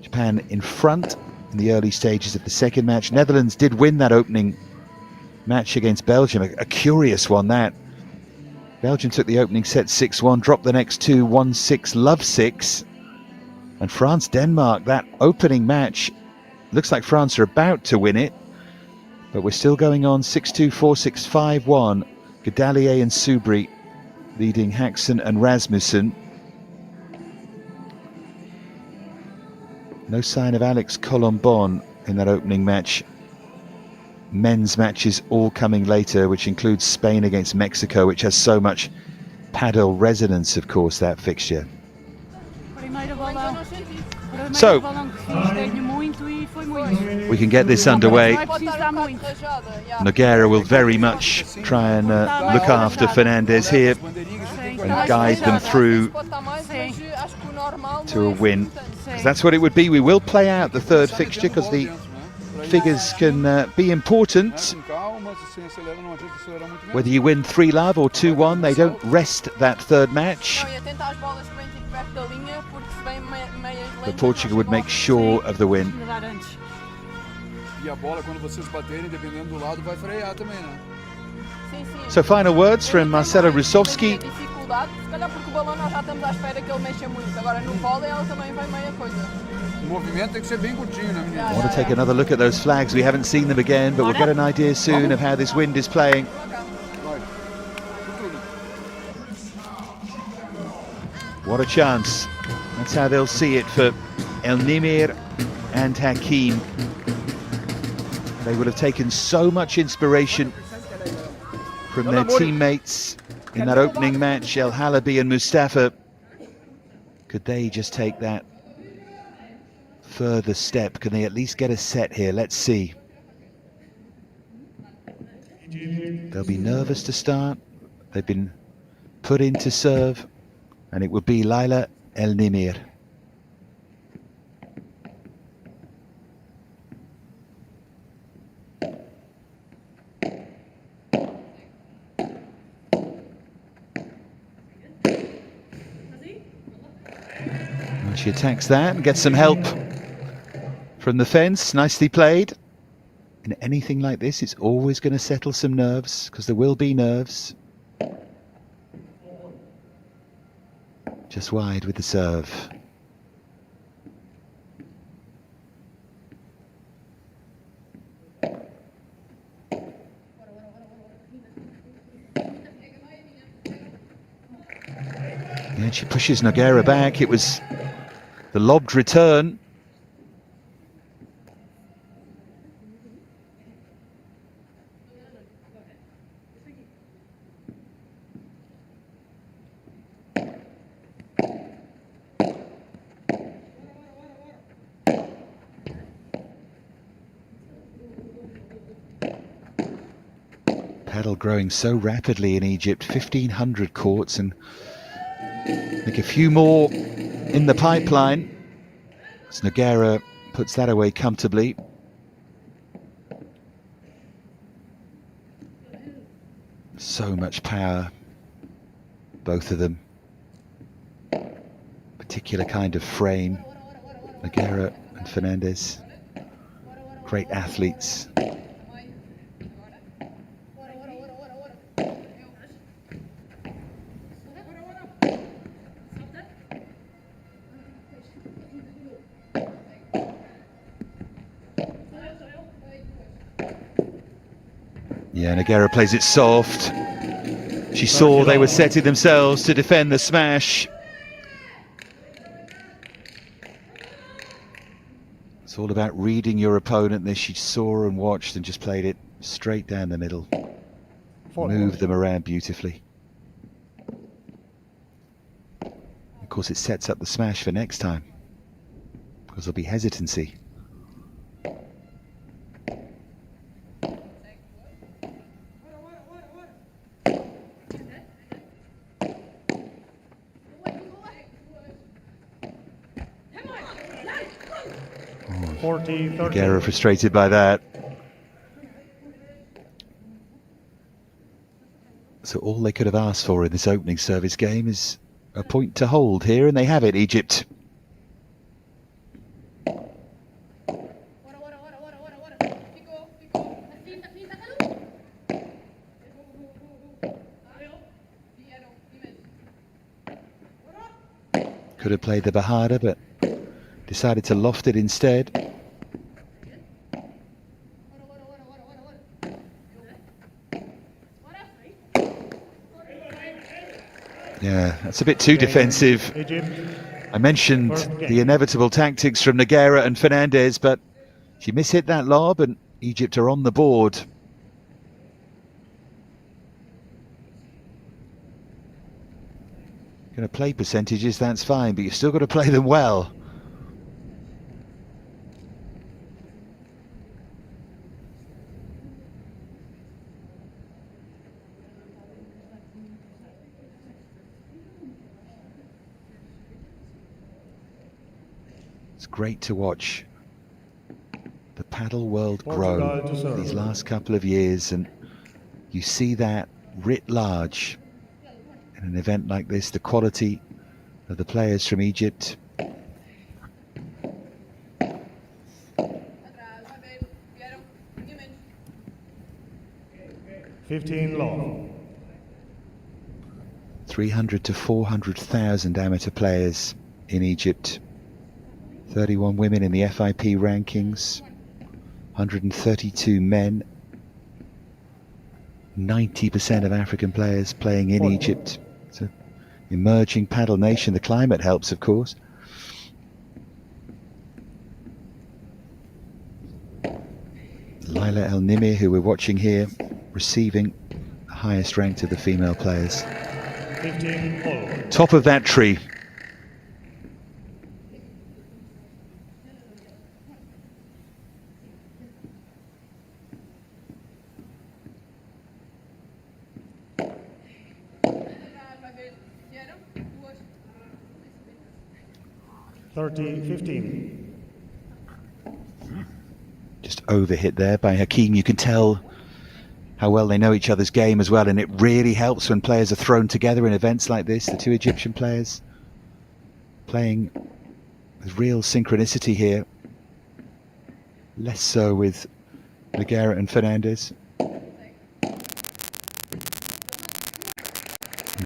Japan in front in the early stages of the second match. Netherlands did win that opening match against Belgium, a curious one that. Belgium took the opening set 6-1, dropped the next two 1-6, love 6. And France-Denmark, that opening match, looks like France are about to win it, but we're still going on 6-2, 4-6, 5-1. Gedalier and Subri leading Haxen and Rasmussen. No sign of Alex Colombon in that opening match. Men's matches all coming later, which includes Spain against Mexico, which has so much Padel resonance, of course, that fixture. So, we can get this underway. Nogueira will very much try and look after Fernandez here and guide them through to a win. 'Cause that's what it would be. We will play out the third fixture because the figures can be important. Whether you win 3-love or 2-1, they don't rest that third match. But Portugal would make sure of the win. So final words from Marcelo Rusovski. I want to take another look at those flags. We haven't seen them again, but we'll get an idea soon of how this wind is playing. What a chance. That's how they'll see it for NIMR and HAKIM. They would have taken so much inspiration from their teammates in that opening match, HALABY and MOUSTAFA. Could they just take that further step? Can they at least get a set here? Let's see. They'll be nervous to start. They've been put in to serve, and it would be Laila El Nimir. And she attacks that and gets some help from the fence. Nicely played. In anything like this, it's always going to settle some nerves, because there will be nerves. Just wide with the serve. And she pushes Nogueira back. It was the lobbed return. Padel growing so rapidly in Egypt, 1,500 courts, and I think a few more in the pipeline. As Nogueira puts that away comfortably. So much power, both of them. Particular kind of frame, Nogueira and Fernandez. Great athletes. Yeah, Nogueira plays it soft. She saw they were setting themselves to defend the smash. It's all about reading your opponent. This she saw and watched and just played it straight down the middle. Moved them around beautifully. Of course, it sets up the smash for next time, because there'll be hesitancy. 40-30. Nogueira frustrated by that. So all they could have asked for in this opening service game is a point to hold here, and they have it, Egypt. Could have played the Bahada, but decided to loft it instead. Yeah, that's a bit too defensive. I mentioned the inevitable tactics from Nogueira and Fernandez, but she mishit that lob and Egypt are on the board. Going to play percentages, that's fine, but you've still got to play them well. It's great to watch the paddle world grow these last couple of years, and you see that writ large in an event like this, the quality of the players from Egypt. Low. 300 to 400,000 amateur players in Egypt. 31 women in the FIP rankings, 132 men. 90% of African players playing in Egypt. It's an emerging paddle nation. The climate helps, of course. Laila El Nimir, who we're watching here, receiving the highest ranked of the female players. Top of that tree. Just overhit there by Hakim. You can tell how well they know each other's game as well, and it really helps when players are thrown together in events like this. The two Egyptian players playing with real synchronicity here. Less so with Nogueira and Fernandez.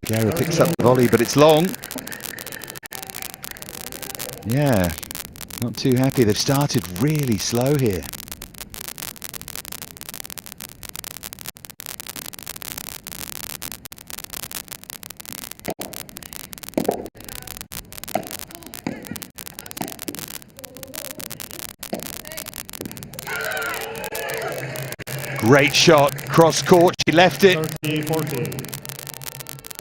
Nogueira picks up the volley, but it's long. Yeah, not too happy. They've started really slow here. Great shot, cross court, she left it. 30-40.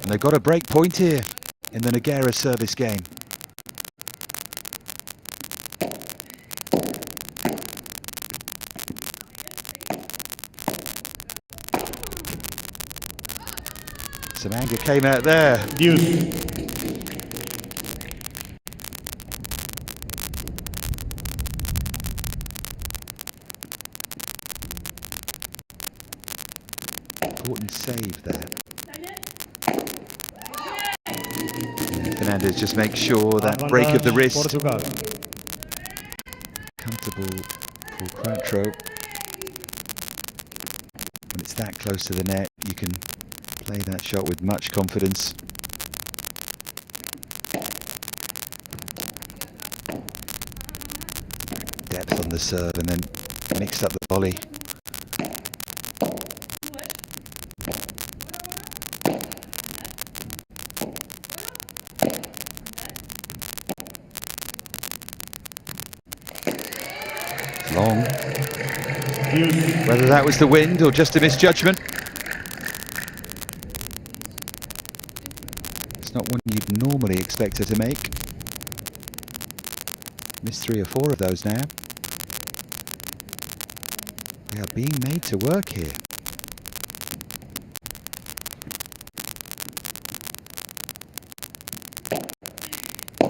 And they've got a break point here in the Nogueira service game. Some anger came out there. Important save there. And Fernandez just makes sure that break of the wrist. Portugal. Comfortable for Quattro. When it's that close to the net, you can play that shot with much confidence. Depth on the serve and then mixed up the volley. Long. Whether that was the wind or just a misjudgment. Not one you'd normally expect her to make. Missed 3 or 4 of those now. They are being made to work here. I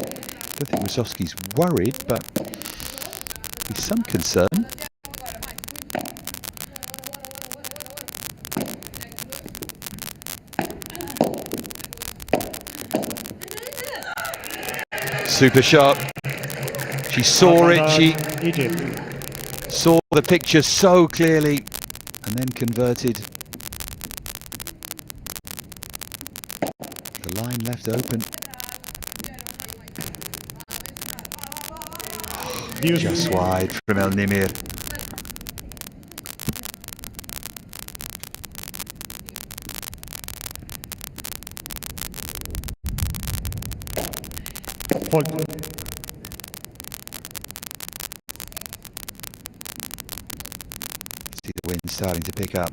don't think Wasowski's worried, but Be some concern. Super shot. She saw it. She saw the picture so clearly and then converted. The line left open. Just wide from El NIMR. See the wind starting to pick up.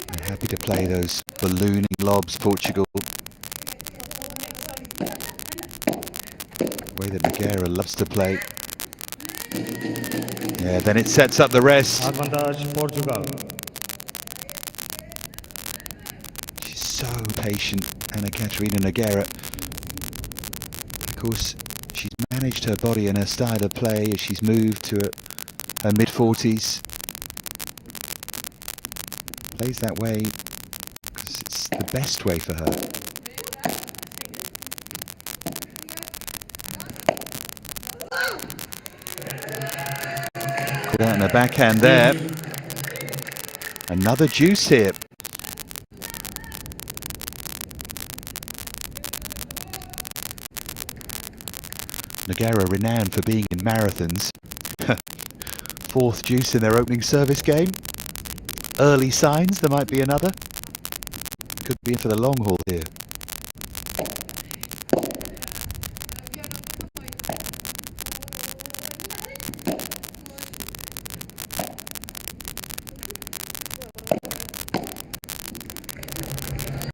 They're happy to play those ballooning lobs, Portugal. The way that Nogueira loves to play. Yeah, then it sets up the rest. Advantage Portugal. She's so patient, Ana Catarina Nogueira. Of course, she's managed her body and her style of play as she's moved to her mid-40s. Plays that way because it's the best way for her. Caught out in a backhand there. Another juice here. Nogueira renowned for being in marathons. Fourth juice in their opening service game. Early signs there might be another. Could be in for the long haul here.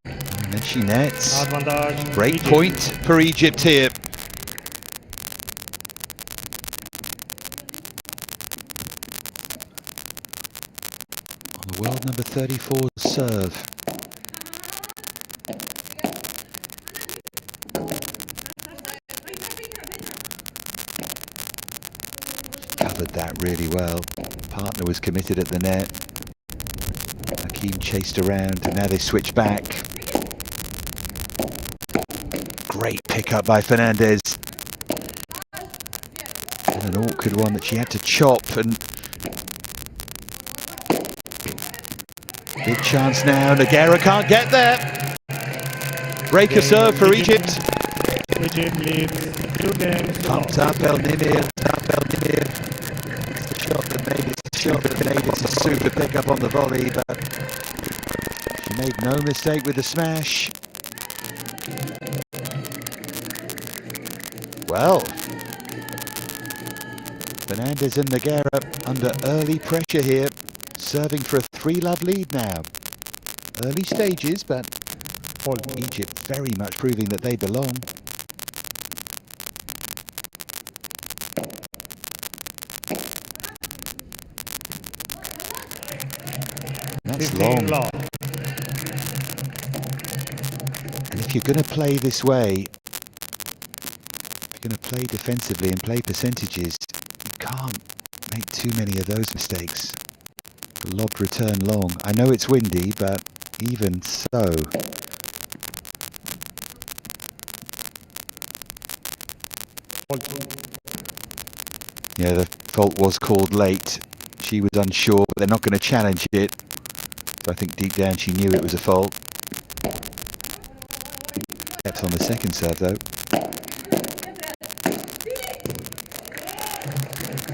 And then she nets. Advantage. Break Egypt. point for Egypt here. World number 34 serve. Covered that really well. Partner was committed at the net. HAKIM chased around and now they switch back. Great pickup by Fernandez. And an awkward one that she had to chop, and big chance now. Nogueira can't get there. Break a serve for Egypt. Egypt leads 2 games. Pumped up El NIMR. It's the shot that made it. It's a super pickup on the volley, but she made no mistake with the smash. Well, Fernandez and Nogueira under early pressure here. Serving for a 3-love lead now. Early stages, but Egypt very much proving that they belong. That's long. And if you're going to play this way, if you're going to play defensively and play percentages, you can't make too many of those mistakes. Lobbed return long. I know it's windy, but even so. Yeah, the fault was called late. She was unsure, but they're not going to challenge it. So I think deep down she knew it was a fault. Kept on the second serve though.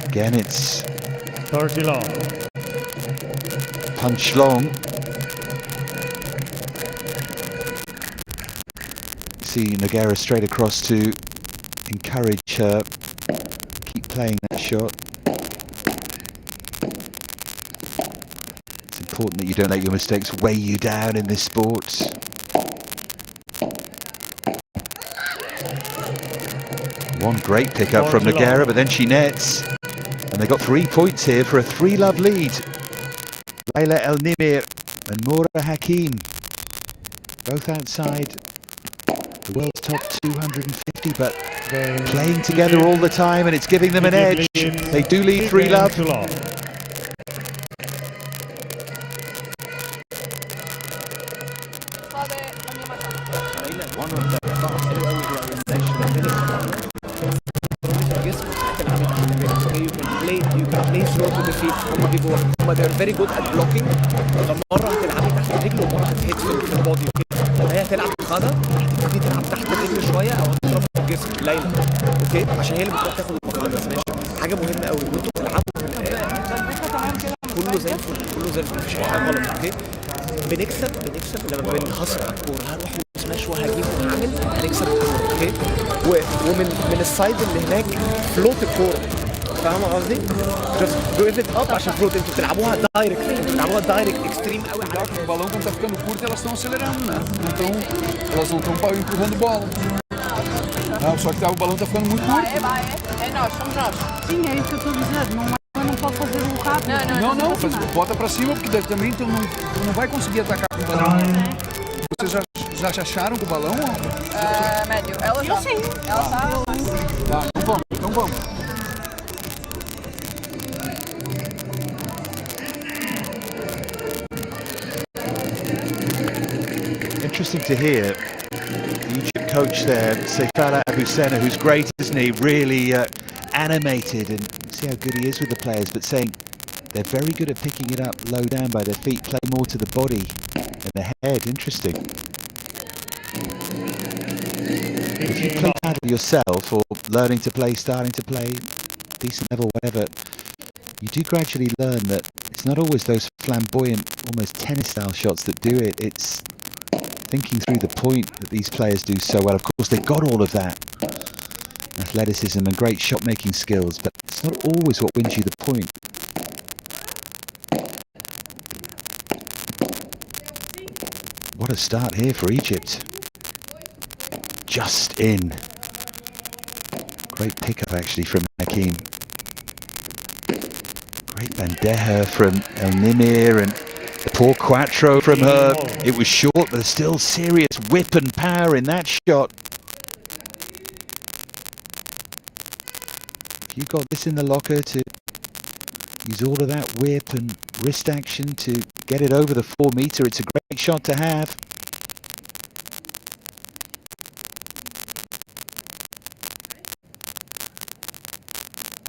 Again, it's 30 long. Punch long. See Nogueira straight across to encourage her. Keep playing that shot. It's important that you don't let your mistakes weigh you down in this sport. One great pickup from Nogueira, but then she nets. And they got 3 points here for a 3-love lead. Leila El Nimir and Moura HAKIM, both outside the world's top 250, but playing together all the time, and it's giving them an edge. They do lead 3-love. You can play slow to the feet. They're very good at blocking. مرة هتلعبي تحت الرجل ومرة هتهيت في البودي. هي هتلعب بالغدا، هتبتدي تلعب تحت الرجل شوية أو هتضرب في الجسم ليلى. أوكي؟ عشان هي اللي بتروح تاخد الغدا. بس ماشي. حاجة مهمة قوي وأنتوا بتلعبوا كله زي الفل، كله زي الفل، مفيش أي حاجة غلط. أوكي؟ بنكسب لما بنهصر على الكورة. هروح سماش وهجيب وهعمل، هنكسب الكورة. أوكي؟ ومن السايد اللي هناك فلوت الكورة. فاهم قصدي؟ just give it up عشان فلوت. انتوا بتلعبوها دايركت اكستريم قوي. O balão quando tá ficando curto elas estão acelerando, né? Elas não estão empurrando bola. Não, só que o balão tá ficando muito curto. É nós, somos nós. Sim, é isso que eu estou a dizer. Não pode fazer o rápido. Não, bota pra cima porque também tu não vai conseguir atacar com o balão. Vocês já acharam com o balão? Médio. Ela já. Sim. Ela tá. Tá, então vamos. Interesting to hear the Egypt coach there, Sefala Abusena, who's great, isn't he? Really animated, and see how good he is with the players, but saying they're very good at picking it up low down by their feet, play more to the body and the head. Interesting. If you play paddle yourself, or learning to play, starting to play, decent level, whatever, you do gradually learn that it's not always those flamboyant, almost tennis-style shots that do it. It's thinking through the point that these players do so well. Of course, they've got all of that athleticism and great shot-making skills, but it's not always what wins you the point. What a start here for Egypt. Just in. Great pickup actually from HAKIM. Great bandeja from El Nimir, and the poor quattro from her. It was short, but still serious whip and power in that shot. If you've got this in the locker to use all of that whip and wrist action to get it over the 4 meter, it's a great shot to have.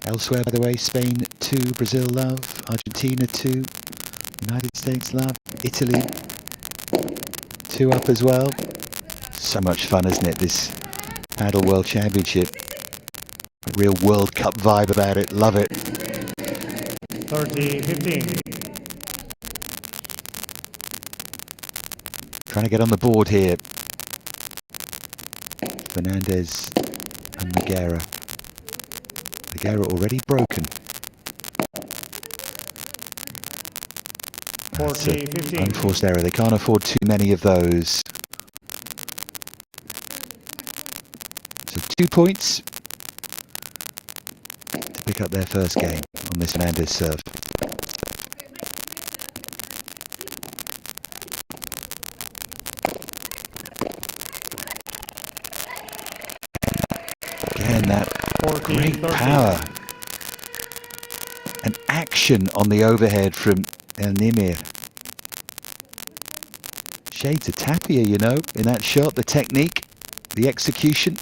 Elsewhere, by the way, Spain 2, Brazil love, Argentina 2, United States love, Italy 2 up as well. So much fun, isn't it, this Padel World Championship? A real World Cup vibe about it, love it. 30-15. Trying to get on the board here. Fernandez and Nogueira. Nogueira already broken. That's an unforced error. They can't afford too many of those. So 2 points to pick up their first game on this Fernandez serve. Again, that great power and action on the overhead from El Nimir. Shades of Tapia, you know, in that shot. The technique, the execution.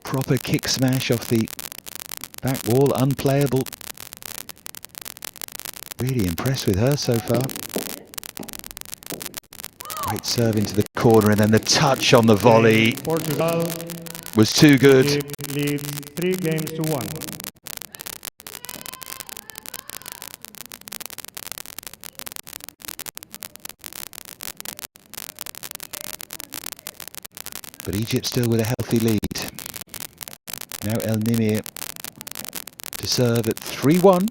Proper kick smash off the back wall, unplayable. Really impressed with her so far. Great serve into the corner, and then the touch on the volley. Portugal was too good. Leads 3-1. But Egypt still with a healthy lead. Now El Nimir to serve at 3-1.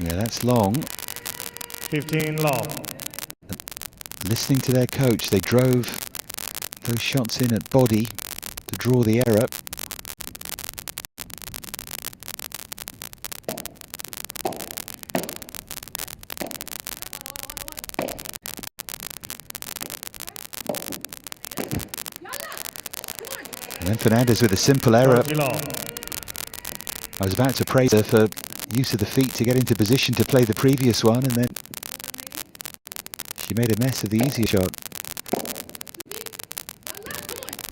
Yeah, that's long. 15 long. Listening to their coach, they drove those shots in at body to draw the error. And then Fernandez with a simple error. I was about to praise her for use of the feet to get into position to play the previous one, and then she made a mess of the easier shot.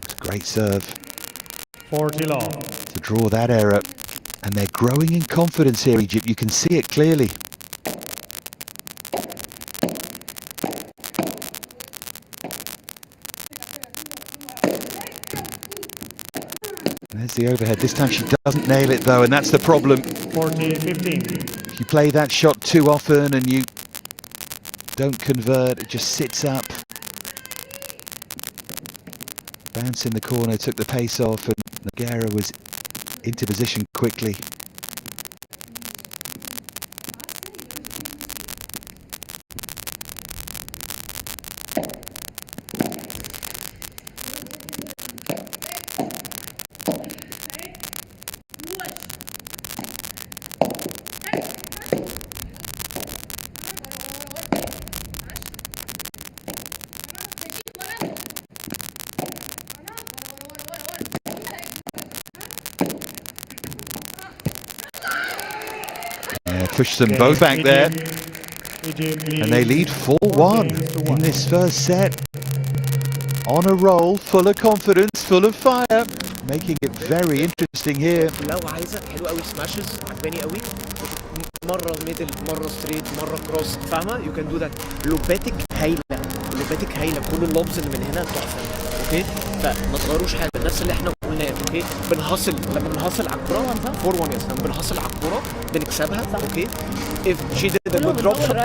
It's a great serve. 40 long. To draw that error. And they're growing in confidence here, Egypt. You can see it clearly. There's the overhead. This time she doesn't nail it though, and that's the problem. 40-15. If you play that shot too often and you don't convert, it just sits up. Bounce in the corner, took the pace off, and Nogueira was into position quickly. Push them both back there, and they lead 4-1 in this first set. On a roll, full of confidence, full of fire, making it very interesting here. لو عايزه حلو قوي سماشز عجباني قوي مره ميدل مره ستريت مره كروس فاهمه يو كان دو ذات لوباتيك هايله لوباتيك هايله كل اللوبز اللي من هنا تحفه اوكي فما تغيروش حاجه نفس اللي احنا قلناه اوكي بنهاصل لما بنهاصل على الكوره 4-1 يس لما بنهاصل على الكوره بنكسبها اوكي if she did a good drop shot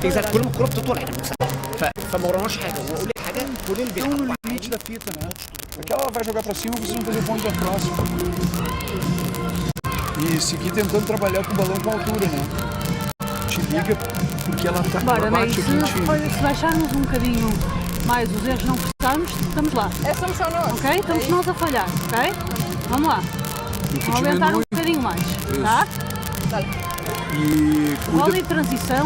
exactly كل ما الكوره بتطول احنا بنكسبها فما وراناش حاجه واقول لك حاجه كل اللي Estão no limite da fita, né? Aquela vai jogar pra cima, vocês vão fazer o ponto da próxima. E seguir tentando trabalhar com o balão com altura, né? Te liga porque ela tá Bora, bate aqui em ti. Se baixarmos um bocadinho mais, os erros não forçarmos, estamos lá. Somos só nós. Ok? Estamos nós a falhar, ok? Vamos lá. Vamos aumentar um bocadinho mais, tá? E Bola cuida. e transição,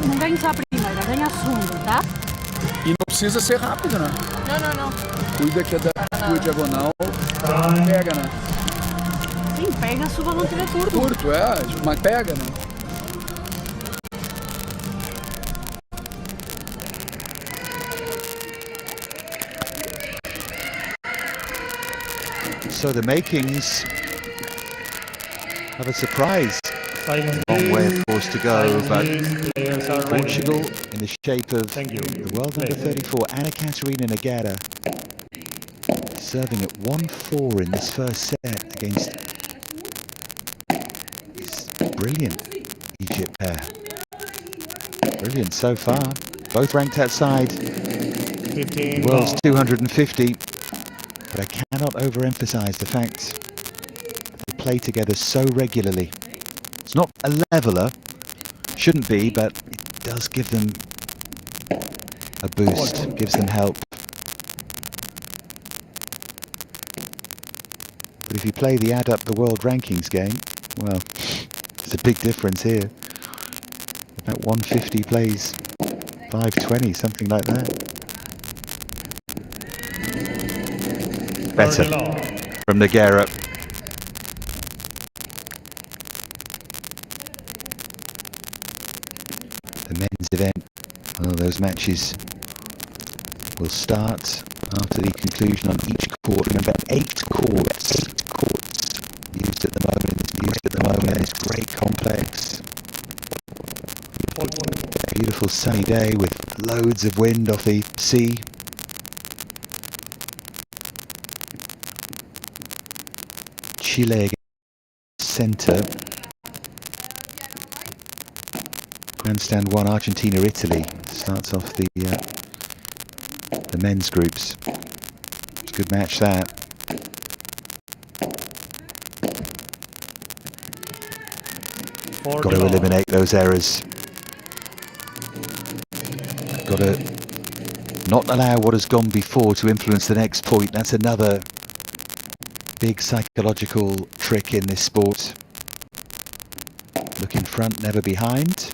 não ganha só a primeira, ganha a segunda, tá? E não precisa ser rápido, né? Não. Cuida que a tua diagonal pega, né? Sim, pega se o balão estiver curto. Curto, mas pega, né? So the makings of a surprise. Long way, of course, to go, but Portugal, in the shape of the world number 34, Katarina Nogueira, serving at 1-4 in this first set against this brilliant Egypt pair. Brilliant so far. Both ranked outside the world's 250, but I cannot overemphasize the fact that they play together so regularly. It's not a leveler, shouldn't be, but it does give them a boost, gives them help. But if you play the add up the world rankings game, well, there's a big difference here. About 150 plays 520, something like that. Better from Nogueira. The men's event, well, those matches will start after the conclusion on each court. Remember, 8 courts used at the moment, and it's great complex. Beautiful sunny day with loads of wind off the sea. Chile center. Grandstand 1, Argentina, Italy starts off the men's groups. It's a good match, that. Got to eliminate those errors. Got to not allow what has gone before to influence the next point. That's another big psychological trick in this sport. Look in front, never behind.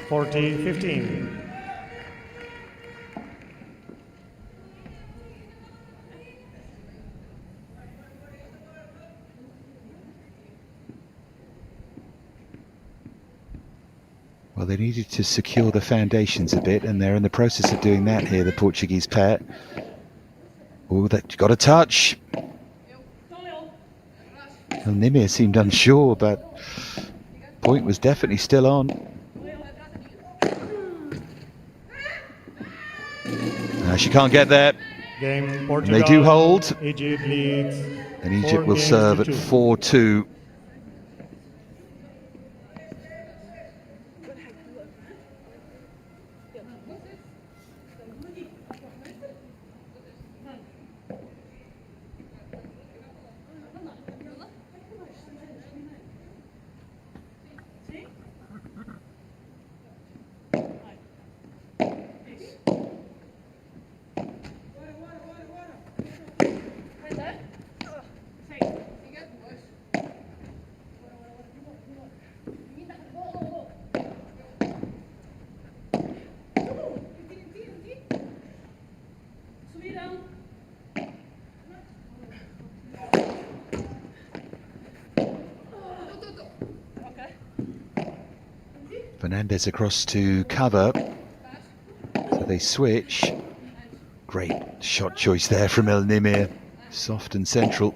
$40-15. Well, they needed to secure the foundations a bit, and they're in the process of doing that here, the Portuguese pair. Oh, that got a touch. Well, NIMR seemed unsure, but point was definitely still on. She can't get there. Game Portugal. And they do hold. Egypt leads. And Egypt will serve at 4-2. Fernandez across to cover, so they switch. Great shot choice there from NIMR, soft and central.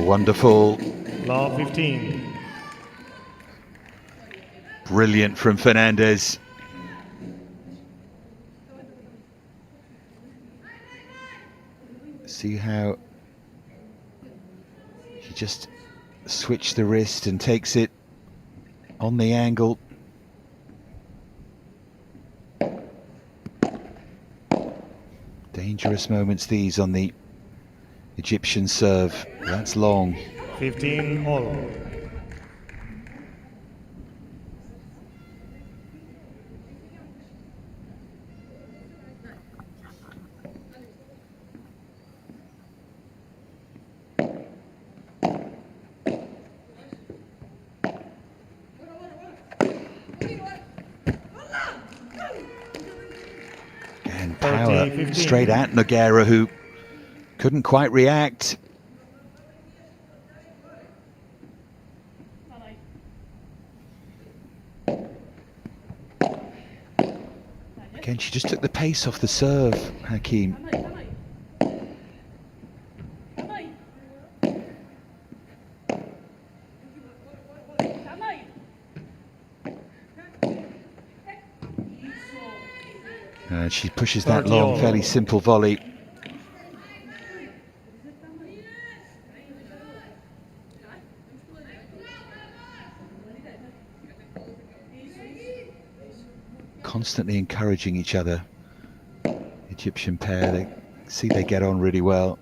Wonderful. Love 15. Brilliant from Fernandez. See how he just switched the wrist and takes it on the angle. Dangerous moments these on the Egyptian serve. That's long. 15 all. And power straight at Nogueira, who couldn't quite react. Again, she just took the pace off the serve, Hakim. And she pushes that long, fairly simple volley. Constantly encouraging each other. Egyptian pair, they see they get on really well.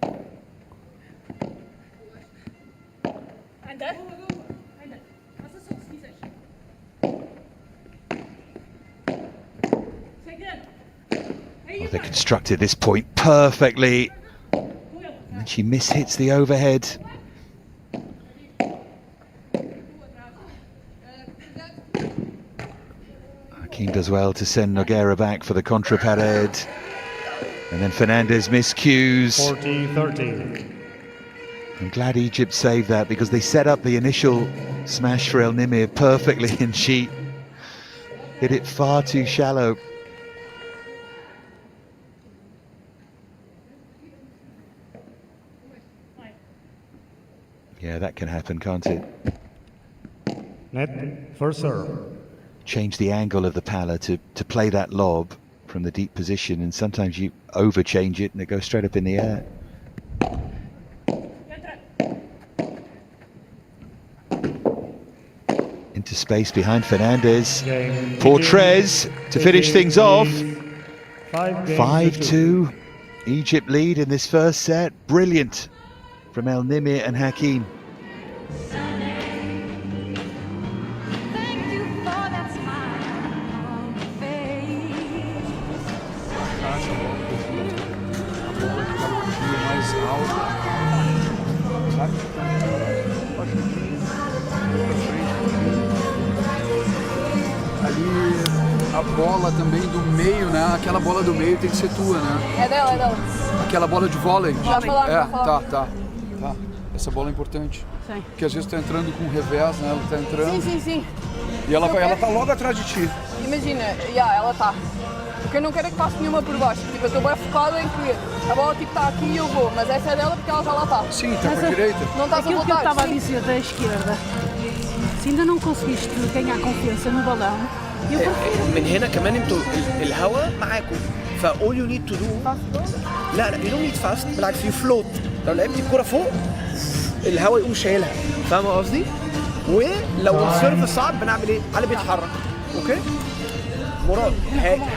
Oh, they constructed this point perfectly. And then she mishits the overhead. Hakim does well to send Nogueira back for the contra pared. And then Fernandez miscues. 40-30. I'm glad Egypt saved that because they set up the initial smash for NIMR perfectly and she hit it far too shallow. Yeah, that can happen, can't it? Net, first serve. Change the angle of the pala to play that lob from the deep position, and sometimes you overchange it and it goes straight up in the air. Into space behind Fernandez. Portrez to finish things off. 5-2. Egypt lead in this first set. Brilliant from NIMR and HAKIM. A bola também do meio, né? Aquela bola do meio tem que ser tua, né? É dela, é dela. Aquela bola de vôlei. Já falaram, Tá. Essa bola é importante. Sim. Porque às vezes tá entrando com revés, né? Ela tá entrando. Sim. E ela tá logo atrás de ti. Imagina, ela tá. Porque eu não quero que passe nenhuma por baixo. Tipo, eu estou bem focada em que a bola tipo está aqui e eu vou. Mas essa é dela porque ela já lá está. Sim, está com a direita. Não estás a Aquilo que eu voltar. estava a dizer da esquerda, se ainda não conseguiste ganhar confiança no balão, eu prefiro. من هنا كمان انتوا الهواء معاكم ف all you need to do لا you don't need fast بالعكس you float لو لعبت الكرة فوق الهواء يقوم شايلها فاهم قصدي؟ ولو السيرف صعب بنعمل ايه؟ علي بيتحرك اوكي؟ مراد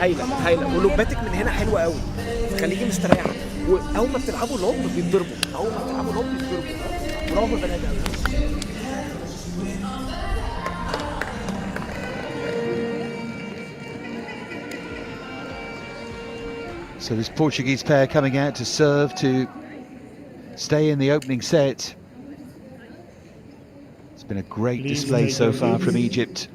هايله ولوباتك من هنا حلوه قوي خليكي مستريحه واول ما بتلعبوا لوب بيتضربوا برافو البني ادم. So this Portuguese pair coming out to serve to stay in the opening set. It's been a great display so far from Egypt.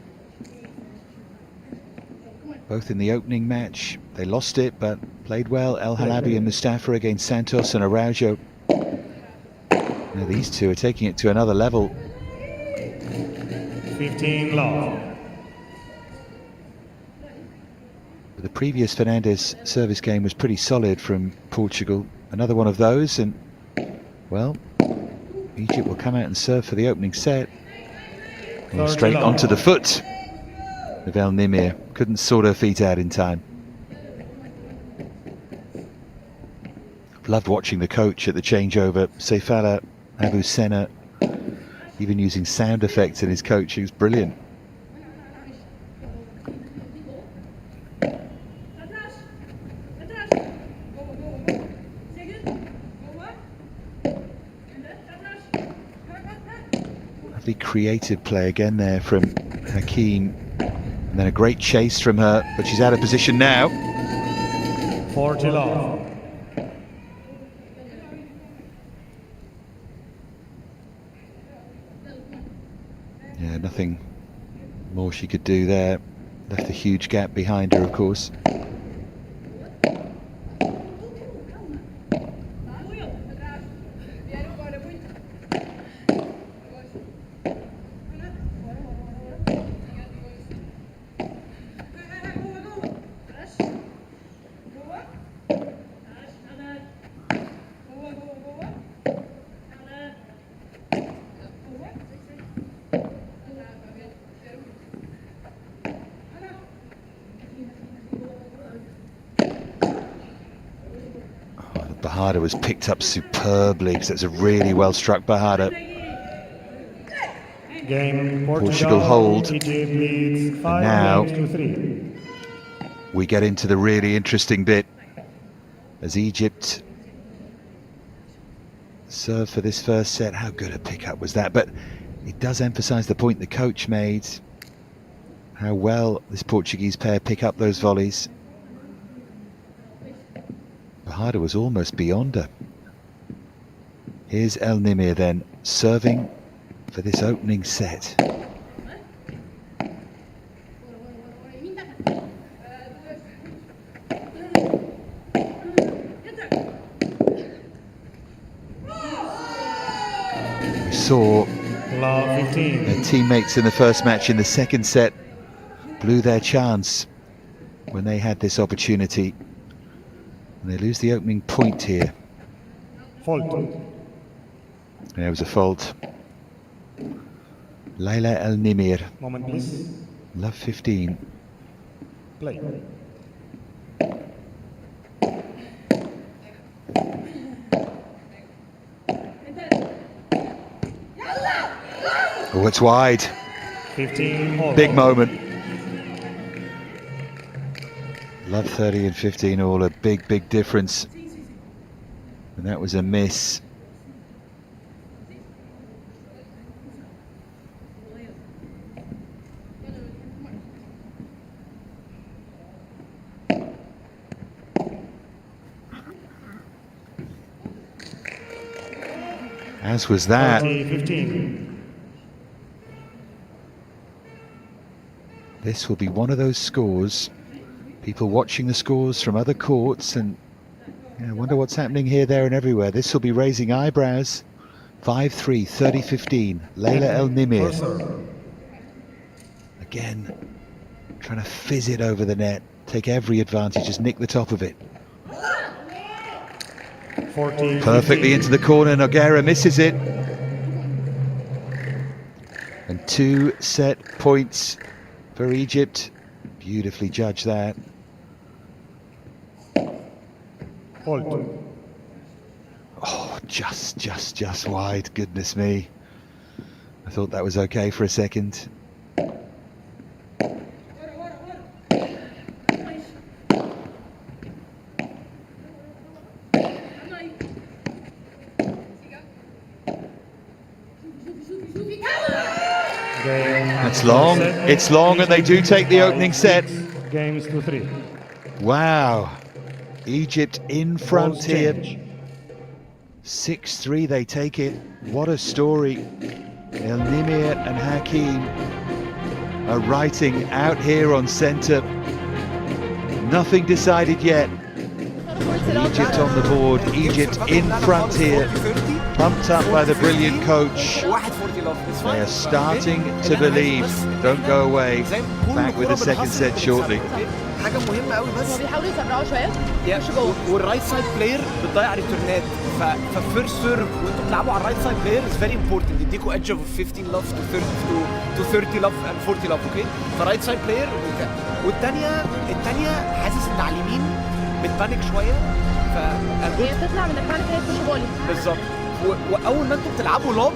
Both in the opening match, they lost it, but played well. HALABY and MOUSTAFA against SANTOS and ARAUJO. Now these two are taking it to another level. 15 love. The previous Fernandez service game was pretty solid from Portugal. Another one of those, and well, Egypt will come out and serve for the opening set. And straight onto the foot of NIMR. Couldn't sort her feet out in time. I've loved watching the coach at the changeover, Sefala Abu Sena, even using sound effects in his coaching. It was brilliant. Lovely creative play again there from HAKIM. And then a great chase from her, but she's out of position now. 40 love. Yeah, nothing more she could do there. Left a huge gap behind her, of course. Bahada was picked up superbly because it's a really well struck Bahada. Game Portugal hold. Egypt leads 5 now games to 3. We get into the really interesting bit as Egypt serve for this first set. How good a pickup was that? But it does emphasize the point the coach made, how well this Portuguese pair pick up those volleys. Bahada was almost beyond her. Here's NIMR then serving for this opening set. saw Love 15. their teammates in the first match in the second set blew their chance when they had this opportunity. And they lose the opening point here. Fault. There was a fault. Laila El Nimir. Moment, please. Love 15. Play. Oh, it's wide. 15 all. Big moment. Love 30 and 15 all, a big, big difference. And that was a miss. As was that. 15. This will be one of those scores. People watching the scores from other courts and wonder what's happening here, there and everywhere. This will be raising eyebrows. 5-3, 30-15. Laila El Nimir. Again, trying to fizz it over the net. Take every advantage, just nick the top of it. 14. Perfectly into the corner, Nogueira misses it. And 2 set points for Egypt. Beautifully judged that. Fault. Oh, just wide, goodness me. I thought that was okay for a second. It's long, and they do take the opening set. Games to 3. Wow. Egypt in front here. 6-3, they take it. What a story. El Nimir and Hakim are writing out here on centre. Nothing decided yet. Egypt on the board. Egypt in front here. Pumped up by the brilliant coach. They are starting to believe. Don't go away. Back with the second set shortly. حاجه مهمه قوي بس بيحاولوا يسرعوا شويه يخشوا جوه والرايت سايد بلاير بتضيع ريتورنات ففيرست سيرف وانتوا بتلعبوا على الرايت سايد بلاير از فيري امبورتنت يديكوا ايدج اوف 15 لاف تو 30 لاف اند 40 لاف اوكي فرايت سايد بلاير الثانيه حاسس ان على اليمين بتبانيك شويه هي بتطلع من البانيك هي تخش فولي بالظبط واول ما انتوا بتلعبوا لوب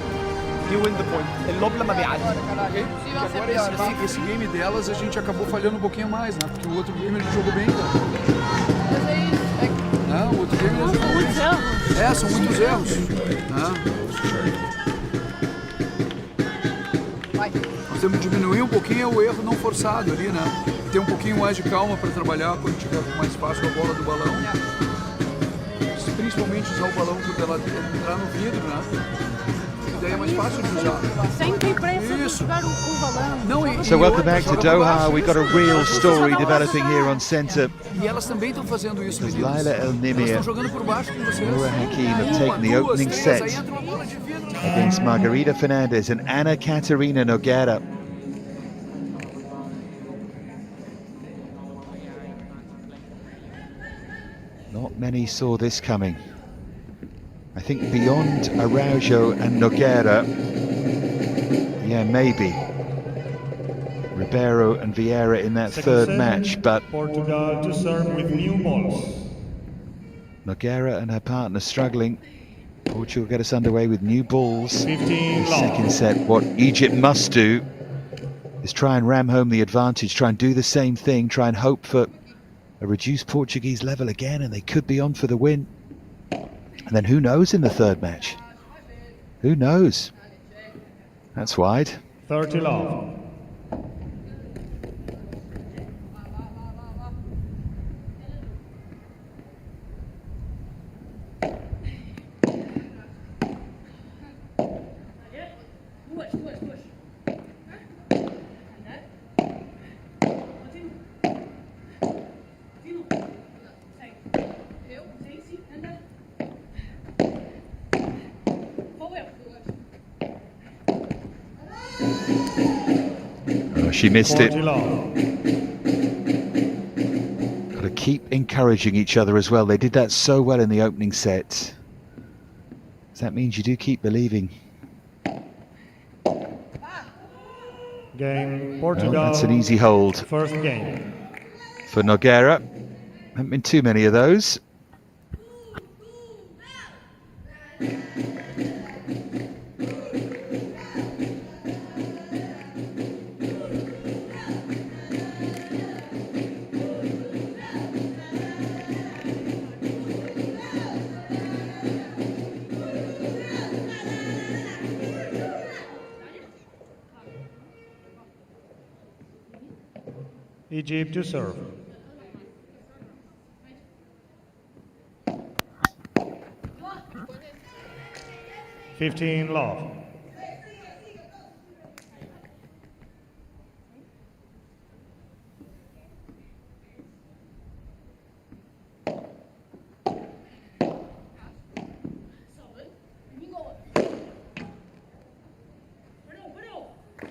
you win the point. اللوب لما بيعدي. Agora esse game delas a gente acabou falhando um pouquinho mais, né? Porque o outro game a gente jogou bem, cara. Não, o outro game a gente jogou bem. É, são muitos erros. Nós temos que diminuir um pouquinho o erro não forçado ali, né? Ter um pouquinho mais de calma para trabalhar quando tiver mais fácil a bola do balão. Principalmente usar o balão quando ela entrar no vidro, né? So welcome back to Doha. We've got a real story developing here on centre. Because Laila El Nimir and Hakim have taken the opening set against Margarita Fernandez and Ana Catarina Nogueira. Not many saw this coming. I think beyond Araujo and Nogueira, yeah, maybe Rivero and Vilela in that third match, but Portugal to serve with new balls. Nogueira and her partner struggling. Portugal get us underway with new balls. 15 the second set. What Egypt must do is try and ram home the advantage, try and do the same thing, try and hope for a reduced Portuguese level again, and they could be on for the win. And then who knows in the third match? Who knows? That's wide. 30 love. she missed it. 40 love. Got to keep encouraging each other as well. They did that so well in the opening set. That means you do keep believing. Game Portugal. Well, that's an easy hold. First game. For Nogueira. Haven't been too many of those. Egypt to serve. $15 love.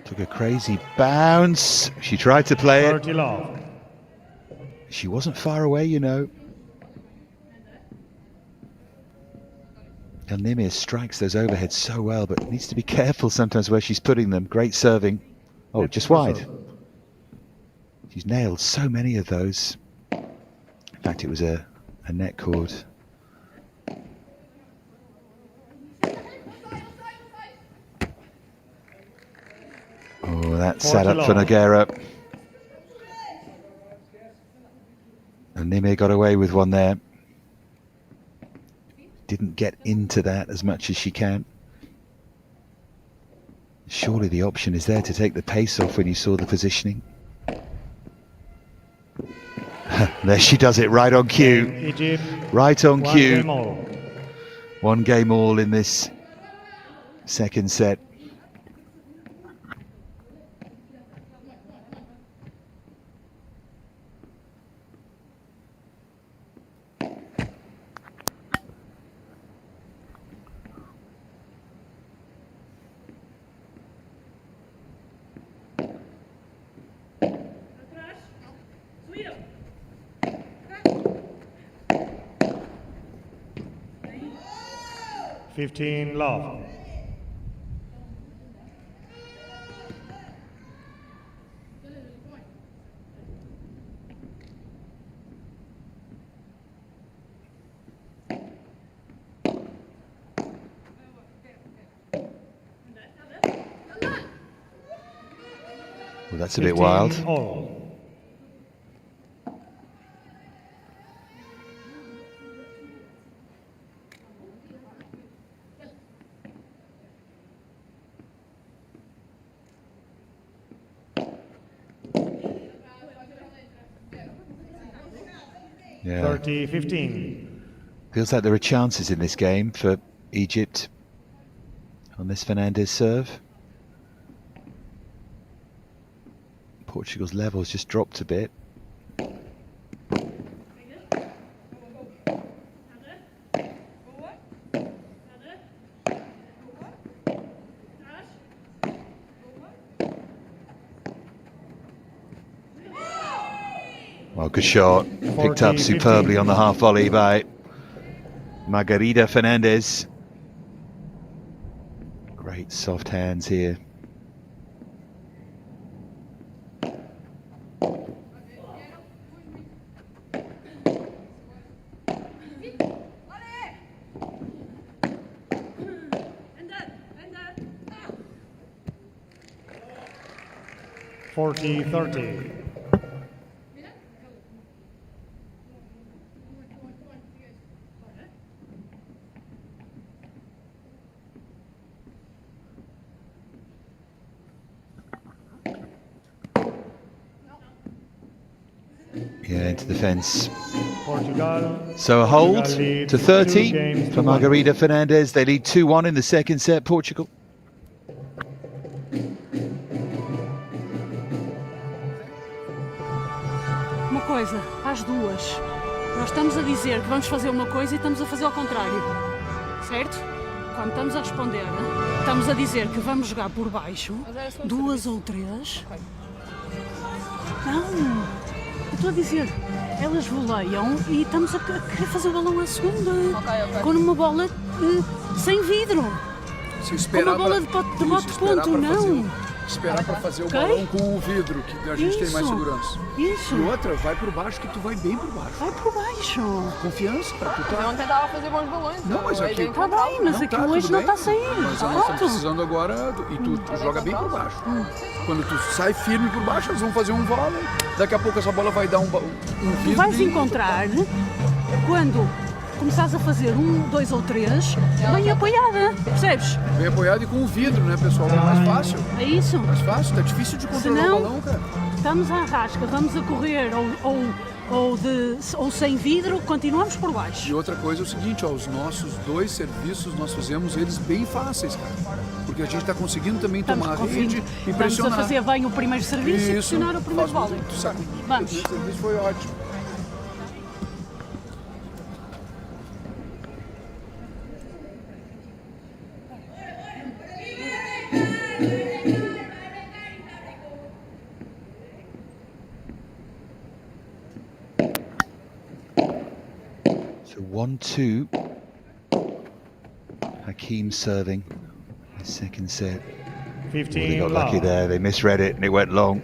Took a crazy bounce. She tried to play it. 30 love. She wasn't far away, you know. And NIMR strikes those overheads so well, but needs to be careful sometimes where she's putting them. Great serving. Oh, just wide. She's nailed so many of those. In fact, it was a net cord. Oh, that sat up for Nogueira. And NIMR got away with one there. Didn't get into that as much as she can. Surely the option is there to take the pace off when you saw the positioning. There she does it, right on cue. Egypt, right on cue. Game all. One game all in this second set. $15 love. Well, that's a bit wild. All. Yeah. 30-15. Feels like there are chances in this game for Egypt on this Fernandez serve. Portugal's level's just dropped a bit. Well, good shot. Picked up superbly on the half volley by Margarida Fernandez. Great soft hands here. $40-30. Yeah, into the fence. Portugal. So a hold to 30 for Margarida Fernandez. They lead 2-1 in the second set, Portugal. Uma coisa, às duas. Nós estamos a dizer que vamos fazer uma coisa e estamos a fazer ao contrário. Certo? Quando estamos a responder, estamos a dizer que vamos jogar por baixo, duas ou três, Não, eu estou a dizer, elas voleiam e estamos a querer fazer o balão à segunda. Ok. Com uma bola sem vidro. Se Com esperar uma bola de bote-ponto, não. Esperar para fazer o Ok. balão com o vidro, que a gente tem mais Isso. segurança. Isso. E outra, vai por baixo, que tu vai bem por baixo. Vai por baixo. Confiança, para tu Eu tá... ontem estava a fazer bons balões. Não, mas aqui... Está bem, mas aqui hoje tudo não bem. está a sair. Mas elas estão precisando agora, e tu joga bem por baixo. Quando tu sai firme por baixo, elas vão fazer um vôlei, daqui a pouco essa bola vai dar um Tu vidro. vais encontrar, quando começares a fazer 1, 2 ou 3, bem apoiada, percebes? Bem apoiado e com o vidro, né, pessoal? É mais fácil. É isso. Mais fácil, tá difícil de controlar Senão, o balão, cara. Estamos à rasca, vamos a correr ou sem vidro, continuamos por baixo. E outra coisa é o seguinte, ó, os nossos 2 serviços, nós fizemos eles bem fáceis, cara. Porque a gente está conseguindo também tomar a rede e pressionar. Estamos a fazer bem o primeiro serviço e Isso, pressionar o primeiro faz vôlei. muito, sabe? Vamos. O serviço foi ótimo. So 1-2. Hakim serving the second set. 15 They got lucky love. there. They misread it and it went long.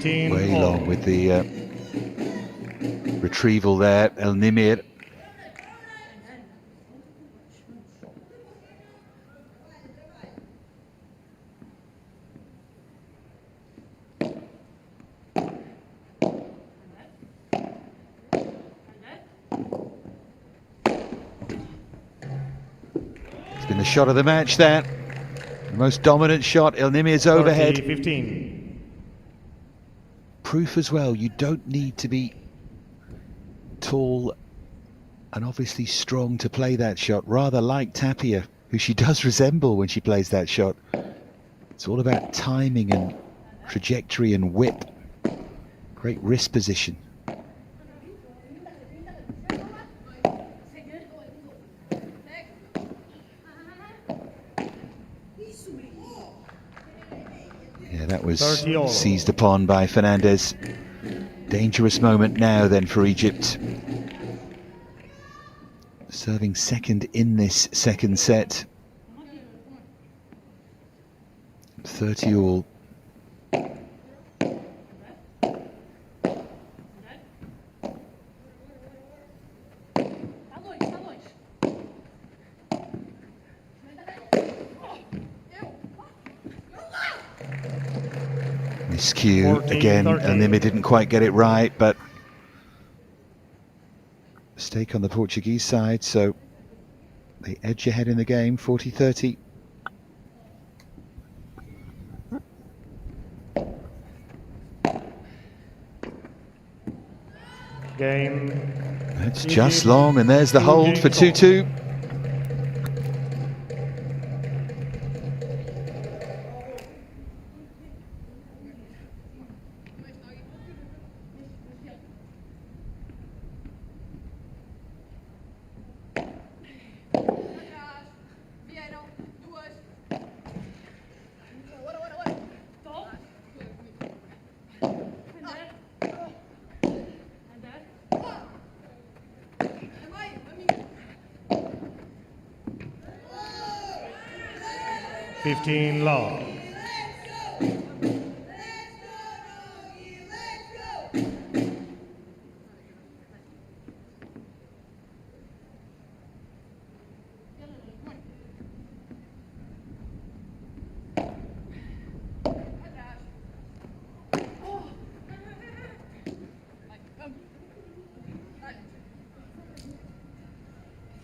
Way all. long with the retrieval there, El NIMR. It's been the shot of the match, that. The most dominant shot, El NIMR's overhead. 15. Proof as well, you don't need to be tall and obviously strong to play that shot, rather like Tapia, who she does resemble when she plays that shot. It's all about timing and trajectory and whip. Great wrist position. Yeah, that was 30 all. seized upon by Fernandez. Dangerous moment now then for Egypt. Serving second in this second set. 30 all. Miscue 14, again, 13. and Nimi didn't quite get it right, but mistake on the Portuguese side, so they edge ahead in the game, 40-30. Game. That's just long, and there's the hold for 2-2. Love.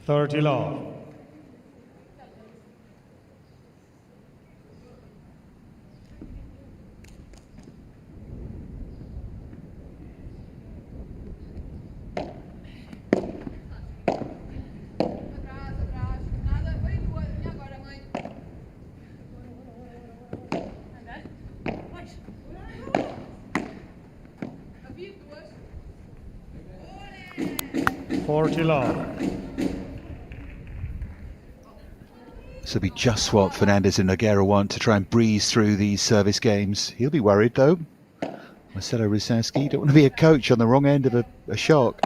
Thirty love. 40 love. So be just what Fernandez and Nogueira want to try and breeze through these service games. He'll be worried though. Marcelo Rusowski, don't want to be a coach on the wrong end of a shock.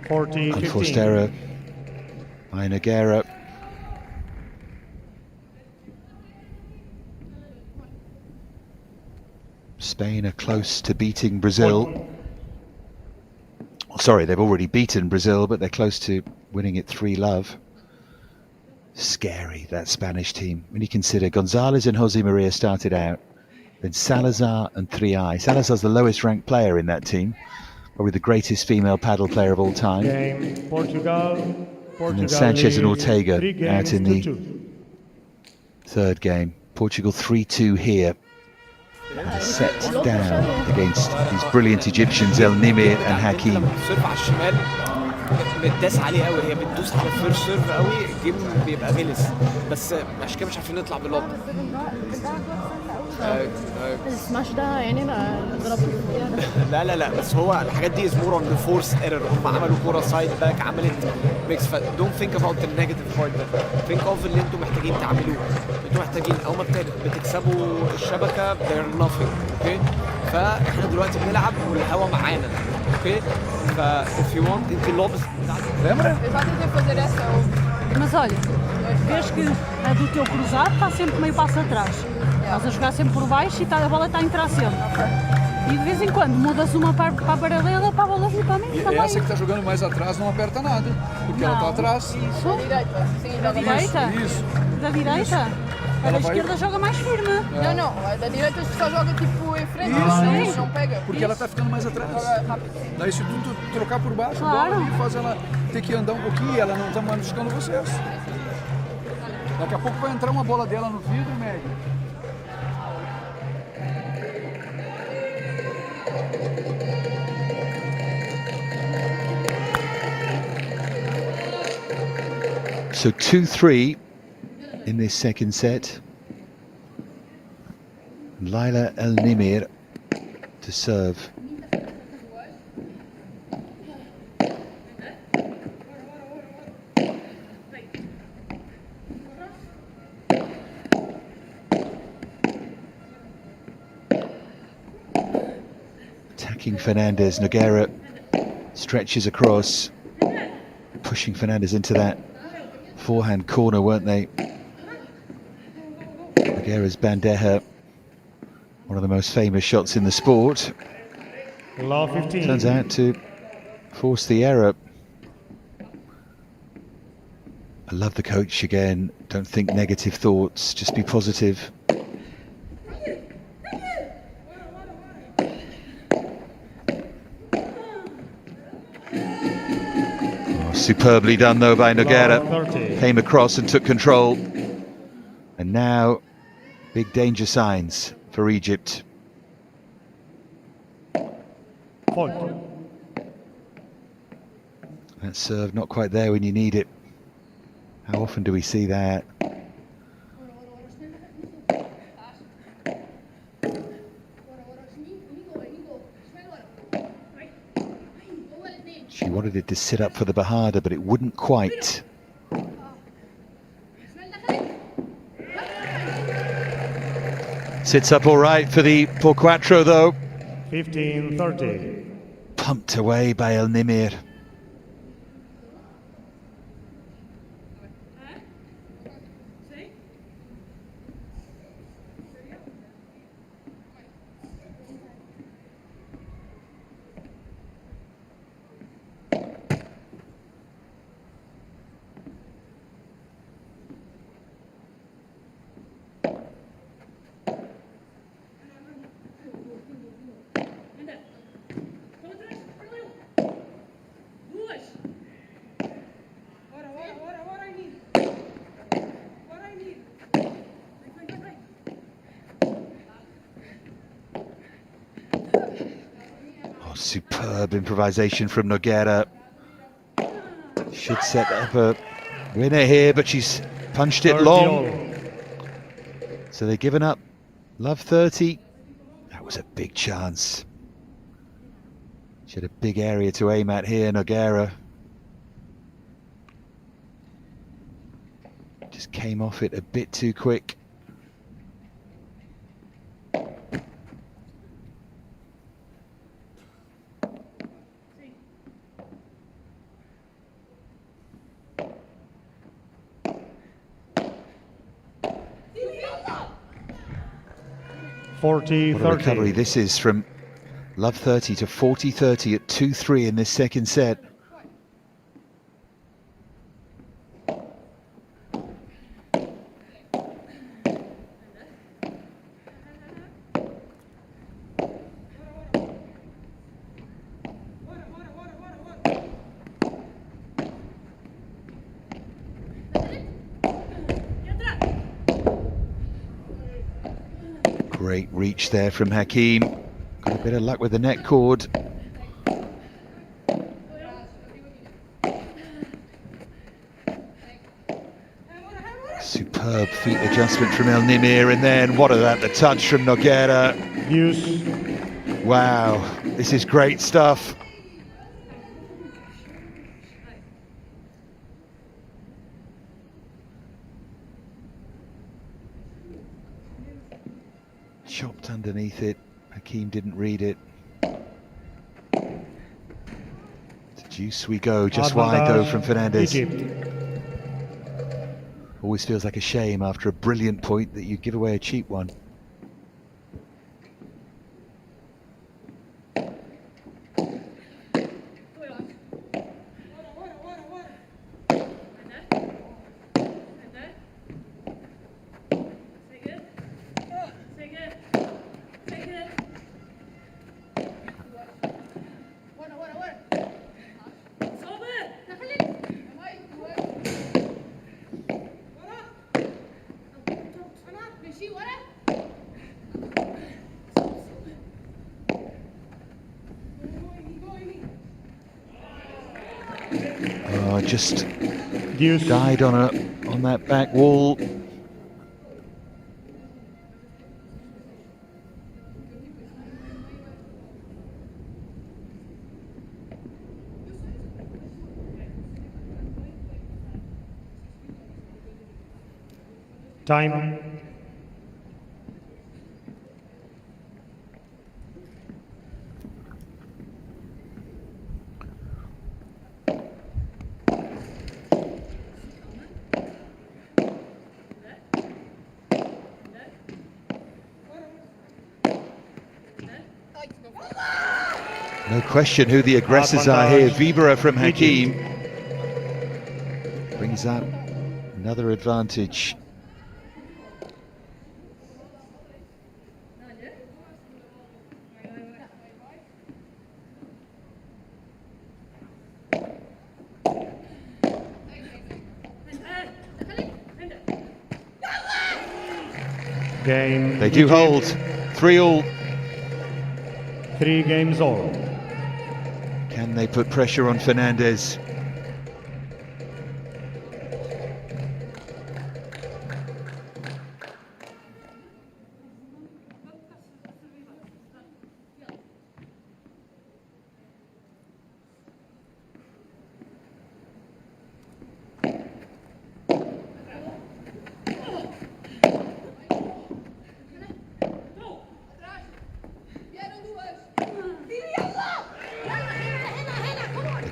Unforced error by Nogueira. Spain are close to beating Brazil. Oh, sorry, they've already beaten Brazil, but they're close to winning it 3-love. Scary, that Spanish team. When you consider Gonzalez and Jose Maria started out, then Salazar and Triay. Salazar's the lowest ranked player in that team, probably the greatest female paddle player of all time. Game, Portugal. And then Sanchez and Ortega out in the third game. Portugal 3-2 here. And set down against these brilliant Egyptians El Nimir and Hakim. بتداس عليه قوي، هي بتدوس على الفيرست سيرف قوي، الجيم بيبقى غلس، بس عشان كده مش عارفين نطلع باللوب. السماش ده يعني ضربته لا لا لا، بس هو الحاجات دي از مور اون ذا فورس ايرور، هم عملوا كوره سايد باك عملت ميكس، فدونت ثينك اباوت النيجاتيف بارت ده، ثينك اوف اللي انتم محتاجين تعملوه، انتم محتاجين اول ما بتكسبوا الشبكه they're nothing، اوكي؟ فاحنا دلوقتي بنلعب والهوا معانا، اوكي؟ if you want انت اللوبس Exato de fazer essa. Mas olha, vês que a do teu cruzado está sempre meio passo atrás. Estás a jogar sempre por baixo e a bola está a entrar sempre. E de vez em quando mudas uma para a paralela para a bola vir para mim E também. essa que está jogando mais atrás não aperta nada, porque ela está atrás. Isso. Da direita. Sim, Da direita? Isso. Da direita? A da esquerda joga mais firme. Não, não. A da direita só joga tipo em frente. Isso. Não pega. Porque ela está ficando mais atrás. Joga rápido. Daí se tu trocar por baixo, Claro. a bola ali faz ela ter que andar um pouquinho e ela não está mais buscando vocês. Daqui a pouco vai entrar uma bola dela no vidro, médio. So 2-3 in this second set. Laila El Nimir to serve. Attacking Fernandez. Nogueira stretches across, pushing Fernandez into that forehand corner, weren't they? Nogueira's bandeja, one of the most famous shots in the sport. Love 15. Turns out to force the error. I love the coach again. Don't think negative thoughts, just be positive. Superbly done though by Nogueira. Came across and took control. And now big danger signs for Egypt. Point. That serve not quite there when you need it. How often do we see that? She wanted it to sit up for the Bajada, but it wouldn't quite. Sits up all right for the Por Cuatro though. 15-30. Pumped away by El Nimir. Superb improvisation from Nogueira. Should set up a winner here, but she's punched it long. So they're giving up love 30. That was a big chance. She had a big area to aim at here, Nogueira. Just came off it a bit too quick. What a recovery this is from love 30 to 40-30 at 2-3 in this second set. Great reach there from Hakim. Got a bit of luck with the net cord. Superb feet adjustment from El NIMR, and then what about the touch from Nogueira? Wow, this is great stuff. Chopped underneath it. Hakim didn't read it. To deuce we go, just wide though from Fernandez. Always feels like a shame after a brilliant point that you give away a cheap one. Just died on that back wall. Time. No question who the aggressors are here. Rivero from Hakim brings up another advantage. Game. They do hold 3-all. 3 games all. Can they put pressure on Fernandez?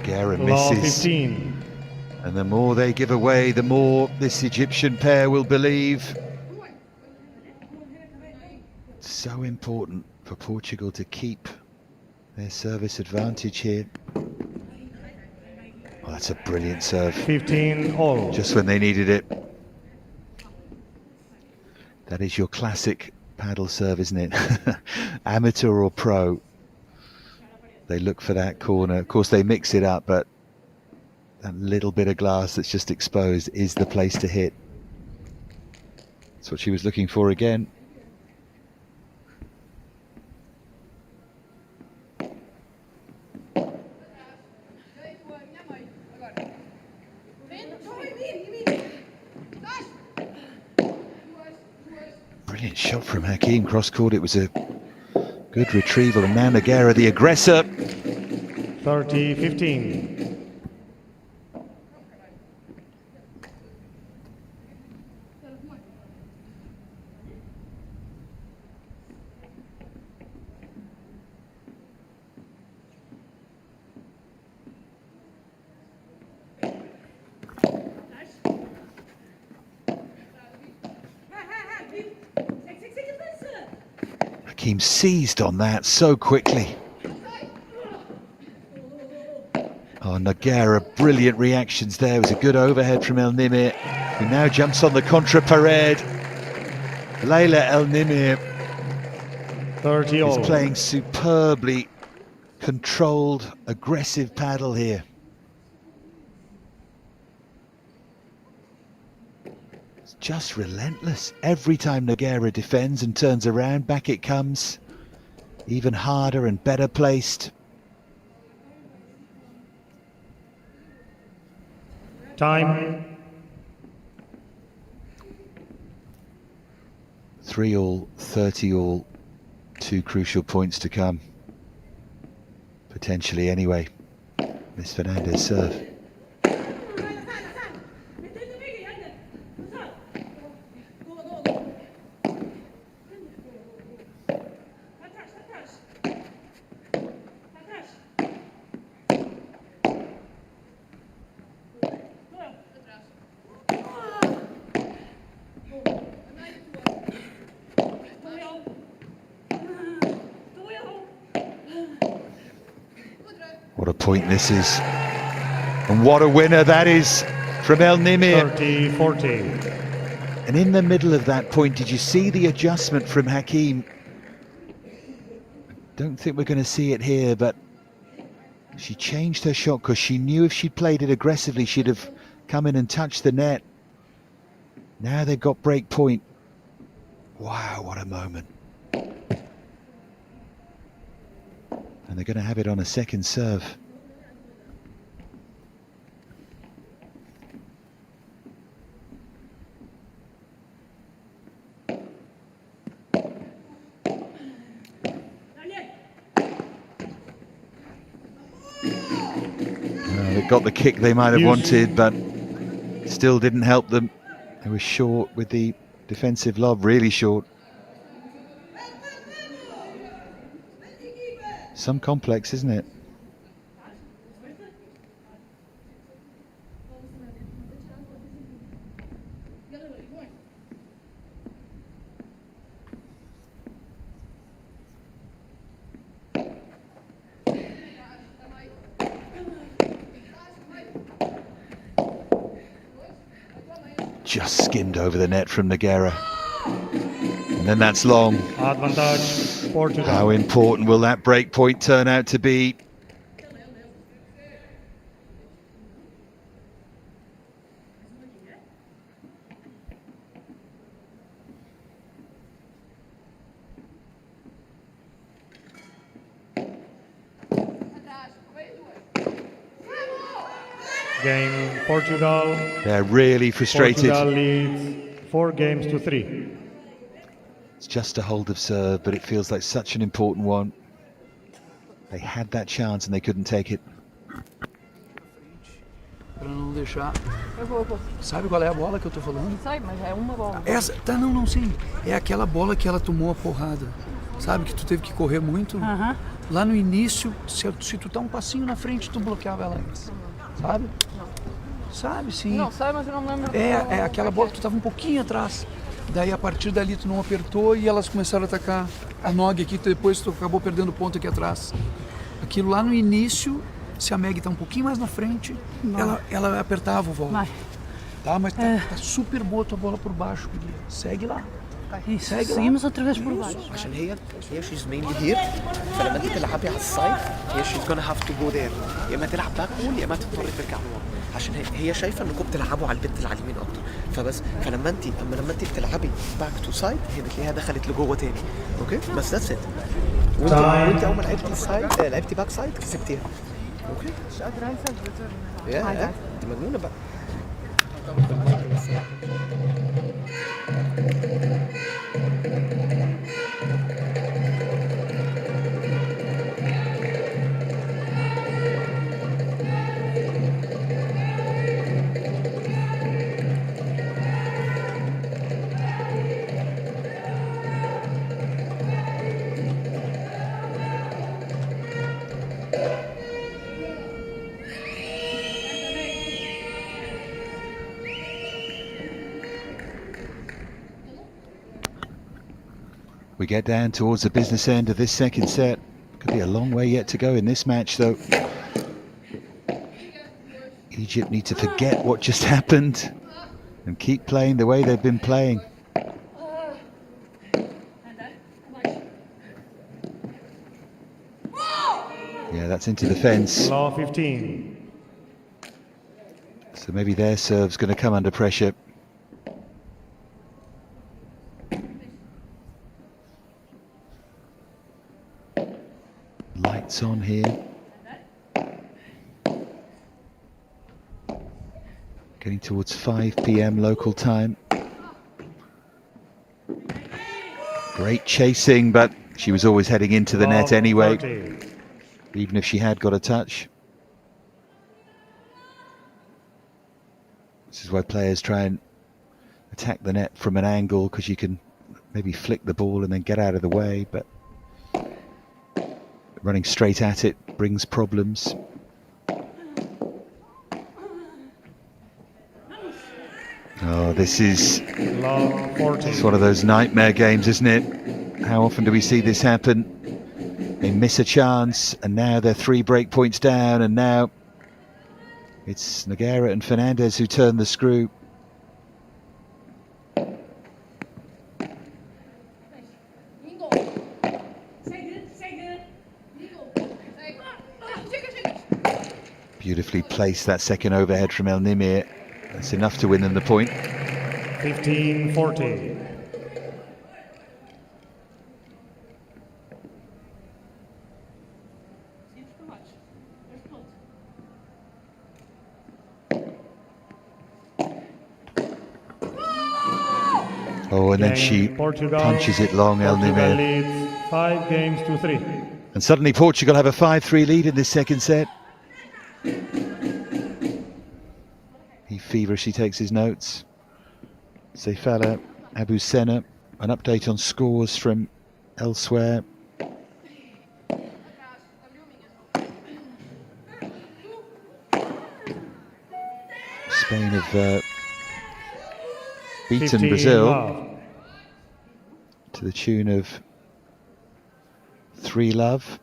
Nogueira misses. 15. And the more they give away, the more this Egyptian pair will believe. So important for Portugal to keep their service advantage here. Oh, that's a brilliant serve. 15 all. Just when they needed it. That is your classic paddle serve, isn't it? Amateur or pro. They look for that corner. Of course, they mix it up, but that little bit of glass that's just exposed is the place to hit. That's what she was looking for again. Brilliant shot from Hakim, cross court. It was a good retrieval, and now Nogueira, the aggressor. 30-15. Hakim seized on that so quickly. Oh, Nogueira, brilliant reactions there. It was a good overhead from El Nimir, who now jumps on the contra pared. Leila El Nimir is playing superbly controlled, aggressive paddle here. It's just relentless. Every time Nogueira defends and turns around, back it comes. Even harder and better placed. Time. 3-all, 30-all, 2 crucial points to come. Potentially anyway. Miss Fernandez serve. What a point this is. And what a winner that is from El Nimir. 30-40. And in the middle of that point, did you see the adjustment from Hakim? Don't think we're going to see it here, but she changed her shot because she knew if she'd played it aggressively, she'd have come in and touched the net. Now they've got break point. Wow, what a moment. And they're going to have it on a second serve. They got the kick they might have wanted, but still didn't help them. They were short with the defensive lob, really short. Some complex, isn't it? Just skimmed over the net from Nogueira. And then that's long. Advantage, Portugal. How important will that break point turn out to be? Game Portugal. They're really frustrated. Portugal leads 4-3. It's just a hold of serve, but it feels like such an important one. They had that chance and they couldn't take it. Pra não deixar. Eu vou. Sabe qual é a bola que eu tô falando? Sai, mas é uma bola. Essa, tá, não, sim. É aquela bola que ela tomou a porrada. Sabe que tu teve que correr muito? Lá no início, se tu tá um passinho na frente, tu bloqueava ela antes. Sabe? Não. Sabe, sim. Não, sabe, mas eu não lembro. É aquela bola que tu tava um pouquinho atrás. Daí a partir dali tu não apertou e elas começaram a atacar a Nog aqui, depois tu acabou perdendo ponto aqui atrás. Aquilo lá no início, se a Meg tá um pouquinho mais na frente, ela apertava o voo. Tá, mas tá super boa a tua bola por baixo, querida. Segue lá. Segue lá. Seguimos outra vez por baixo. عشان هي she's mainly here. فلما انت تلعبي على السايد هي she's gonna have to go there. يا اما تلعب باك وول يا اما تضطر ترجع لورا. عشان هي شايفه انكم بتلعبوا على البت اللي على اليمين اكتر. فبس فلما انت بتلعبي باك تو سايد هي بتلاقيها دخلت لجوه تاني. اوكي؟ بس ذاتس ات. وانت اول ما لعبتي سايد لعبتي باك سايد كسبتيها. اوكي؟ يا انت مجنونه بقى. We get down towards the business end of this second set. Could be a long way yet to go in this match, though. Egypt need to forget what just happened and keep playing the way they've been playing. Yeah, that's into the fence. Law 15. So maybe their serve's going to come under pressure. Lights on here. Getting towards 5 p.m. local time. Great chasing, but she was always heading into the net anyway, even if she had got a touch. This is why players try and attack the net from an angle, because you can maybe flick the ball and then get out of the way, but running straight at it brings problems. Oh, this is it's one of those nightmare games, isn't it? How often do we see this happen? They miss a chance, and now they're 3 break points down, and now it's Nogueira and Fernandez who turn the screw. Beautifully placed, that second overhead from NIMR. That's enough to win them the point. 15-40. Oh, and then she punches it long, Portugal leads 5 games to 3. And suddenly Portugal have a 5-3 lead in this second set. He feverishly takes his notes. Seyfala, Abu Sena, an update on scores from elsewhere. Spain have beaten Brazil to the tune of 3-love.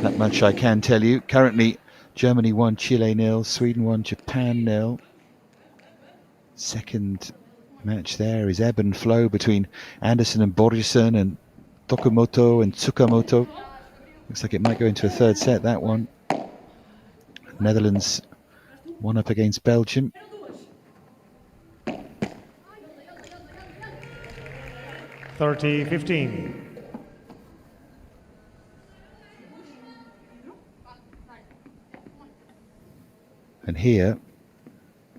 That much I can tell you. Currently, Germany 1, Chile 0, Sweden 1, Japan 0. Second match there is ebb and flow between Anderson and Borjesson and Tokumoto and Tsukamoto. Looks like it might go into a third set, that one. Netherlands 1 up against Belgium. (30-15). And here,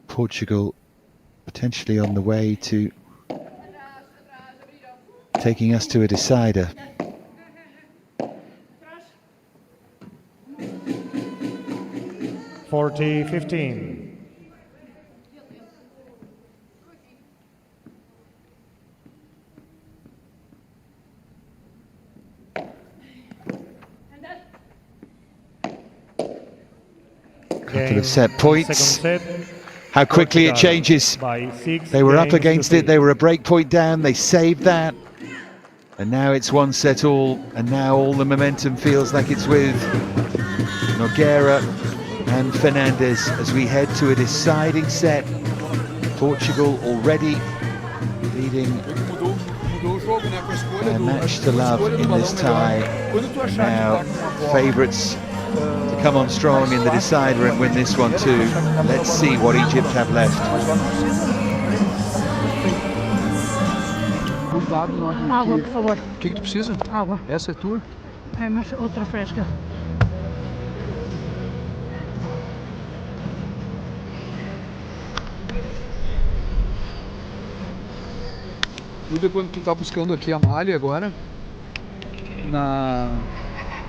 Portugal potentially on the way to taking us to a decider. (40-15). Couple of set points. How quickly it changes. They were up against it, they were a break point down, they saved that. And now it's 1 set all, and now all the momentum feels like it's with Nogueira and Fernandez as we head to a deciding set. Portugal already leading a match to love in this tie. And now favourites to come on strong in the decider and win this one too. Let's see what Egypt have left. cuidado na hora que... Água, por favor. O que tu precisa? Água. Essa é tua? É, mas outra fresca. Tudo é quando tu tá buscando aqui a malha agora,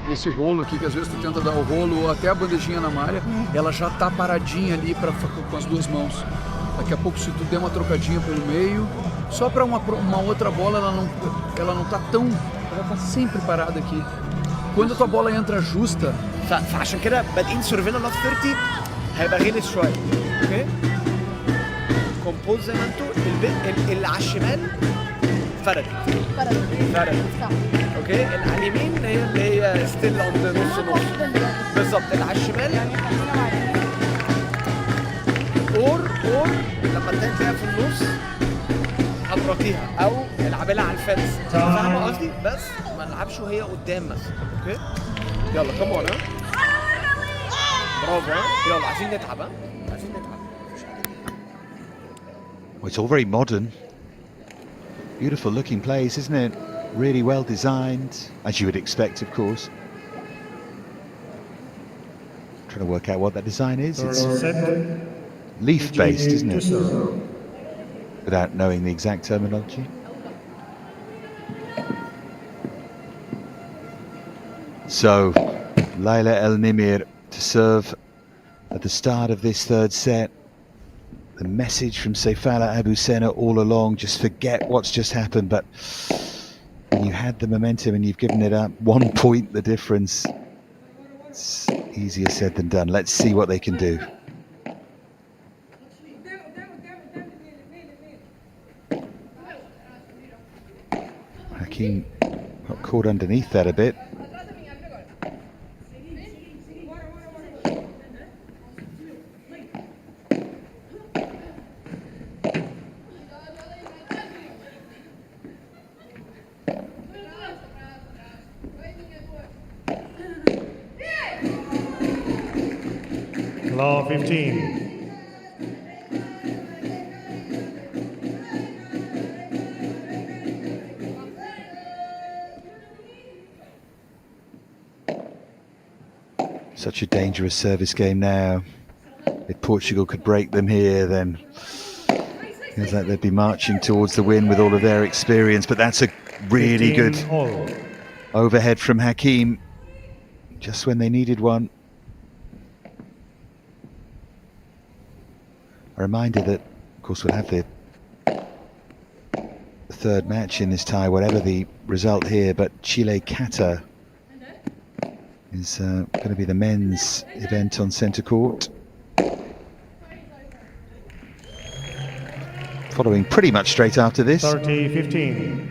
nesse rolo aqui, que às vezes tu tenta dar o rolo ou até a bandejinha na malha, ela já tá paradinha ali com as duas mãos. Daqui a pouco, se tu der uma trocadinha pelo meio, só para uma outra bola, ela não tá tão... Ela tá sempre parada aqui. Quando a tua bola entra justa... فعشان كده بادئين سيرفينا نوت 30 هيبقى غلس شويه. اوكي كومبوز زي ما انتوا اللي على الشمال فرقت. اوكي اللي على اليمين هي اللي هي ستيل عند نص بالظبط. اللي على الشمال اور لما تلاقيها في النص هتراضيها او العبها على الفنس. فاهمه قصدي؟ بس ما نلعبش وهي قدام مثلا. اوكي يلا كمون. برافو. يلا عايزين نتعب. Well, it's all very modern. Beautiful looking place, isn't it? Really well designed, as you would expect, of course. Trying to work out what that design is. It's leaf-based, isn't it? Without knowing the exact terminology. So, Laila El Nimir to serve at the start of this third set. The message from Seyfala Abusena all along, just forget what's just happened, but when you had the momentum and you've given it up, 1 point the difference. It's easier said than done. Let's see what they can do. Hakim got caught underneath that a bit. Law 15. Such a dangerous service game now. If Portugal could break them here, then it feels like they'd be marching towards the win with all of their experience. But that's a really good overhead from Hakim, just when they needed one. A reminder that, of course, we'll have the third match in this tie, whatever the result here, but Chile-QATAR is going to be the men's event on centre court. Following pretty much straight after this. 30-15.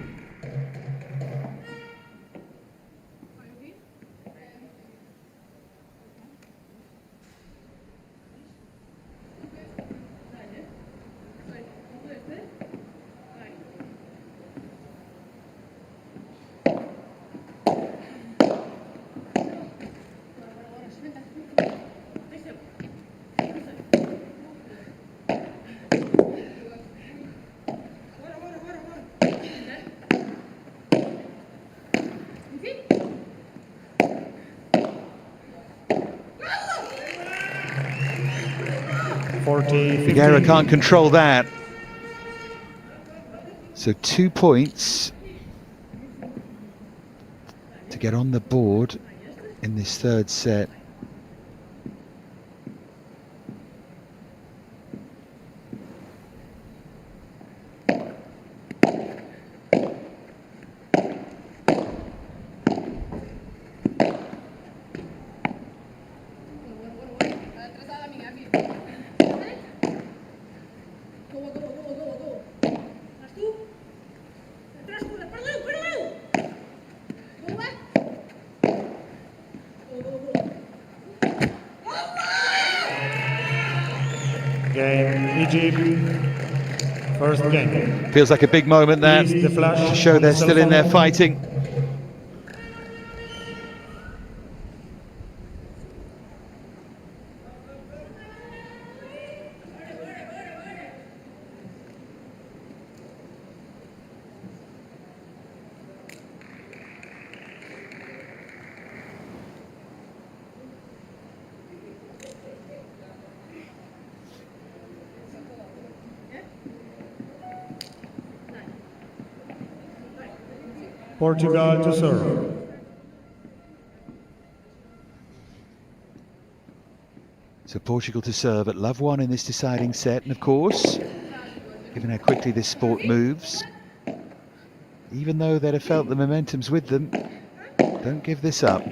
Nogueira can't control that. So 2 points to get on the board in this third set. Game Egypt. First game. Feels like a big moment there to show they're still in there fighting. Portugal to serve. So Portugal to serve at love one in this deciding set. And of course, given how quickly this sport moves, even though they'd have felt the momentum's with them, don't give this up.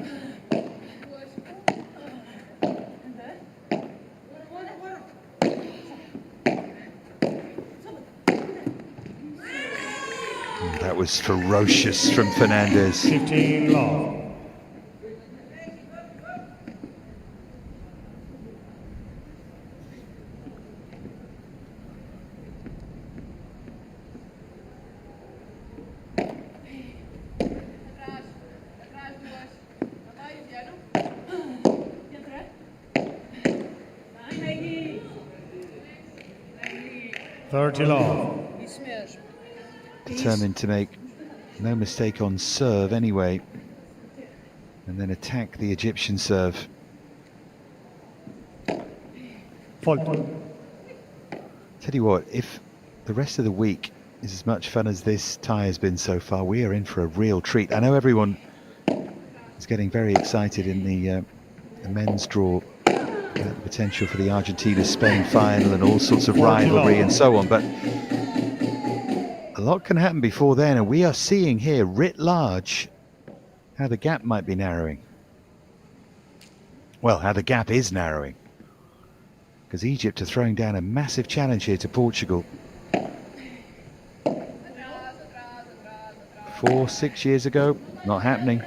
That was ferocious from Fernandez. 15 love. Determined to make no mistake on serve anyway, and then attack the Egyptian serve. Fault. Tell you what, if the rest of the week is as much fun as this tie has been so far, we are in for a real treat. I know everyone is getting very excited in the men's draw, the potential for the Argentina-Spain final and all sorts of rivalry and so on, but a lot can happen before then, and we are seeing here writ large how the gap might be narrowing. Well, how the gap is narrowing, because Egypt are throwing down a massive challenge here to Portugal. 4-6 years ago, not happening.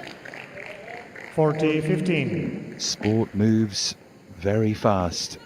40-15. Sport moves very fast.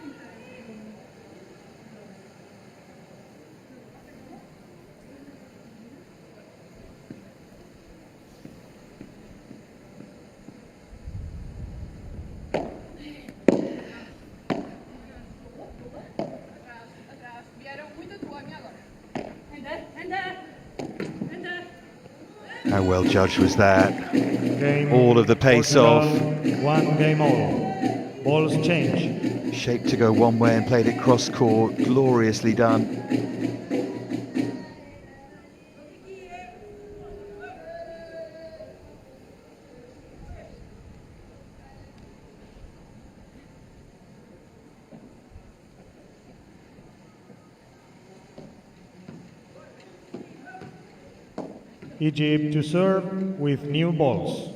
How well judged was that? Game all of the pace Portugal, off. 1 game all. Balls change. Shaped to go one way and played it cross court. Gloriously done. Egypt to serve with new balls.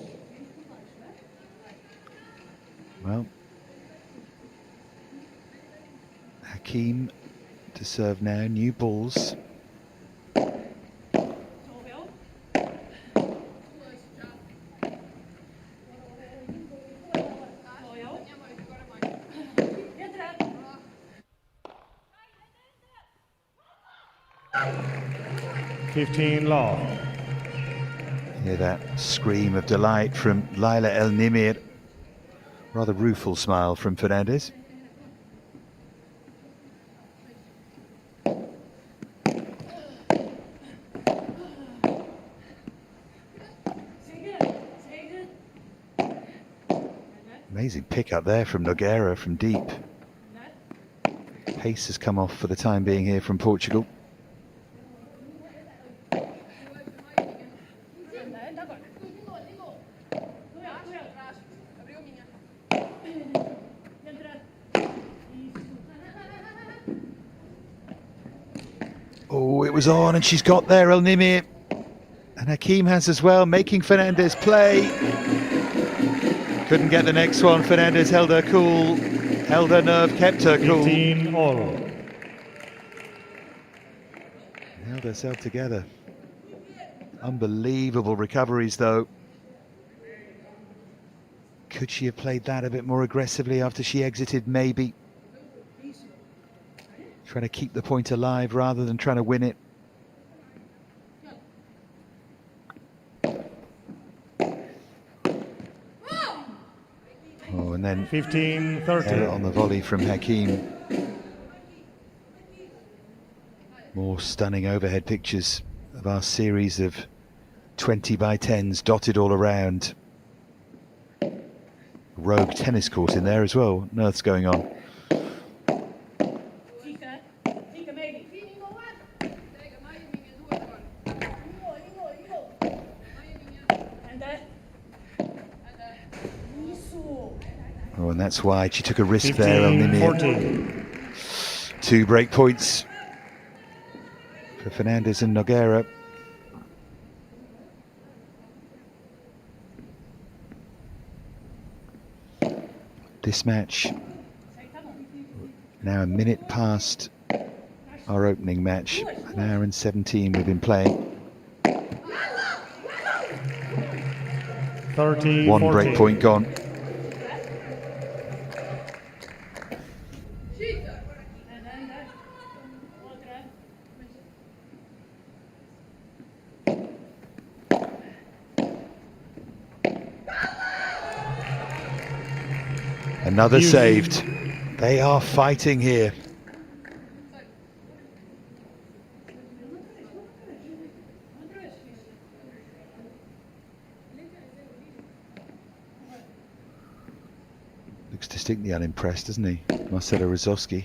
Well, Hakim to serve now, new balls. Love. Hear that scream of delight from Laila El Nimir. Rather rueful smile from Fernandez. Amazing pick up there from Nogueira from deep. Pace has come off for the time being here from Portugal. Oh, it was on, and she's got there, El Nimir. And Hakim has as well, making Fernandez play. Couldn't get the next one. Fernandez held her cool, held her nerve, kept her cool. 15 all. Held herself together. Unbelievable recoveries, though. Could she have played that a bit more aggressively after she exited? Maybe. Trying to keep the point alive rather than trying to win it. Oh, and then 15-30 on the volley from Hakim. More stunning overhead pictures of our series of 20x10s dotted all around. Rogue tennis court in there as well. What on earth's going on? Oh, and that's why she took a risk there on NIMR. 2 break points for Fernandez and Nogueira. This match now a minute past our opening match, an hour and 17 we've been playing. 1 break point gone. Another saved. They are fighting here. Looks distinctly unimpressed, doesn't he, Marcelo Rozowski?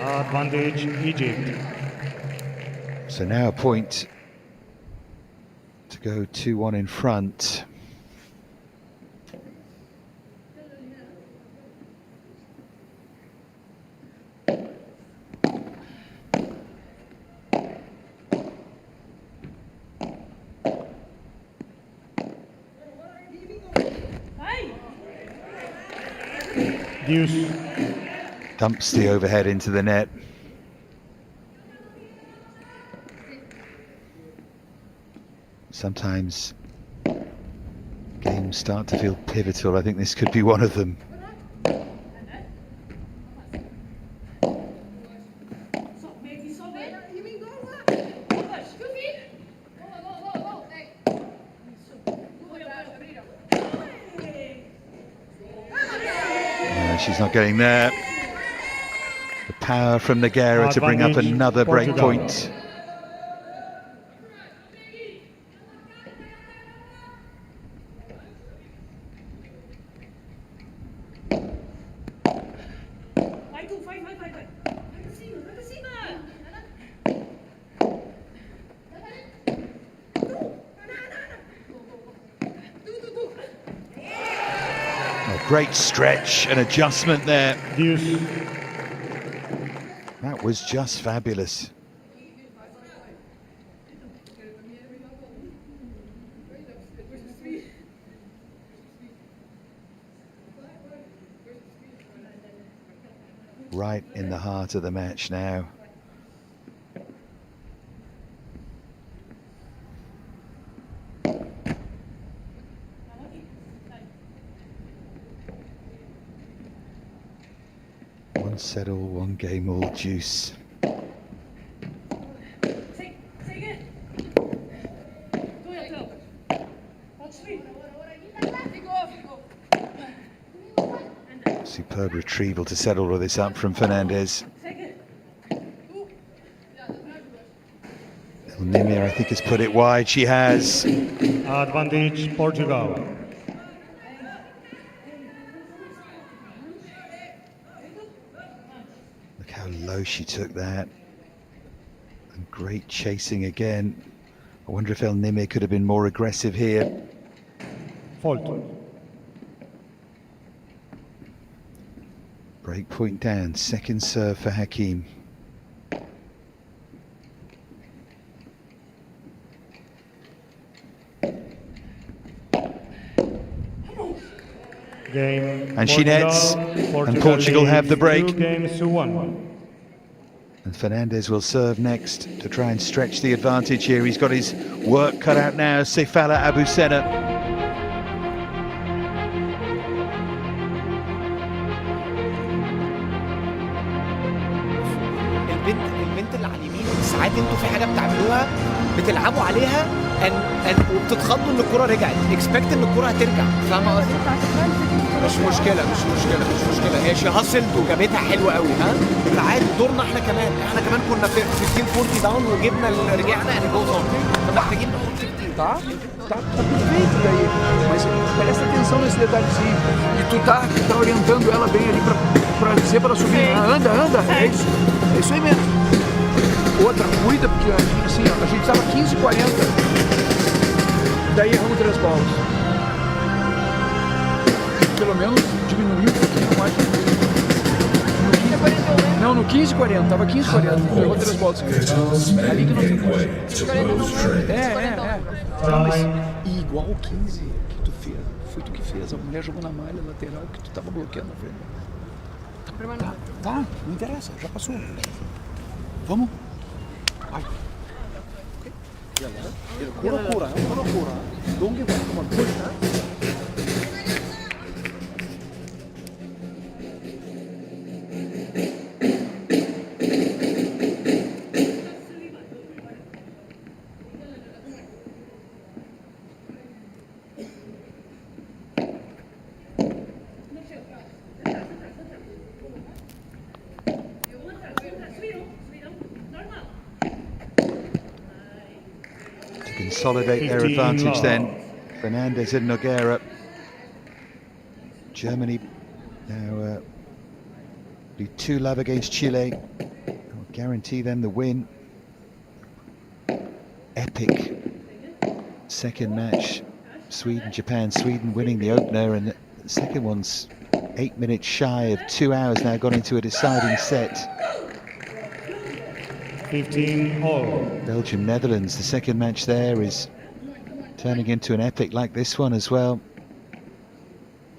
Advantage Egypt. So now a point to go 2-1 in front. Deuce. Dumps the overhead into the net. Sometimes games start to feel pivotal. I think this could be one of them. She's not getting there. The power from Nogueira to bring up another break point. Great stretch and adjustment there. That was just fabulous. Right in the heart of the match now. One settle, one game, all juice. Superb retrieval to settle all this up from Fernandez. NIMR, I think, has put it wide. She has. Advantage Portugal. Look how low she took that. And great chasing again. I wonder if NIMR could have been more aggressive here. Fault. Break point down, second serve for HAKIM. Game. And she nets, and Portugal have the break. 2 games to 1. And Fernandez will serve next to try and stretch the advantage here. He's got his work cut out now, Sefala Abusena. البنت اللي على اليمين ساعات انتوا في حاجه بتعملوها بتلعبوا عليها وبتتخضوا ان الكره رجعت، اكسبكت ان الكره هترجع، فاهمه قصدي؟ مش مشكله هي شي هاسلد وجابتها حلوه قوي. ها عادي، دورنا احنا كمان كنا في 15 40 داون وجبنا رجعنا، يعني جوز فمحتاجين نحط كتير. Tá perfeito daí. Mas presta atenção nesse detalhezinho. E tu tá orientando ela bem ali pra dizer pra ela subir. Anda. É isso aí mesmo. Outra, cuida, porque assim, ó, a gente tava 15,40. Daí erramos 3 bolas. Pelo menos diminuiu um pouquinho mais. Não, no 15,40, tava 15,40, errou 3 bolas. Ali que não tem coisa. Não, mas igual o 15 que tu fez, foi tu que fez. A mulher jogou na malha lateral que tu tava bloqueando na frente. Tá, não interessa, já passou. Vamos? Vai. Cura. Donde vai tomar coisa? Consolidate their advantage then. Fernandez and Nogueira. Germany now do 2-love against Chile. Will guarantee them the win. Epic second match. Japan, Sweden winning the opener, and the second one's 8 minutes shy of 2 hours now, gone into a deciding set. 15-all. Belgium, Netherlands, the second match there is turning into an epic like this one as well.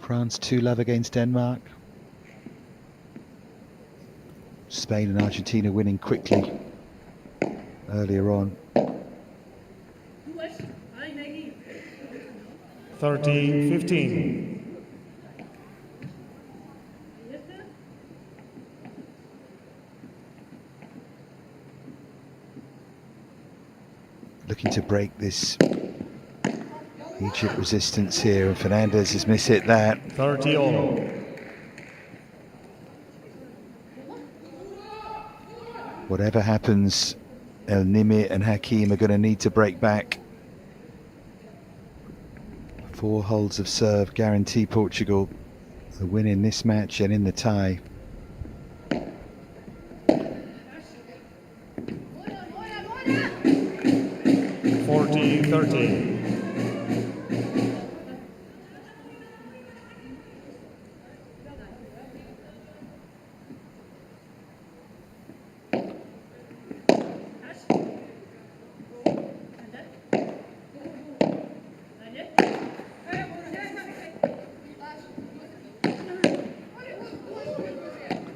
France 2-love against Denmark. Spain and Argentina winning quickly earlier on. 30-15. Looking to break this Egypt resistance here, and Fernandez has mishit that. 30-all. Whatever happens, NIMR and HAKIM are going to need to break back. 4 holds of serve guarantee Portugal the win in this match and in the tie.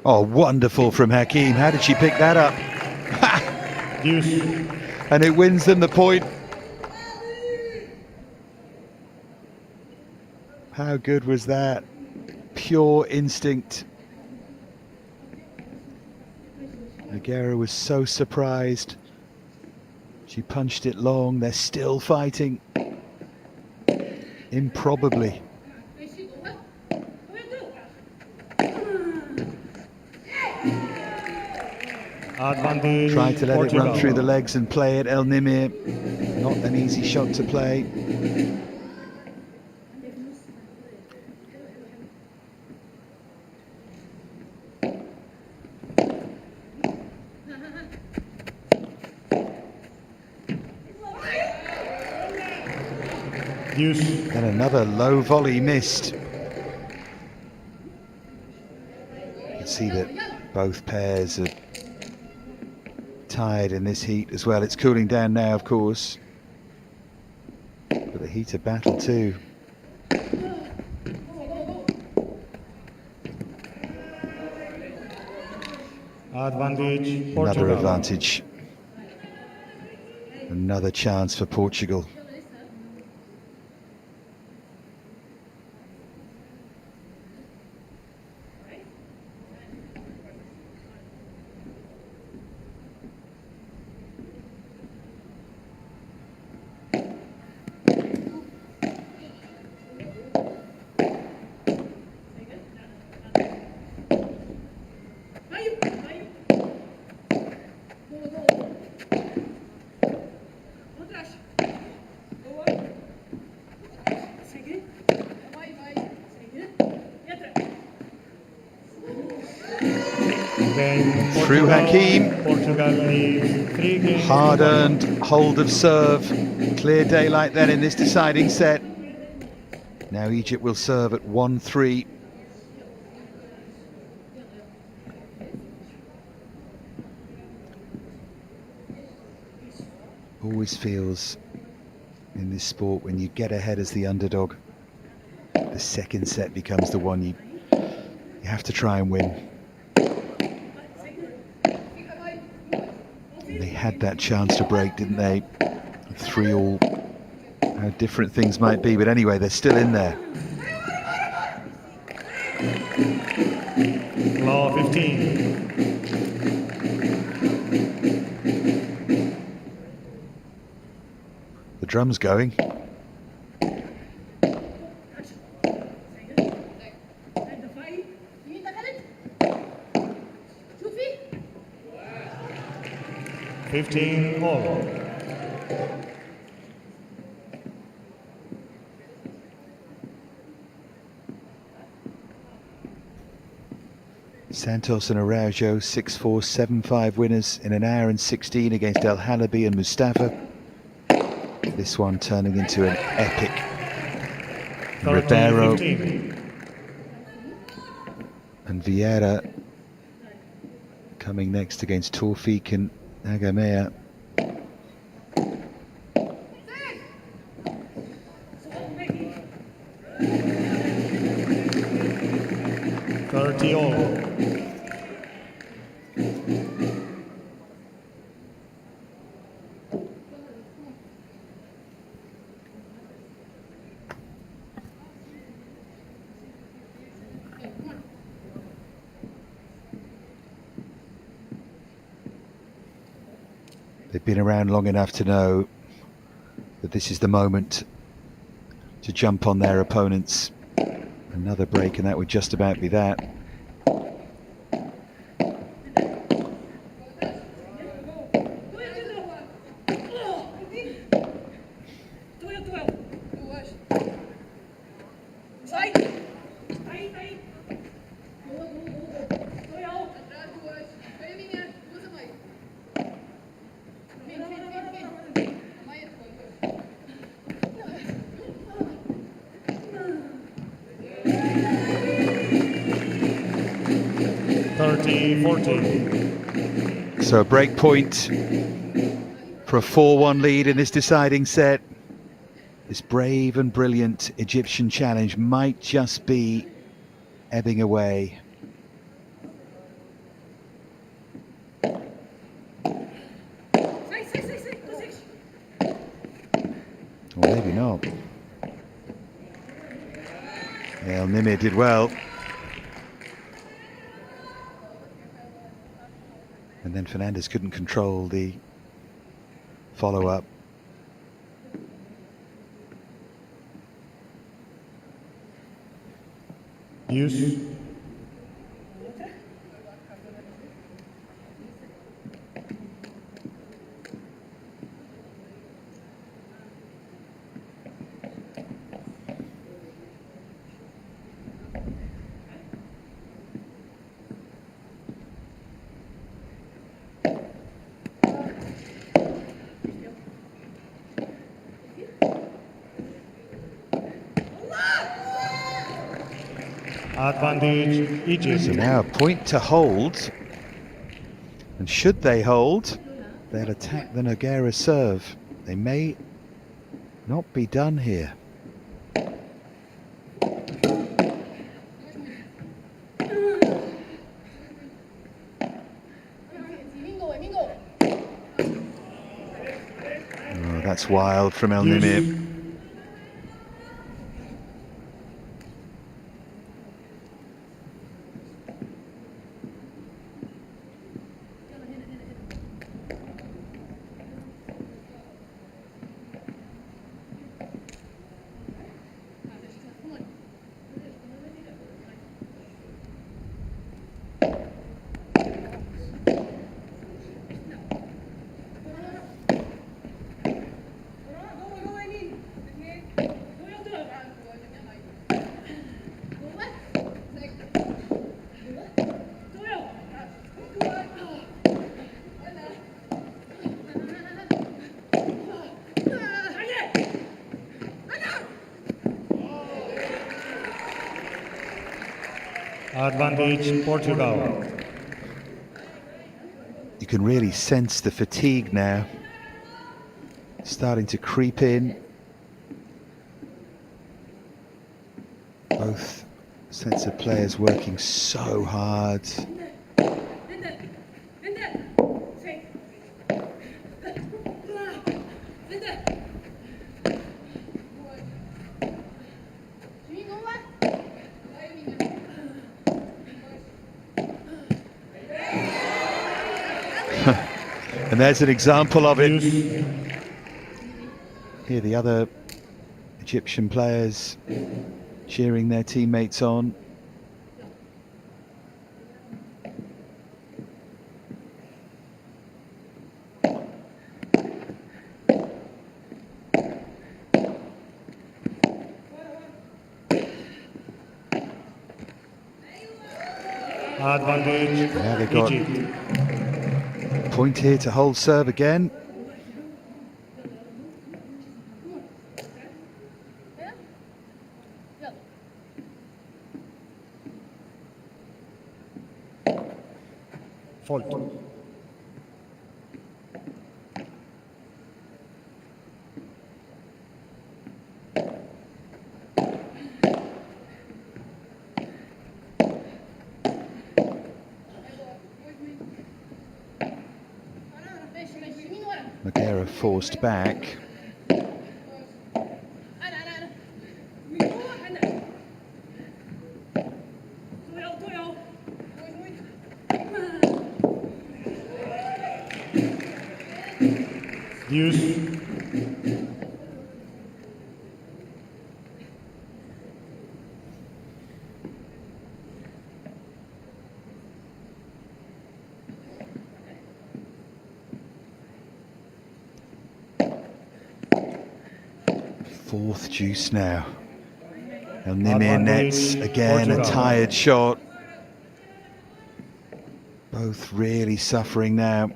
Oh, wonderful from HAKIM. How did she pick that up? And it wins them the point. How good was that? Pure instinct. Nogueira was so surprised. She punched it long. They're still fighting. Improbably. Advantage. Tried to let Portugal. it run through the legs and play it. NIMR. Not an easy shot to play. And another low volley missed. You can see that both pairs are tired in this heat as well. It's cooling down now, of course, but the heat of battle too. Advantage. Portugal. Another advantage. Another chance for Portugal. Again, Through Hakim. Portugal leads 3 games. Hard-earned hold of serve. Clear daylight then in this deciding set. Now Egypt will serve at 1-3. Always feels in this sport when you get ahead as the underdog, the second set becomes the one you have to try and win. And they had that chance to break, didn't they? 3-all. How different things might be, but anyway, they're still in there. Law 15. The drum's going. All. Santos and Araujo, 6-4, 7-5 winners in an hour and 16 against HALABY and MOUSTAFA. This one turning into an epic. Rivero and Vilela coming next against TAWFIK and AGAMEYA. They've been around long enough to know that this is the moment to jump on their opponents. Another break and that would just about be that. So a break point for a 4-1 lead in this deciding set. This brave and brilliant Egyptian challenge might just be ebbing away. Or maybe not. NIMR did well. And then Fernandez couldn't control the follow-up. Use. Advantage Egypt. So now a point to hold, and should they hold, they'll attack the Nogueira serve. They may not be done here. Oh, that's wild from NIMR. Advantage Portugal. You can really sense the fatigue now starting to creep in. Both sets of players working so hard. And there's an example of it. Here the other Egyptian players cheering their teammates on. Advantage Now they've got Egypt. point here to hold serve again. Fault. Nogueira forced back. Deuce. Fourth juice now. And NIMR nets again, a tired shot. Both really suffering now.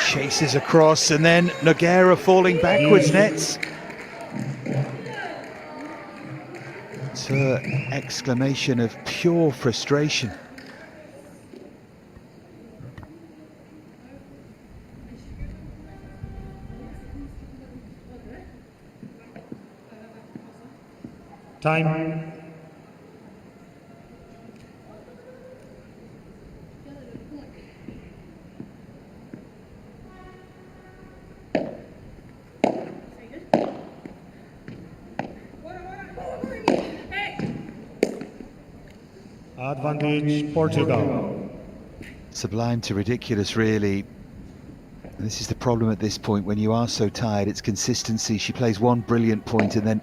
Chases across, and then Nogueira falling backwards nets. It's her exclamation of pure frustration. Time. Advantage Portugal. Sublime to ridiculous, really. And this is the problem at this point when you are so tired. It's consistency. She plays one brilliant point and then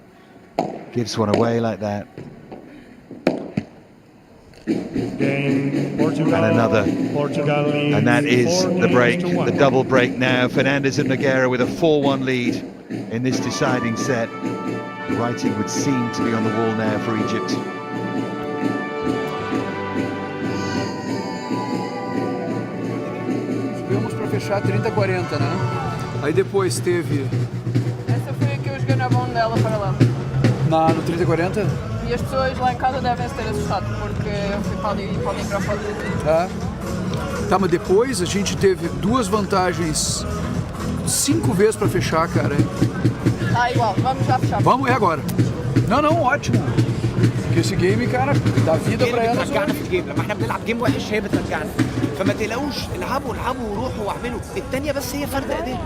gives one away like that. Game Portugal. And another. Portugal leads And that is 4 the break, games to 1. the double break now. Fernandez and Nogueira with a 4-1 lead in this deciding set. The writing would seem to be on the wall now for Egypt. Subimos para fechar 30-40, né? Aí depois teve... Essa foi a que eu joguei na mão dela para lá. No 30-40? E as pessoas lá em casa devem se ter assustado, porque eu fui para ali para o microfone. Tá, mas depois a gente teve duas vantagens 5 vezes para fechar, cara. Ah, igual, vamos já fechar. Vamos, é agora. Não, ótimo. Porque esse game, cara, dá vida para elas. بترجعنا في الجيم لما احنا بنلعب جيم وحش هي بترجعنا فما تقلقوش العبوا وروحوا واعملوا الثانيه بس هي فرد ايديها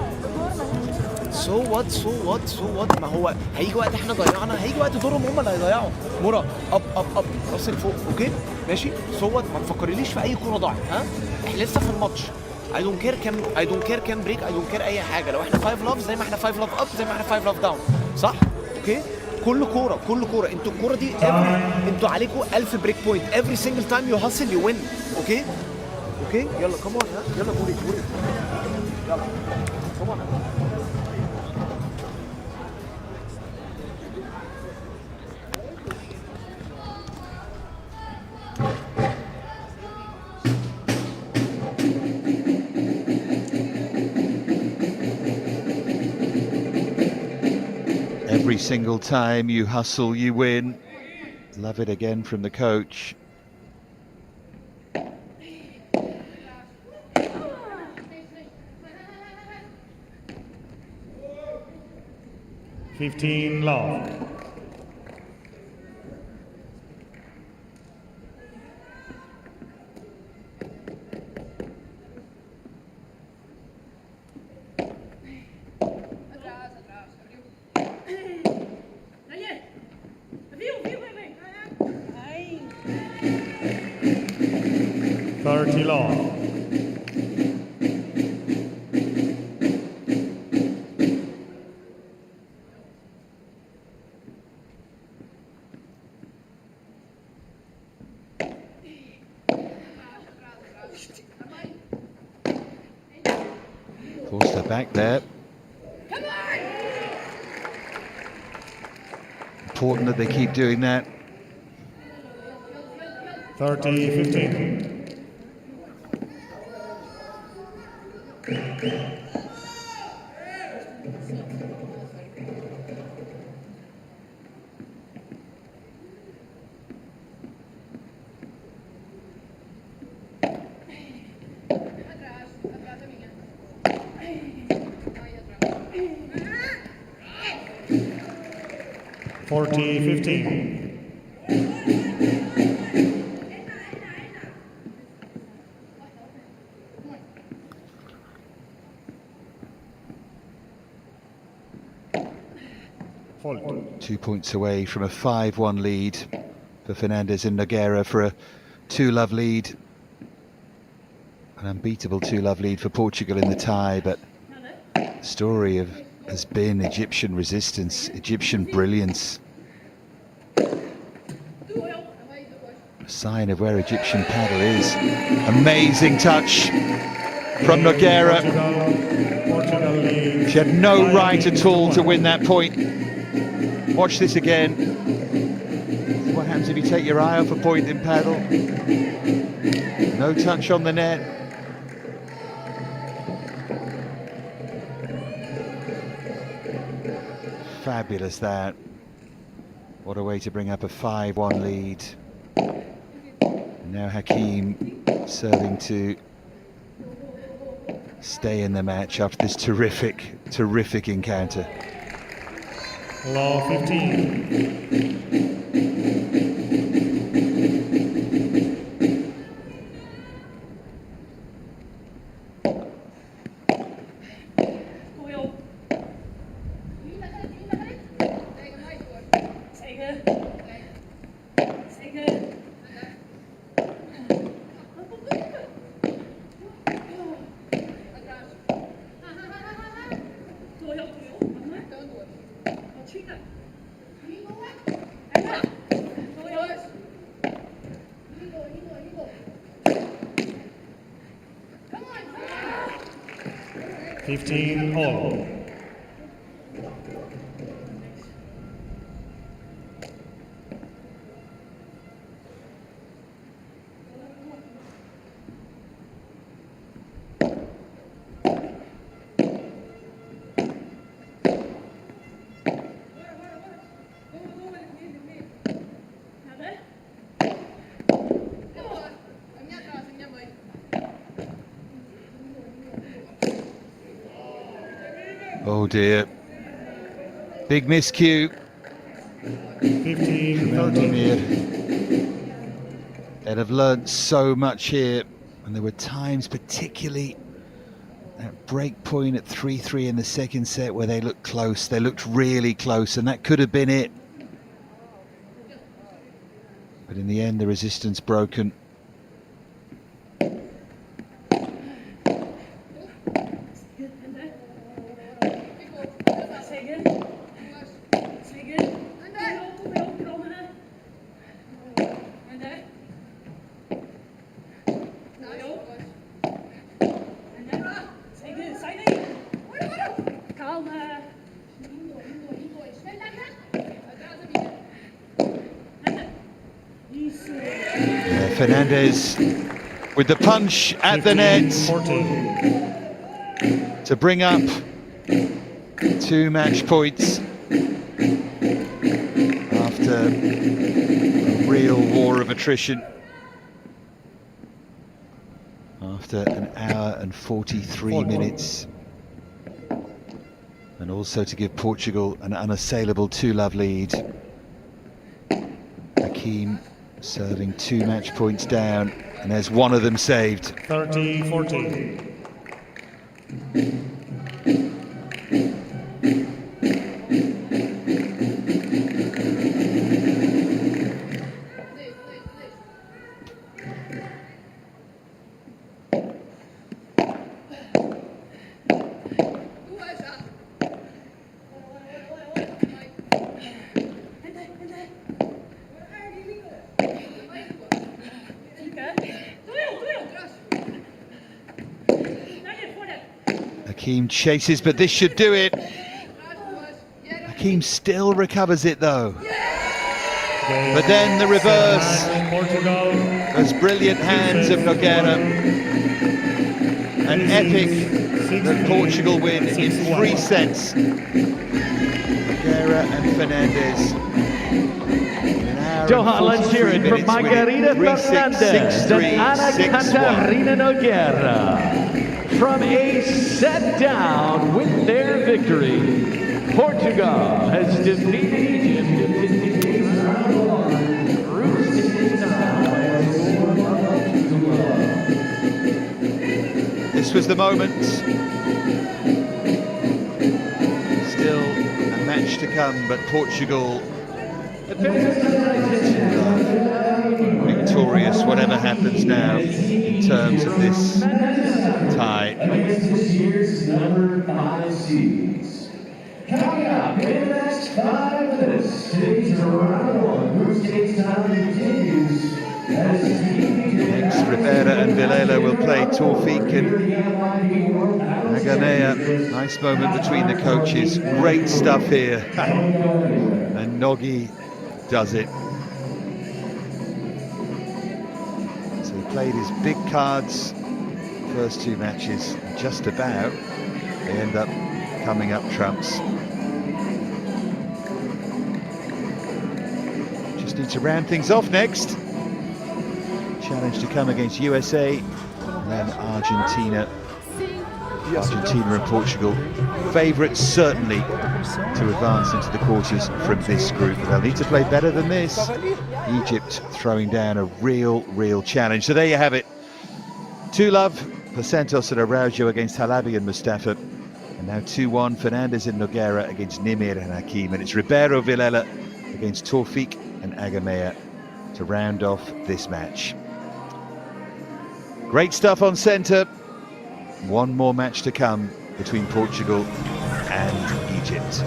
سو وات ما هو هيجي وقت احنا ضيعنا هيجي وقت دورهم هم اللي هيضيعوا مرة اب راس لفوق اوكي ماشي سو وات ما تفكريليش في اي كوره ضاعت ها احنا لسه في الماتش I don't care كام بريك I don't care اي حاجه لو احنا 5 لاف زي ما احنا 5 لاف اب زي ما احنا 5 لاف داون صح اوكي كل كوره انتوا الكوره دي انتوا عليكم 1000 بريك بوينت every single time you hustle you win اوكي يلا كمان يلا بوري يلا كمان Every single time you hustle, you win. Love it again from the coach. Love. Love. Forced her back there. Important that they keep doing that. 30-15. Fault. 2 points away from a 5-1 lead for Fernandez and Nogueira for a 2-love lead. An unbeatable 2-love lead for Portugal in the tie, but the story has been Egyptian resistance, Egyptian brilliance. A sign of where Egyptian paddle is. Amazing touch from Nogueira. She had no right at all to win that point. Watch this again. What happens if you take your eye off a point in paddle? No touch on the net. Fabulous that. What a way to bring up a 5-1 lead. And now HAKIM serving to stay in the match after this terrific encounter. Law 15. All. Oh dear. Big miscue. 15-13. They'd have learnt so much here, and there were times, particularly that break point at 3-3 in the second set, where they looked close. They looked really close, and that could have been it. But in the end, the resistance broken. Fernandez with the punch at the net to bring up 2 match points. attrition after an hour and 43 minutes. And also to give Portugal an unassailable 2-love lead. HAKIM serving 2 match points down, and there's one of them saved. 30-14. HAKIM chases, but this should do it. HAKIM still recovers it though. But then the reverse. Those brilliant hands of Nogueira. An epic that Portugal win in 3 sets. Nogueira and Fernandez. Doha, let's hear it from Margarita Fernandez and Ana Catarina Nogueira. From a set down with their victory, Portugal has defeated Egypt in today's round 1 through 69. This was the moment. Still a match to come, but Portugal victorious whatever happens now in terms of this tie. Against this year's number 5 seeds. Coming up in the next 5 minutes, today's round 1 group stage time continues as Next, Rivero and Vilela will play TAWFIK and AGAMEYA. Nice moment between the coaches. Great stuff here. And Nogi does it. So he played his big cards first 2 matches, just about. They end up coming up trumps. Just need to round things off next. Challenge to come against USA and then Argentina. Argentina and Portugal, favourites certainly to advance into the quarters from this group. They'll need to play better than this. Egypt throwing down a real challenge. So there you have it. 2-love for SANTOS and ARAUJO against HALABY and MOUSTAFA. And now 2-1, Fernandez and Nogueira against NIMR and HAKIM. And it's Rivero and Vilela against TAWFIK and AGAMEYA to round off this match. Great stuff on centre. One more match to come between Portugal and Egypt.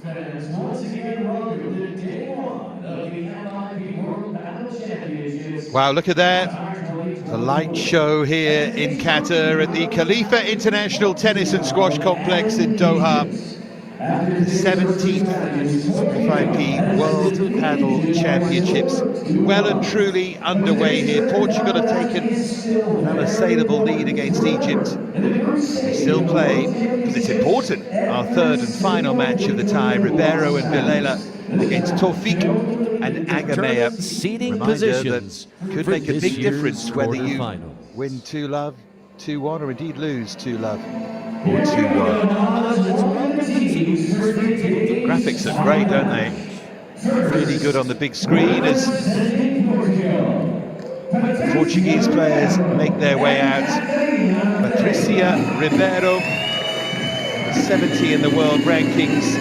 Fans, once again, welcome to day one of the HALABY World Padel Championships. Wow, look at that. The light show here in Qatar at the Khalifa International Tennis and Squash Complex in Doha. The 17th FIP World Padel Championships well and truly underway here. Portugal have taken an unassailable lead against Egypt. We still play, because it's important, our third and final match of the tie, Rivero and Vilela against TAWFIK and AGAMEYA. Seeding Reminder positions that could for make a this big year's difference whether you quarterfinal. win 2-love, 2-1, or indeed lose 2-love or 2-1. Graphics look great, don't they? Really good on the big screen as Portuguese players make their way out. Patricia Ribeiro, 70 in the world rankings.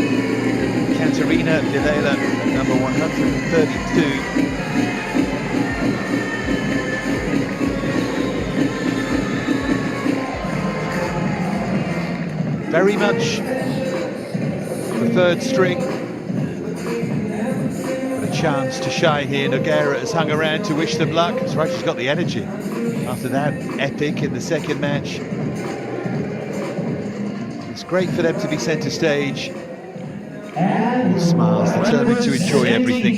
Catarina Vilela, number 132. Very much the third string, but a chance to shine here. Nogueira has hung around to wish them luck. That's right, she's got the energy after that epic in the second match. It's great for them to be centre stage. All smiles, determined to enjoy everything.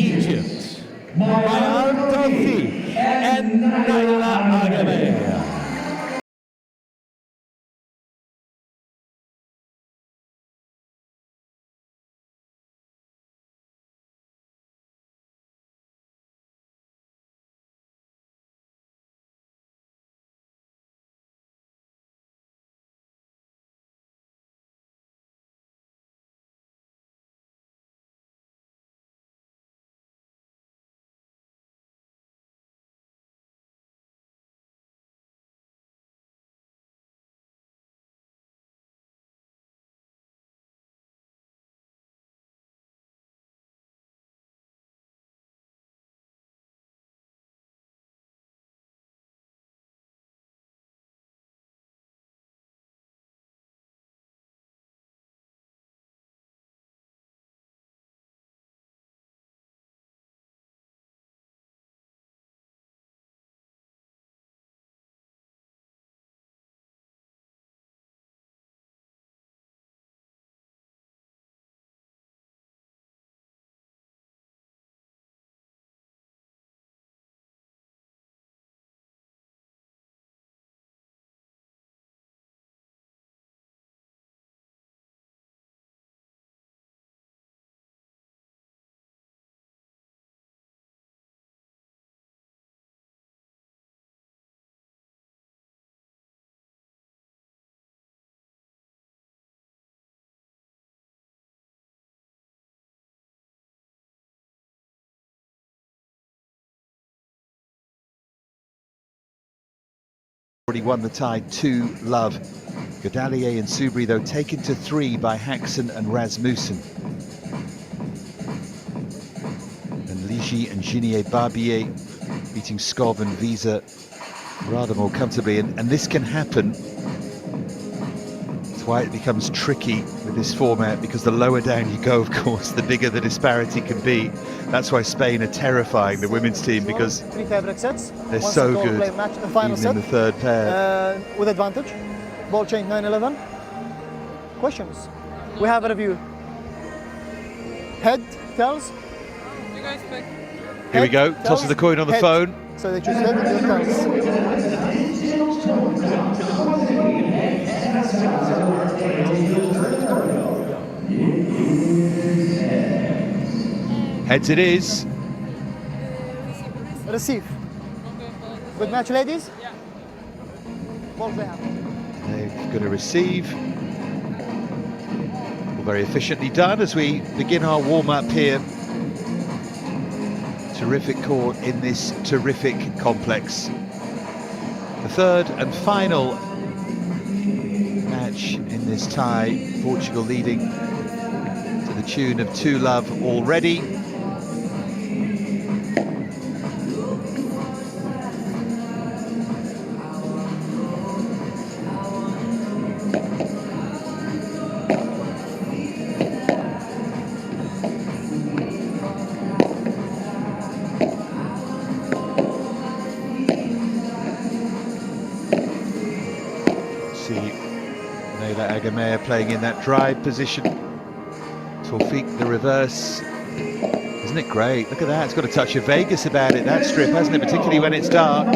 TAWFIK and AGAMEYA. Already won the tie 2-love. Godalier and Subri, though, taken to 3 by Haxon and Rasmussen. And Ligi and Ginier Barbier beating Skov and Visa rather more comfortably. And this can happen. That's why it becomes tricky with this format, because the lower down you go, of course, the bigger the disparity can be. That's why Spain are terrifying the women's team, because 3 favorite sets. they're so good, Match, the final even set, in the third pair. with advantage. Ball change 9-11. Questions? We have a review. Head tells. You guys pick. Here we go, toss of the coin on the phone. So they choose head and tells. Heads it is. Receive. Good match, ladies? Yeah. Balls they have. They're going to receive. All very efficiently done as we begin our warm-up here. Terrific court in this terrific complex. The third and final match in this tie. Portugal leading to the tune of 2-love already. AGAMEYA playing in that drive position. TAWFIK the reverse. Isn't it great? Look at that, it's got a touch of Vegas about it, that strip, hasn't it? Particularly when it's dark.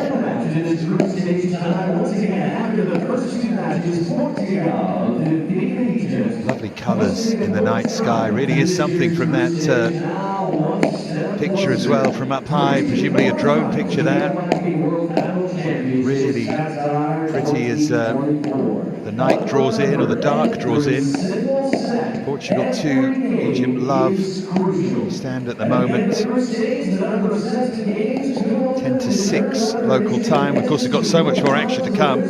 Lovely colours in the night sky, really is something from that picture as well, from up high, presumably a drone picture there. Really pretty as the night draws in, or the dark draws in. Portugal 2, Egypt love. Stand at the moment 10-6 local time. Of course, we've got so much more action to come.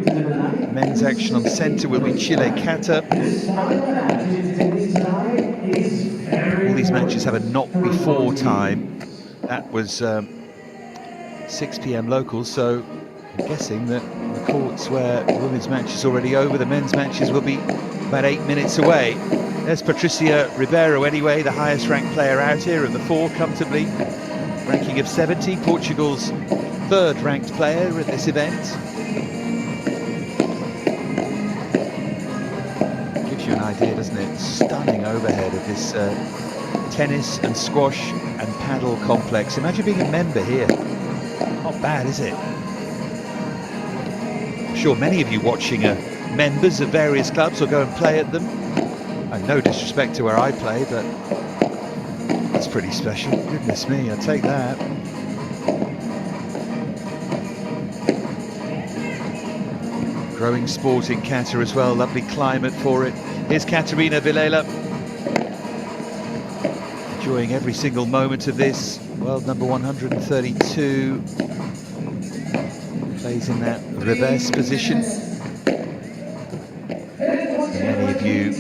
The men's action on centre will be Chile QATAR. All these matches have a not before time. That was 6 p.m. local, so I'm guessing that the courts where the women's match is already over, the men's matches will be about 8 minutes away. There's Patricia Rivero anyway, the highest ranked player out here of the 4 comfortably. Ranking of 70, Portugal's 3rd ranked player at this event. Gives you an idea, doesn't it? Stunning overhead of this tennis and squash and paddle complex. Imagine being a member here. Not bad, is it? I'm sure many of you watching are members of various clubs or go and play at them. And no disrespect to where I play, but that's pretty special. Goodness me, I'll take that. Growing sport in Qatar as well, lovely climate for it. Here's Rivero and Vilela, enjoying every single moment of this. World number 132. Plays in that reverse position. And many of you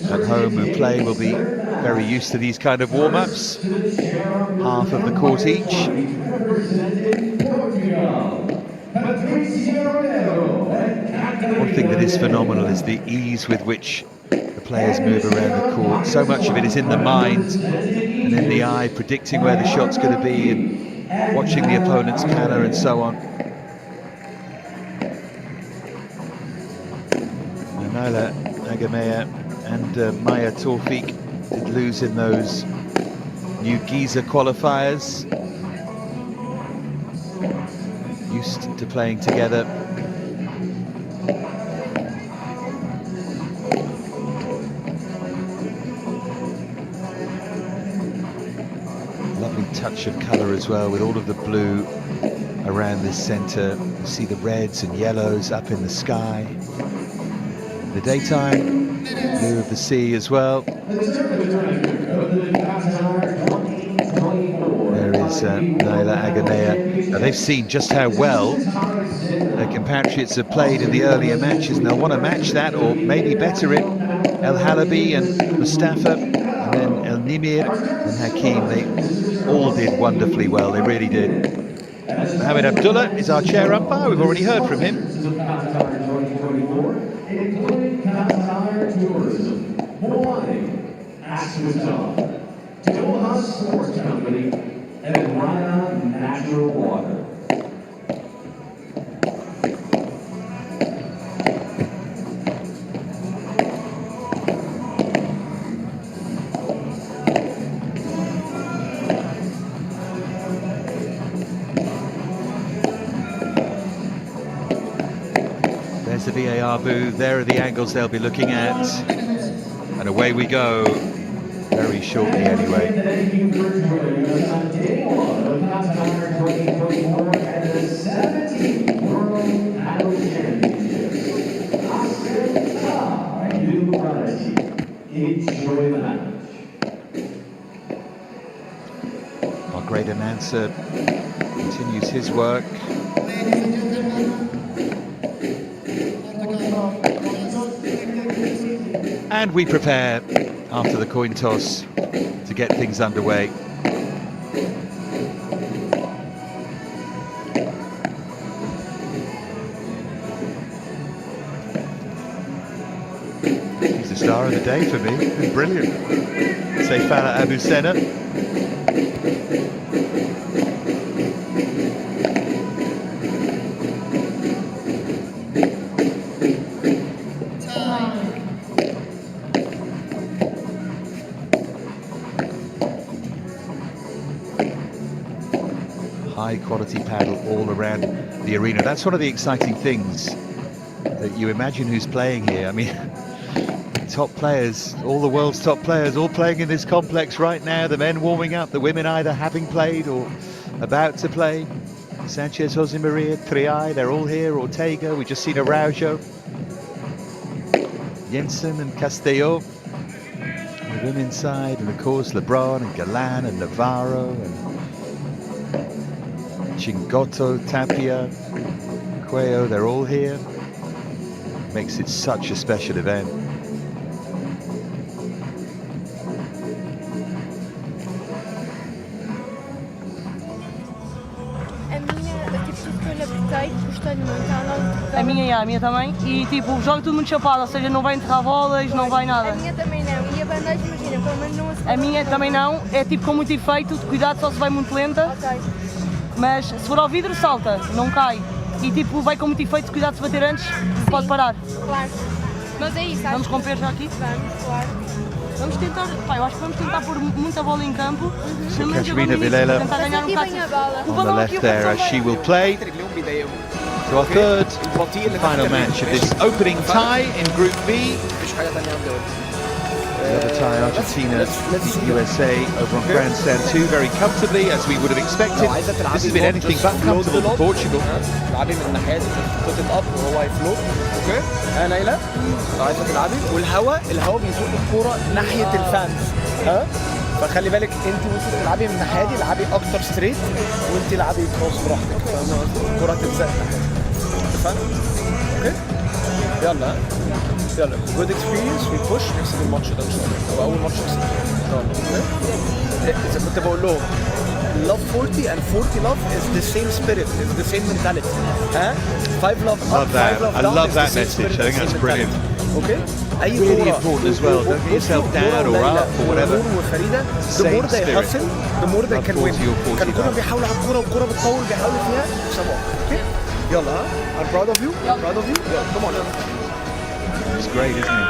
at home who play will be very used to these kind of warm-ups. Half of the court each. One thing that is phenomenal is the ease with which the players move around the court. So much of it is in the mind and in the eye, predicting where the shot's going to be and watching the opponent's pattern and so on. AGAMEYA and Maya TAWFIK did lose in those new Giza qualifiers. Used to playing together. Lovely touch of colour as well, with all of the blue around this centre. You see the reds and yellows up in the sky. The daytime, blue of the sea as well. There is AGAMEYA. Now they've seen just how well their compatriots have played in the earlier matches, and they'll want to match that, or maybe better it. HALABY and MOUSTAFA, and then NIMR and HAKIM, they all did wonderfully well, they really did. Mohamed Abdullah is our chair umpire, we've already heard from him. Including QATAR Tourism, Hawaii, Aspen, Doha Sports Company, and Rana Natural Water. There's the VAR booth, there are the angles they'll be looking at, and away we go, very shortly anyway. Thank you for joining us on day 1 of QATAR 2024 and the 17th World Paddle Championships. Enjoy the match. Our great announcer continues his work. And we prepare, after the coin toss, to get things underway. He's the star of the day for me. Brilliant. Seyfala Abusena. high quality paddle all around the arena. That's one of the exciting things that you imagine who's playing here. I mean, top players, all the world's top players, all playing in this complex right now. The men warming up, the women either having played or about to play. Sanchez, Jose Maria, Triay, they're all here. Ortega, we just seen ARAUJO, Jensen and Castillo. The women's side, and of course LeBron and Galan and Navarro and Chingoto, Tapia, Cuello, they're all here. Makes it such a special event. A minha também. E tipo, joga tudo muito chapado, ou seja, não vai enterrar bolas, não vai nada. A minha também não. E a bandeja, imagina, pelo menos não a minha também não. É tipo com muito efeito, de cuidado, só se vai muito lenta. Ok. Mas se for ao vidro, salta, não cai. E tipo, vai com muito efeito, de cuidado, se bater antes, pode parar. Claro. Mas é isso, vamos romper já aqui? Vamos, claro. Vamos tentar, pá, eu acho que vamos tentar pôr muita bola em campo. Rivero and Vilela on the left there as she will play. So our third final match of this opening tie in Group B. The other tie, Argentina, USA over on grandstand 2 very comfortably, as we would have expected. This has been anything but comfortable for Portugal. تلعبي من الناحيه دي put it up وهو يفلوت. اوكي ها نايله عايزه تلعبي والهواء بيزق الكوره ناحيه الفانز. ها فخلي بالك انت وانت بتلعبي من الناحيه دي العبي اكتر ستريت وانت العبي كروس براحتك. فاهمه قصدي؟ الكوره تتزق اتفقنا؟ اوكي يلا يلا جود اكسبيرينس وي بوش نكسب الماتش ده ان شاء الله. هو اول ماتش نكسب ان شاء الله. اذا كنت بقول لهم love 40 and 40 love is the same spirit, is the same mentality. Huh? 5 love up, 5 love down. I love that message. I think that's brilliant. Okay? Really important as well. Don't get yourself down or up or whatever. The more they hustle, the more they can win. كانوا كلهم بيحاولوا على الكورة والكورة بتطول بيحاولوا فيها يكسبوها. Okay? يلا ها؟ I'm proud of you. I'm proud of you. يلا come on. It's great, isn't it?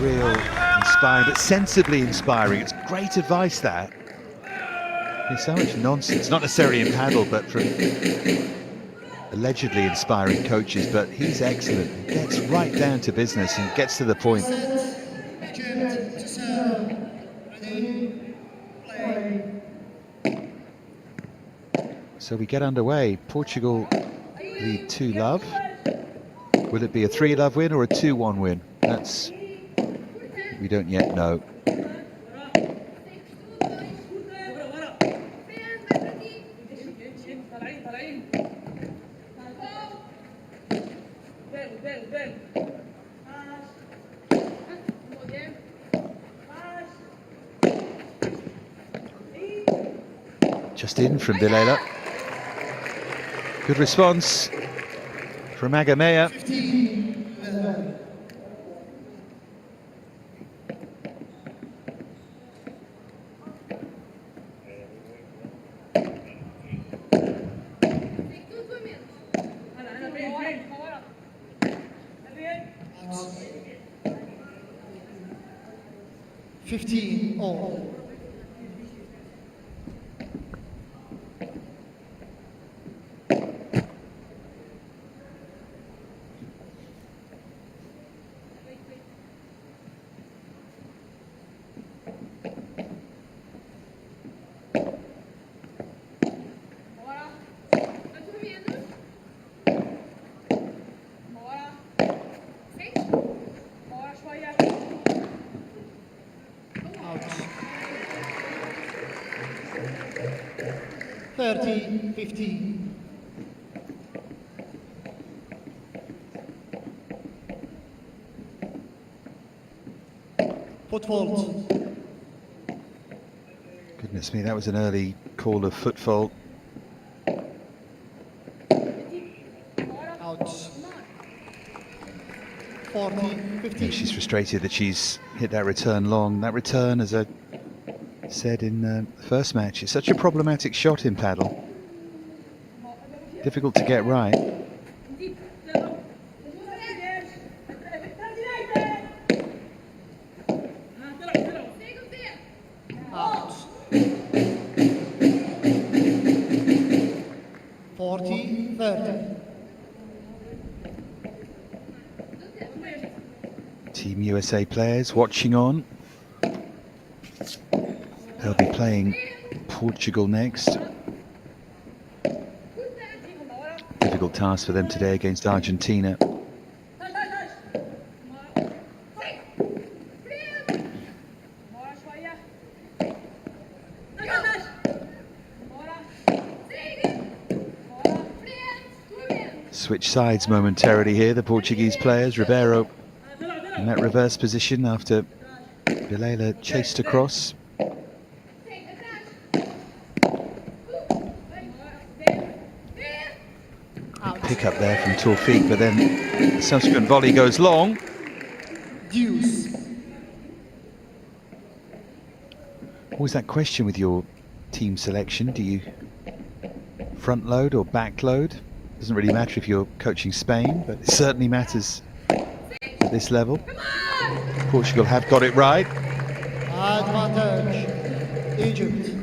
Real inspiring, but sensibly inspiring. It's great advice, that. There's so much nonsense, not necessarily in paddle, but from allegedly inspiring coaches, but he's excellent. He gets right down to business and gets to the point. So we get underway. Portugal lead 2-love. Will it be a 3-love win or a 2-1 win? That's, we don't yet know. Just in from Vilela. Good response from AGAMEYA. all. Out. 30-15. Foot fault. Goodness me, that was an early call of foot fault. Out. 40-15. Yeah, she's frustrated that she's hit that return long. That return, as I said in the first match, it's such a problematic shot in paddle. Difficult to get right. Out. 30. Team USA players watching on. They'll be playing Portugal next. Difficult task for them today against Argentina. Switch sides momentarily here, the Portuguese players. Rivero in that reverse position after Vilela chased across. Pick up there from TAWFIK, but then the subsequent volley goes long. Deuce. Always that question with your team selection. Do you front load or back load? Doesn't really matter if you're coaching Spain, but it certainly matters at this level. Portugal have got it right. Advantage. Egypt.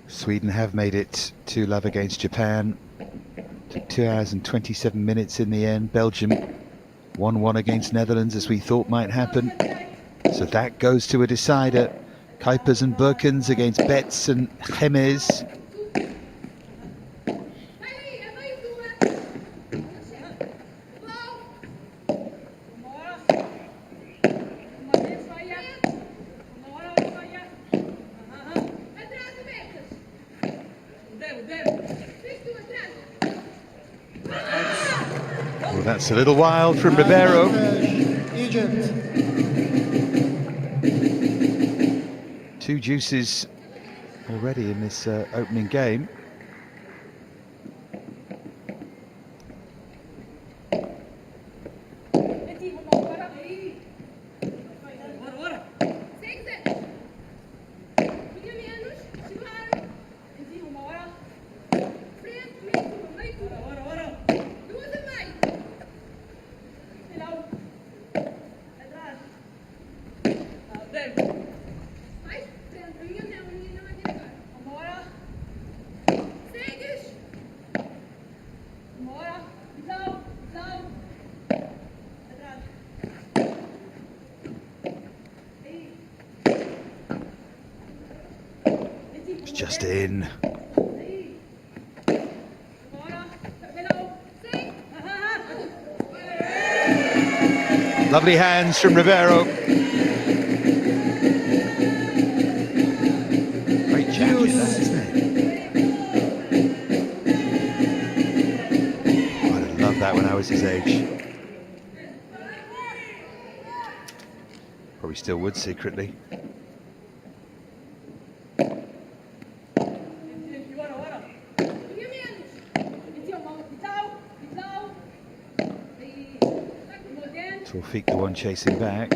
Sweden have made it 2-2 against Japan. Took 2 hours and 27 minutes in the end. Belgium 1-1 against Netherlands, as we thought might happen. So that goes to a decider. Kuipers and Berkens against Betts and Gemes. Well, that's a little wild from Rivero. Egypt. Two juices already in this opening game. Just in. Lovely hands from Rivero. Great jacket, that, isn't it? I'd have loved that when I was his age. Probably still would secretly. TAWFIK the one chasing back.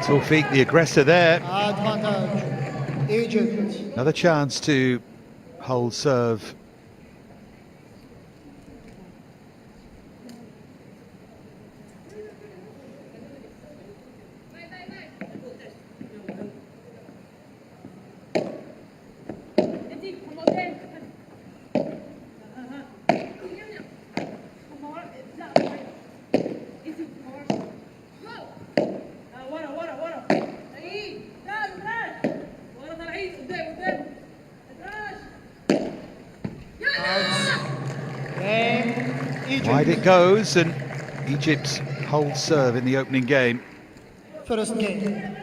TAWFIK the aggressor there. Advantage. Egypt. Another chance to hold serve. Wide it goes, and Egypt holds serve in the opening game. First game.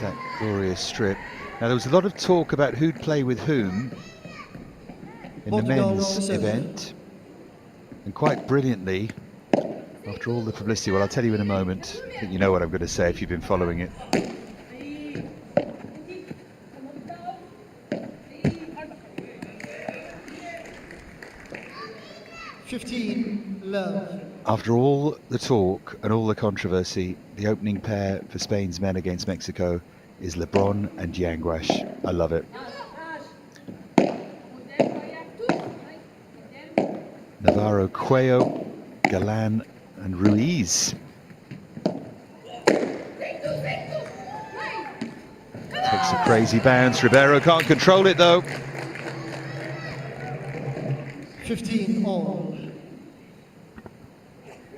That glorious strip. Now, there was a lot of talk about who'd play with whom in the men's event, and quite brilliantly, after all the publicity, well, I'll tell you in a moment. I think you know what I'm going to say if you've been following it. Love. After all the talk and all the controversy, the opening pair for Spain's men against Mexico is LeBron and Yanguas. I love it. Navarro, Cuello, Galan and Ruiz. Takes a crazy bounce. Rivero can't control it though. 15 all.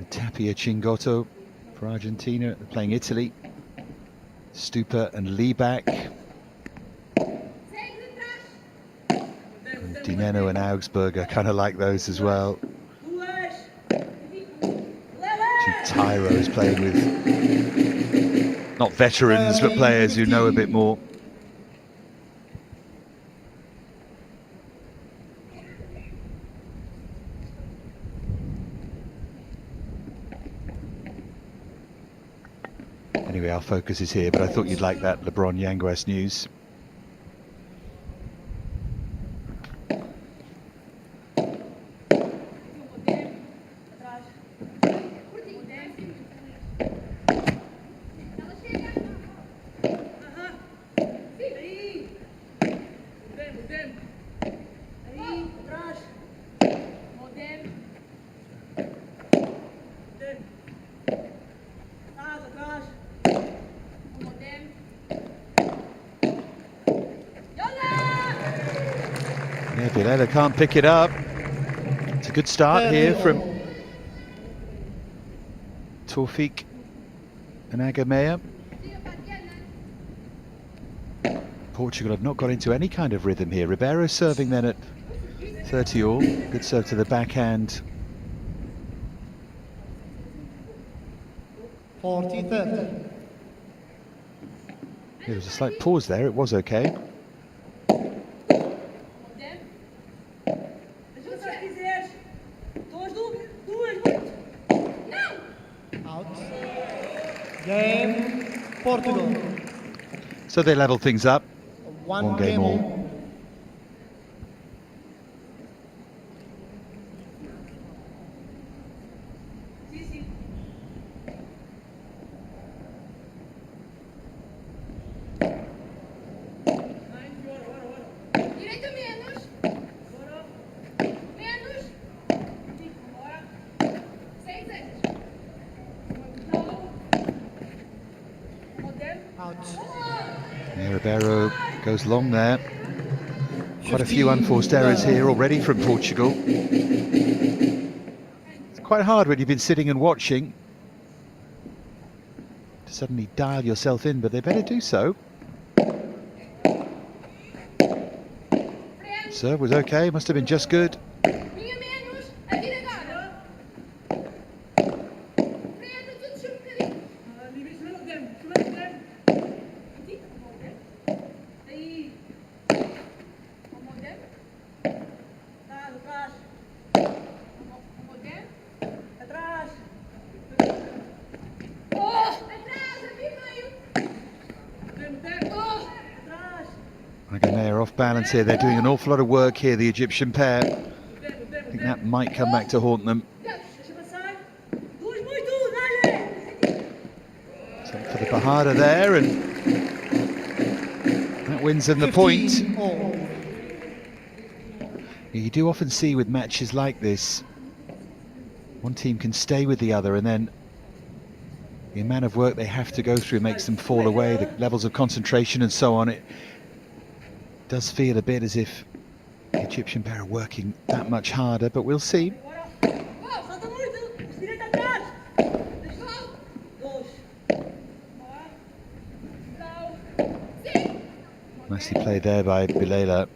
Tapia Chingotto for Argentina, they're playing Italy. Stupa and Lee back. And Dineno and Augsburg, I kind of like those as well. Two Tyros playing with not veterans but players who know a bit more. Anyway, our focus is here, but I thought you'd like that LeBron Yanguas news. Yeah, Vilela can't pick it up. It's a good start here from TAWFIK and AGAMEYA. Portugal have not got into any kind of rhythm here. Ribeiro serving then at 30 all. Good serve to the backhand. 40-30. There was a slight pause there. It was okay. Game, Portugal. So they level things up. One game all. Yeah, Ribeiro goes long there. Quite a few unforced errors here already from Portugal. It's quite hard when you've been sitting and watching to suddenly dial yourself in, but they better do so. Serve was okay, must have been just good. AGAMEYA off balance here. They're doing an awful lot of work here, the Egyptian pair. I think that might come back to haunt them. So for the Bahada there, and that wins them the point. You do often see with matches like this, one team can stay with the other, and then the amount of work they have to go through makes them fall away, the levels of concentration and so on. It does feel a bit as if the Egyptian pair are working that much harder, but we'll see. Nicely played there by Vilela.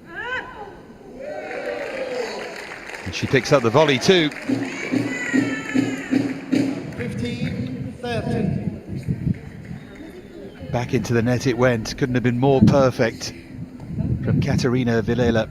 And she picks up the volley too. 15-13. Back into the net it went. Couldn't have been more perfect from Katarina Vilela.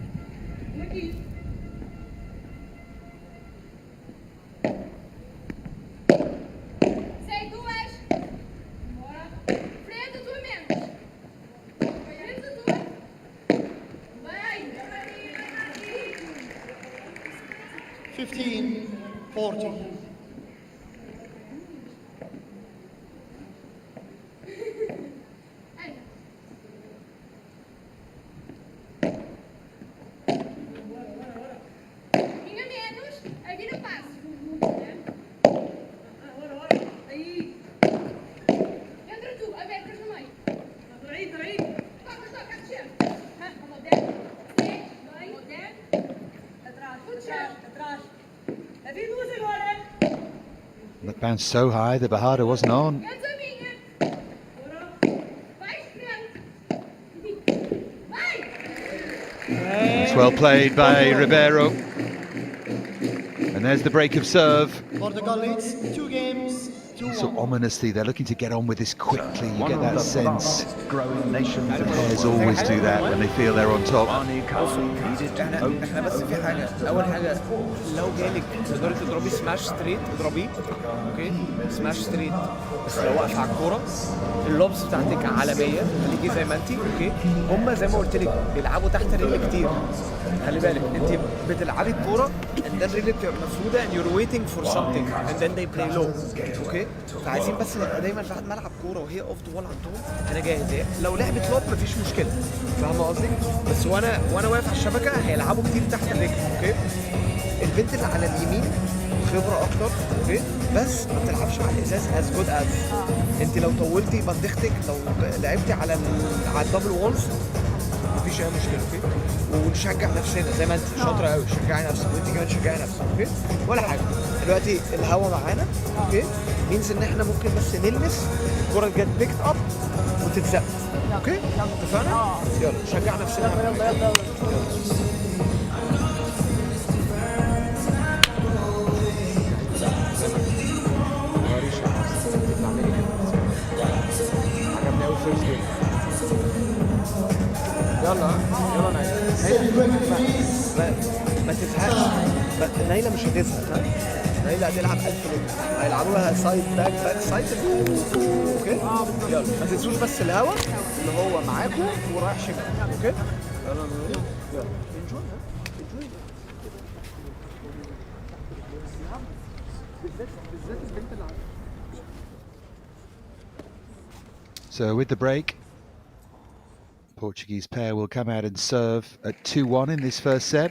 That bounced so high the Bahada wasn't on. It's well played by Rivero. And there's the break of serve. Portugal leads 2 games. So ominously, they're looking to get on with this quickly. You get that sense. Growing nations. The players always do that when they feel they're on top. احنا بس في حاجه، اول حاجه لو جالك تقدري تضربي سماش ستريت اضربيه، اوكي؟ سماش ستريت بس لو واقفه على الكوره اللوبس بتاعتك عالميه، خليكي زي ما انت، اوكي؟ هم زي ما قلت لك بيلعبوا تحت الرجل كتير، خلي بالك انت بتلعبي الكوره and then رجلك بتبقى مفروده and you're waiting for something and then they play low، اوكي؟ فعايزين بس نبقى دايما بعد ما العب كوره وهي اوف ذا وول عندهم انا جاهز، لو لعبت لوب مفيش مشكله، فاهمه قصدي؟ بس وانا واقف على الشبكه هيلعبوا كتير تحت الرجل، اوكي؟ البنت اللي على اليمين خبره اكتر، اوكي؟ بس ما بتلعبش مع الازاز از جود از. انت لو طولتي بندختك، لو لعبتي على الدبل وولز مفيش اي مشكله، اوكي؟ ونشجع نفسنا زي ما انت شاطره قوي، شجعي نفسك وانت كمان شجعي نفسك، اوكي؟ ولا حاجه. دلوقتي الهوا معانا، اوكي؟ مينز ان احنا ممكن بس نلمس الكره جت بيكت اب وتتزق، اوكي؟ اتفقنا؟ يلا نشجع نفسنا. يلا يلا يلا. عجبني قوي الفيرست جيم. يلا يلا نايلة ما تزهقش، نايلة مش هتزهق، ها؟ نايلة هتلعب 1000 لعبة، هيلعبوها سايد باك سايد، اوكي؟ يلا ما تنسوش بس الهوا اللي هو معاكم ورايح شمال، اوكي؟ يلا يلا انجوي بالذات البنت اللي So with the break, Portuguese pair will come out and serve at 2-1 in this first set.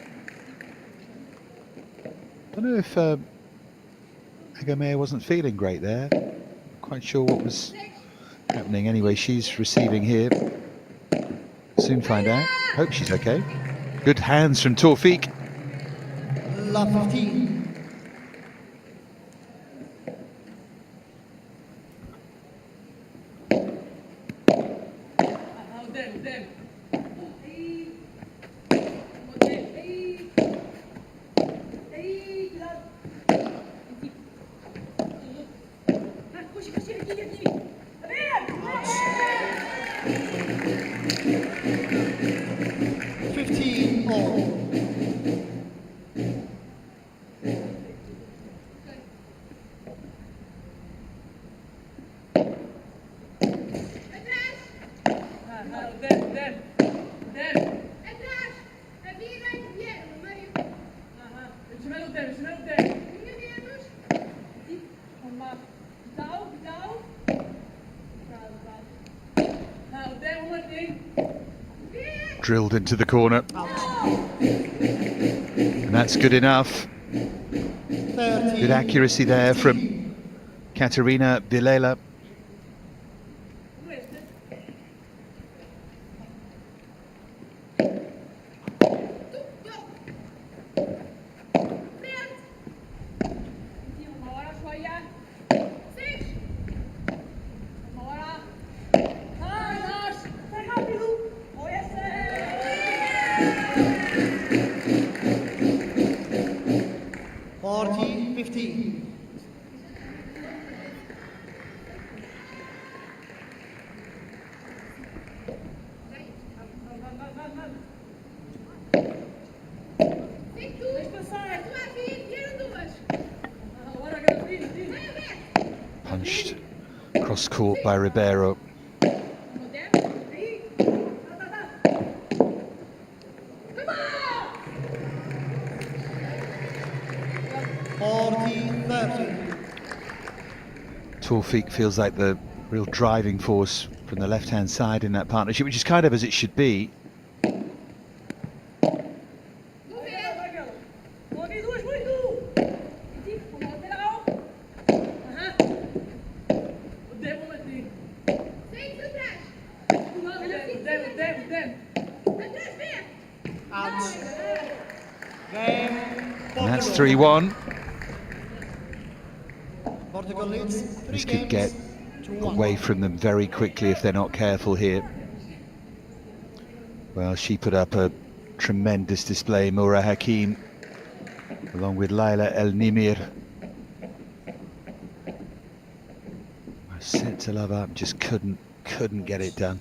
I don't know if AGAMEYA wasn't feeling great there. Quite sure what was happening. Anyway, she's receiving here. Soon find out. Hope she's okay. Good hands from TAWFIK. La 15. Drilled into the corner. And that's good enough. Good accuracy there from Katerina Vilela. Punched cross court by Ribeiro. TAWFIK feels like the real driving force from the left-hand side in that partnership, which is kind of as it should be. And that's 3-1. This could get away from them very quickly if they're not careful here. Well, she put up a tremendous display, Moura HAKIM, along with Laila El NIMR. Set to love up, just couldn't get it done.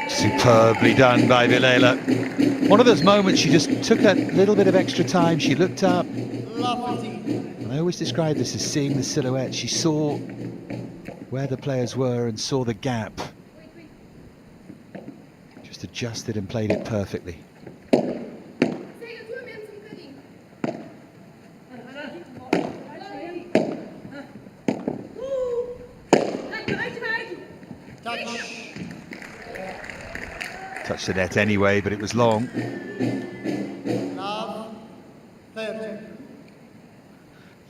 Superbly done by Vilela. One of those moments, she just took that little bit of extra time, she looked up. And I always describe this as seeing the silhouette. She saw where the players were and saw the gap. Just adjusted and played it perfectly. Touched the net anyway, but it was long. I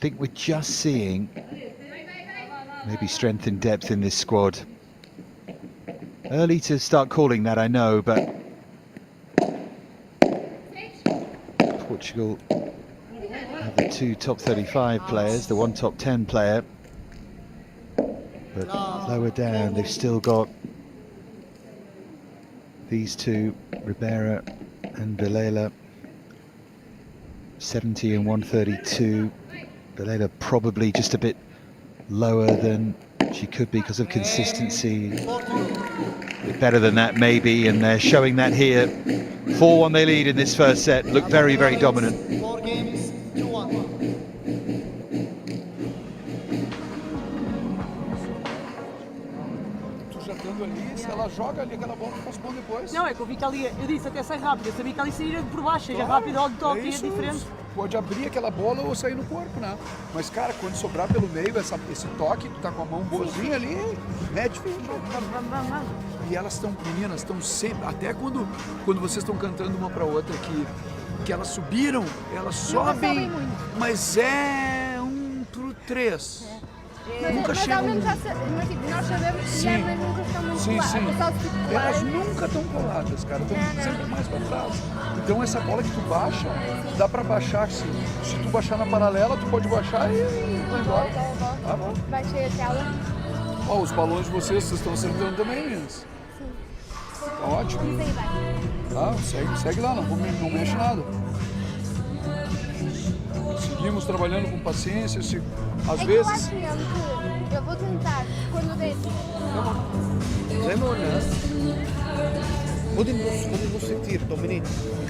think we're just seeing maybe strength and depth in this squad. Early to start calling that, I know, but Portugal have the two top 35 players, the one top 10 player, but lower down they've still got these two, Rivero and Vilela, 70 and 132. Vilela probably just a bit lower than she could be because of consistency. A bit better than that maybe, and they're showing that here. 4-1 they lead in this first set, look very, very dominant. 4 games, 2-1. Ali, se ela joga ali aquela bola, faz bom depois. Não, é que eu vi que ali, eu disse até sai rápido, eu sabia que ali saía por baixo, seja rápido ou de toque, é diferente. Pode abrir aquela bola ou sair no corpo, né? Mas, cara, quando sobrar pelo meio esse toque, tu tá com a mão boazinha ali, mete o jogo. E elas estão, meninas, estão sempre, até quando vocês estão cantando uma pra outra que elas subiram, elas sobem, mas é 1 pro 3. Nunca chegam. Nós sabemos que elas nunca estão muito coladas. Elas nunca estão coladas, cara. Estão sempre mais para trás. Então essa bola que tu baixa, dá para baixar assim. Se tu baixar na paralela, tu pode baixar e vai embora. Tá bom. Baixei a tela. Ó, os balões de vocês estão acertando também, meninas? Sim. Tá ótimo. Tá, segue lá, não mexe nada. Seguimos trabalhando com paciência, às vezes... Eu vou tentar, quando der. زي ما قلنا خدي النص كتير دومينيت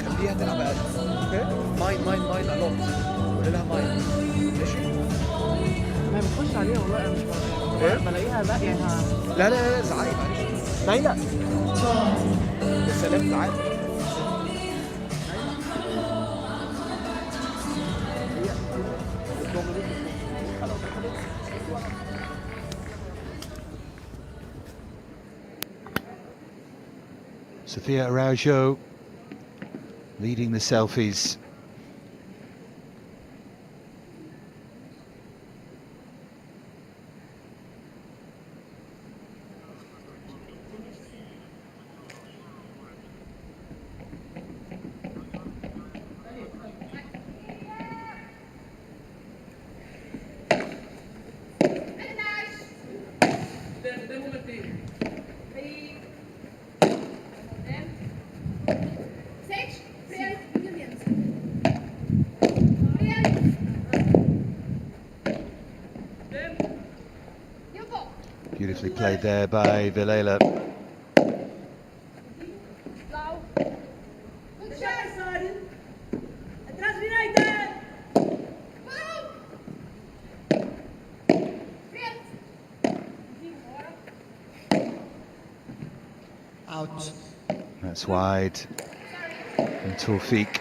خليها تلعب اقل اوكي ماين الوت قول لها ماين ماشي ما بتخش عليها والله انا مش بلاقيها باقيه لا زعقي معلش نايلة يا سلام تعالى Sofia Araujo leading the selfies. Beautifully played there by Vilela. Out. That's wide. And TAWFIK.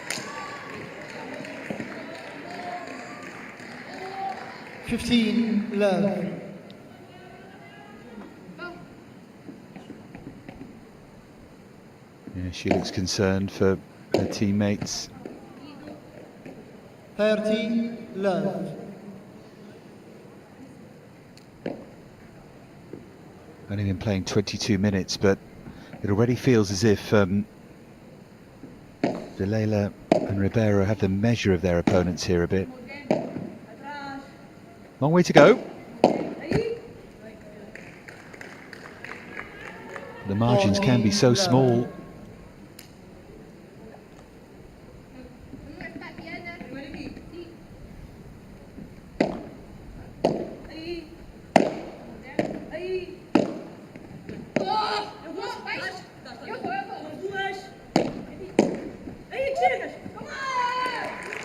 15 love. Yeah, she looks concerned for her teammates. 30 love. Only been playing 22 minutes, but it already feels as if Vilela and Ribeiro have the measure of their opponents here a bit. Long way to go. The margins can be so small.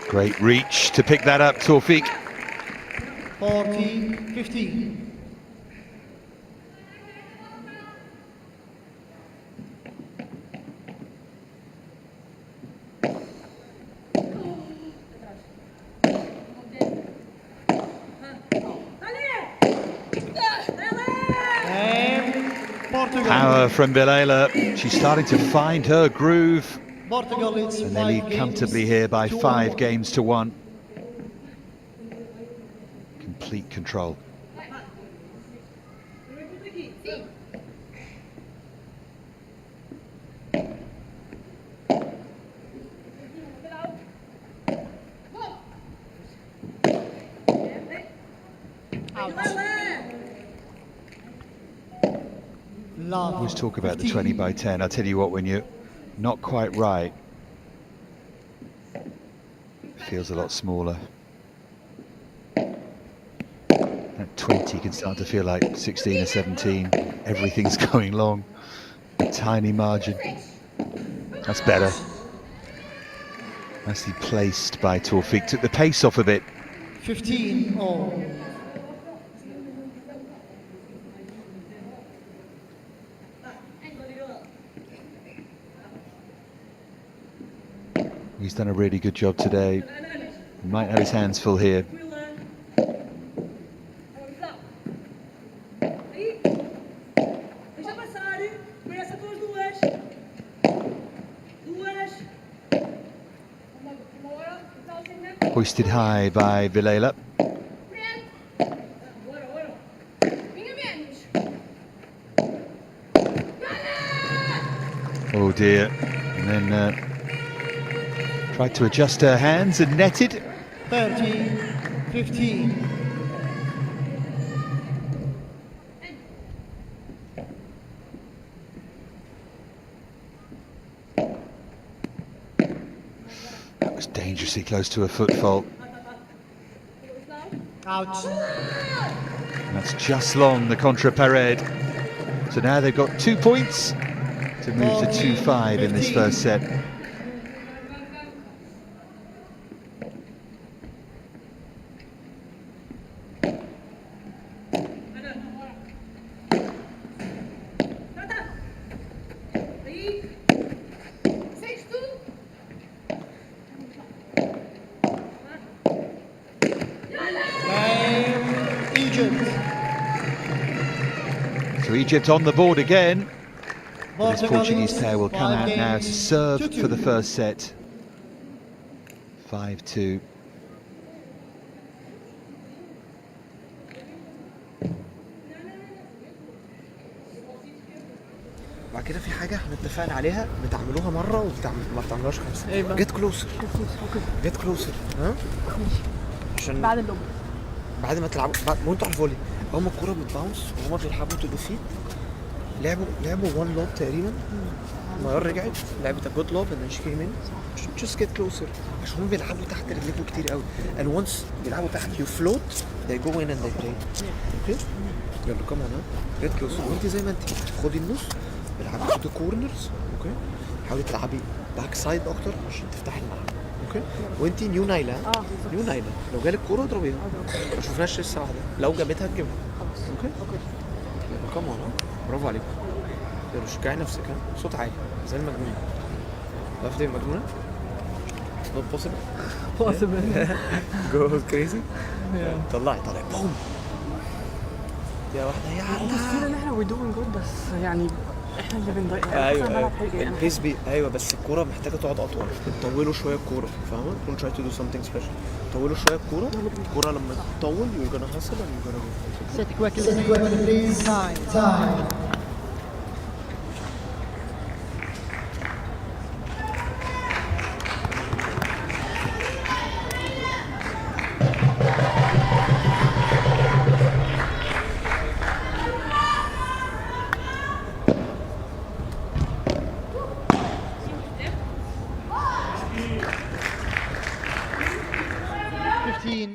Great reach to pick that up, TAWFIK. 40-15. Power from Vilela. She's starting to find her groove. Portugal leads And they lead comfortably here by 5 games to 1. Complete control. Love. Always talk about the 20 by 10. I'll tell you what, when you're not quite right, it feels a lot smaller. That 20 can start to feel like 16 or 17. Everything's going long. A tiny margin. That's better. Nicely placed by TAWFIK. Took the pace off of it. 15 all. He's done a really good job today. He might have his hands full here. Hoisted high by Vilela. Oh dear. And then tried to adjust her hands and netted. 30-15. That was dangerously close to a foot fault. Out. And that's just long, the contra pared. So now they've got 2 points to move to 2-5 in this first set. Egypt on the board again. This Portugal Portuguese leads pair will come 5 out now to games serve to 2. for the first set. 5-2. بعد كده في حاجه احنا اتفقنا عليها بتعملوها مره ما بتعملوهاش خمسه. جيت كلوزر. جيت كلوزر. ها؟ عشان بعد اللوب بعد ما تلعبوا وانتوا على الفولي هم الكوره بتباونس وهم بيلعبوا تو ديفيت. لعبوا 1 لوب تقريبا. ميار رجعت لعبت جود لوب and then she came in. Just get closer. عشان هم بيلعبوا تحت رجليكوا كتير قوي. And once بيلعبوا تحت you float they go in and they play. اوكي؟ يلا كمان ها. get closer. وانت زي ما انت خدي النص العبي تو كورنرز. اوكي؟ حاولي تلعبي باك سايد اكتر عشان تفتحي الملعب. اوكي؟ وانت نيو نايله. نيو نايله لو جالك كوره اضربيها. ما شفناش لسه واحده. لو جابتها تجيبها. اوكي؟ يلا كمان ها. برافو عليكم. يلا شجعي نفسك ها. صوت عالي زي المجنونه. تعرفي ايه المجنونه؟ Not possible. Go crazy. طلعي بوم. يا واحده يا المشكلة ان احنا we're doing good بس يعني احنا اللي بنضيع. ايوه البيس ايوه بس الكوره محتاجه تقعد اطول. طولوا شويه الكوره فاهمه؟ don't try to do something special. طولوا شويه الكوره لما تطول you're gonna hustle and you're gonna go. Set quickly please. Time.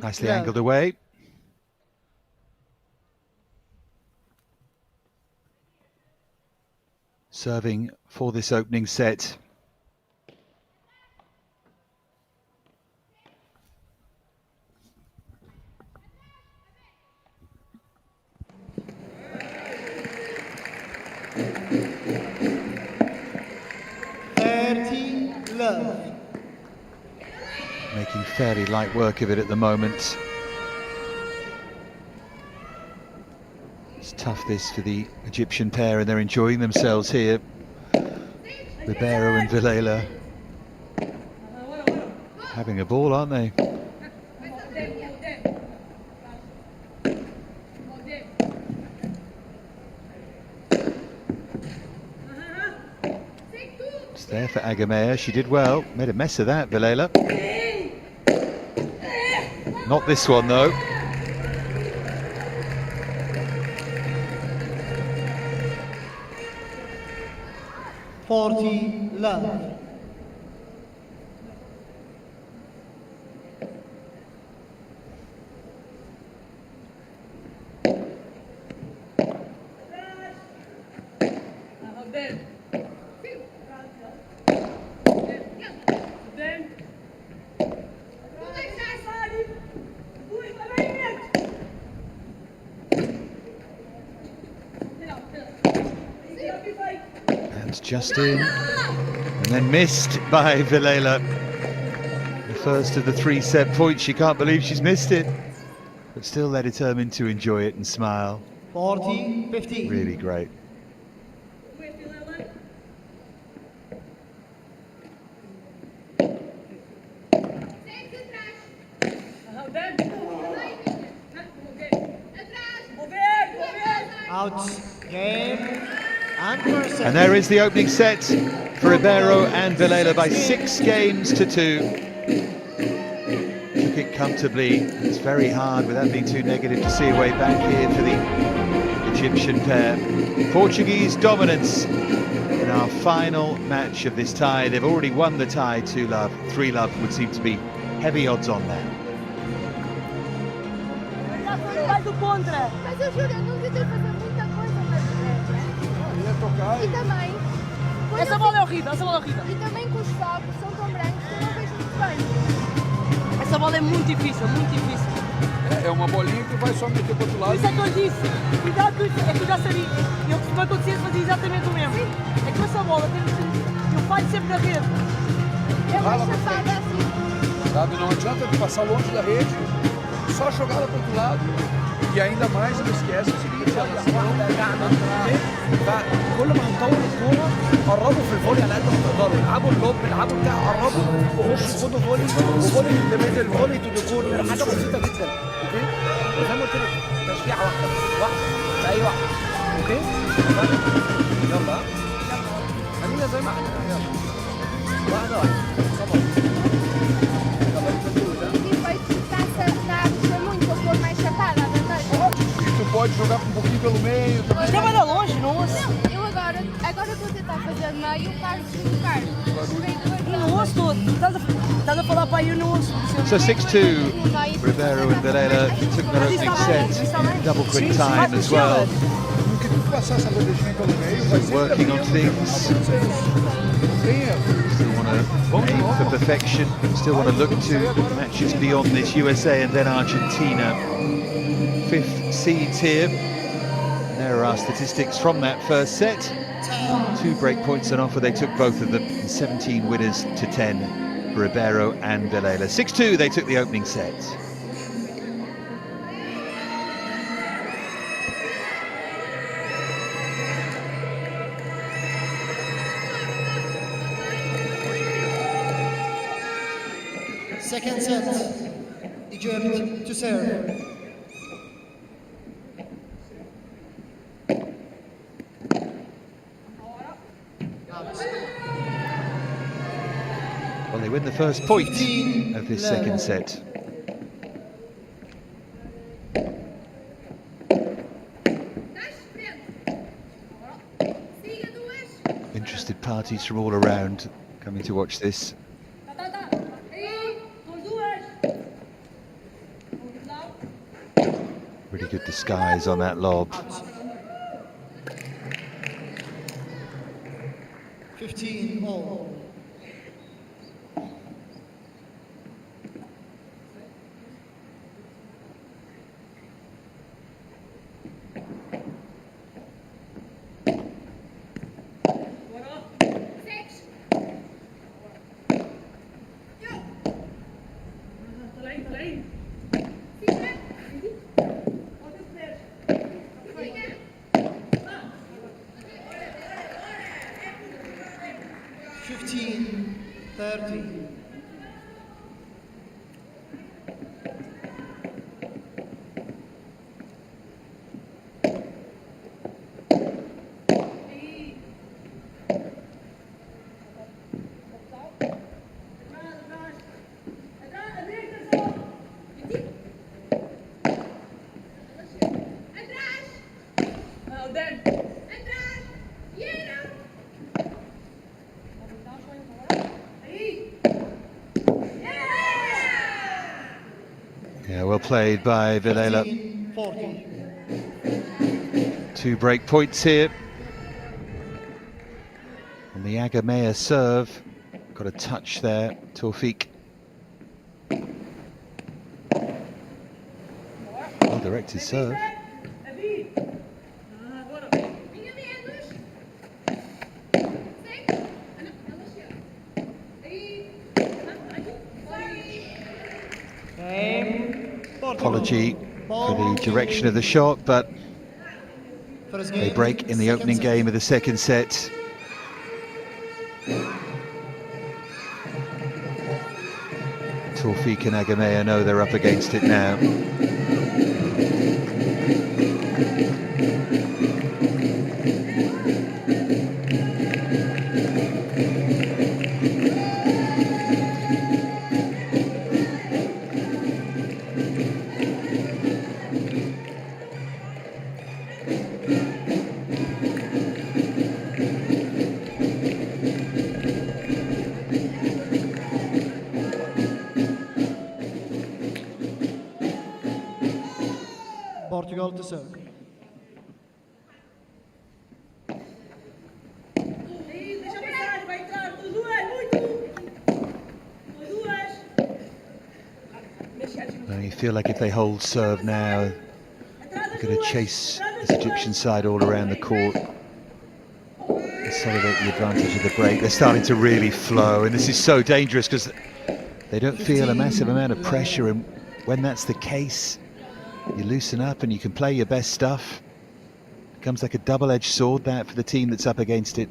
Nicely angled away. Serving for this opening set. Making fairly light work of it at the moment. It's tough this for the Egyptian pair and they're enjoying themselves here. Rivero and Vilela having a ball, aren't they? It's there for AGAMEYA. She did well. Made a mess of that, Vilela. Not this one though. Love. That's just in, and then missed by Vilela. The first of the 3 set points. She can't believe she's missed it, but still they're determined to enjoy it and smile. 40-15. Really great. Out. Game. And there is the opening set for Rivero and Vilela by 6 games to 2. Took it comfortably. It's very hard without being too negative to see a way back here for the Egyptian pair. Portuguese dominance in our final match of this tie. They've already won the tie 2-love. 3-love would seem to be heavy odds on that. Mas eu juro, eu não tentei fazer muita coisa, mas e também... Essa bola é horrível, essa bola é horrível. E também com os focos são tão brancos que eu não vejo muito bem. Essa bola é muito difícil, muito difícil. É uma bolinha que vai só meter pro outro lado. Por isso é que eu disse, cuidado com isso, é que eu já sabia. Eu se me acontecesse fazia exatamente o mesmo. É que com essa bola, eu falho sempre na rede. Eu vou chafada assim. Sabe, não adianta passar longe da rede, só jogar ela pro outro lado. E ainda mais não esquece o seguinte, كل ما هنطور الكوره قربوا في الفولي على قد ما تقدروا، العبوا اللوب، العبوا بتاع، قربوا وخشوا خدوا فولي وفولي للميدل، فولي تو ذا كورنر، حاجه بسيطه جدا. اوكي؟ زي ما قلت لك تشجيعه واحده في اي واحده. اوكي؟ يلا خلينا زي ما احنا، يلا واحده واحده. Tu pode jogar um pouquinho pelo meio também. Você vai dar longe, não? Não, eu agora eu estou a tentar fazer meio e o Carlos ficar. Não ouço, estás a falar para eu não ouço. So 6-2, Rivero and Vilela took their opening set in double quick time as well. Still working on things. Still want to aim for perfection. Still want to look to matches beyond this. USA and then Argentina. 5th seeds here. There are our statistics from that first set. 2 break points on offer. They took both of them. 17 winners to 10 for Rivero and Vilela. 6-2, they took the opening set. Second set, Egypt to serve. Well, they win the first point of this second set. Interested parties from all around coming to watch this. Really good disguise on that lob. 15 all. Yeah, well played by Vilela. 2 break points here. On the AGAMEYA serve, got a touch there, TAWFIK. Well directed serve. Apology for the direction of the shot, but they break in the opening game of the second set. TAWFIK and AGAMEYA know they're up against it now. Portugal to serve. Well, you feel like if they hold serve now, they're going to chase this Egyptian side all around the court, consolidate the advantage of the break. They're starting to really flow, and this is so dangerous because they don't feel a massive amount of pressure, and when that's the case, you loosen up and you can play your best stuff. Becomes like a double-edged sword, that, for the team that's up against it.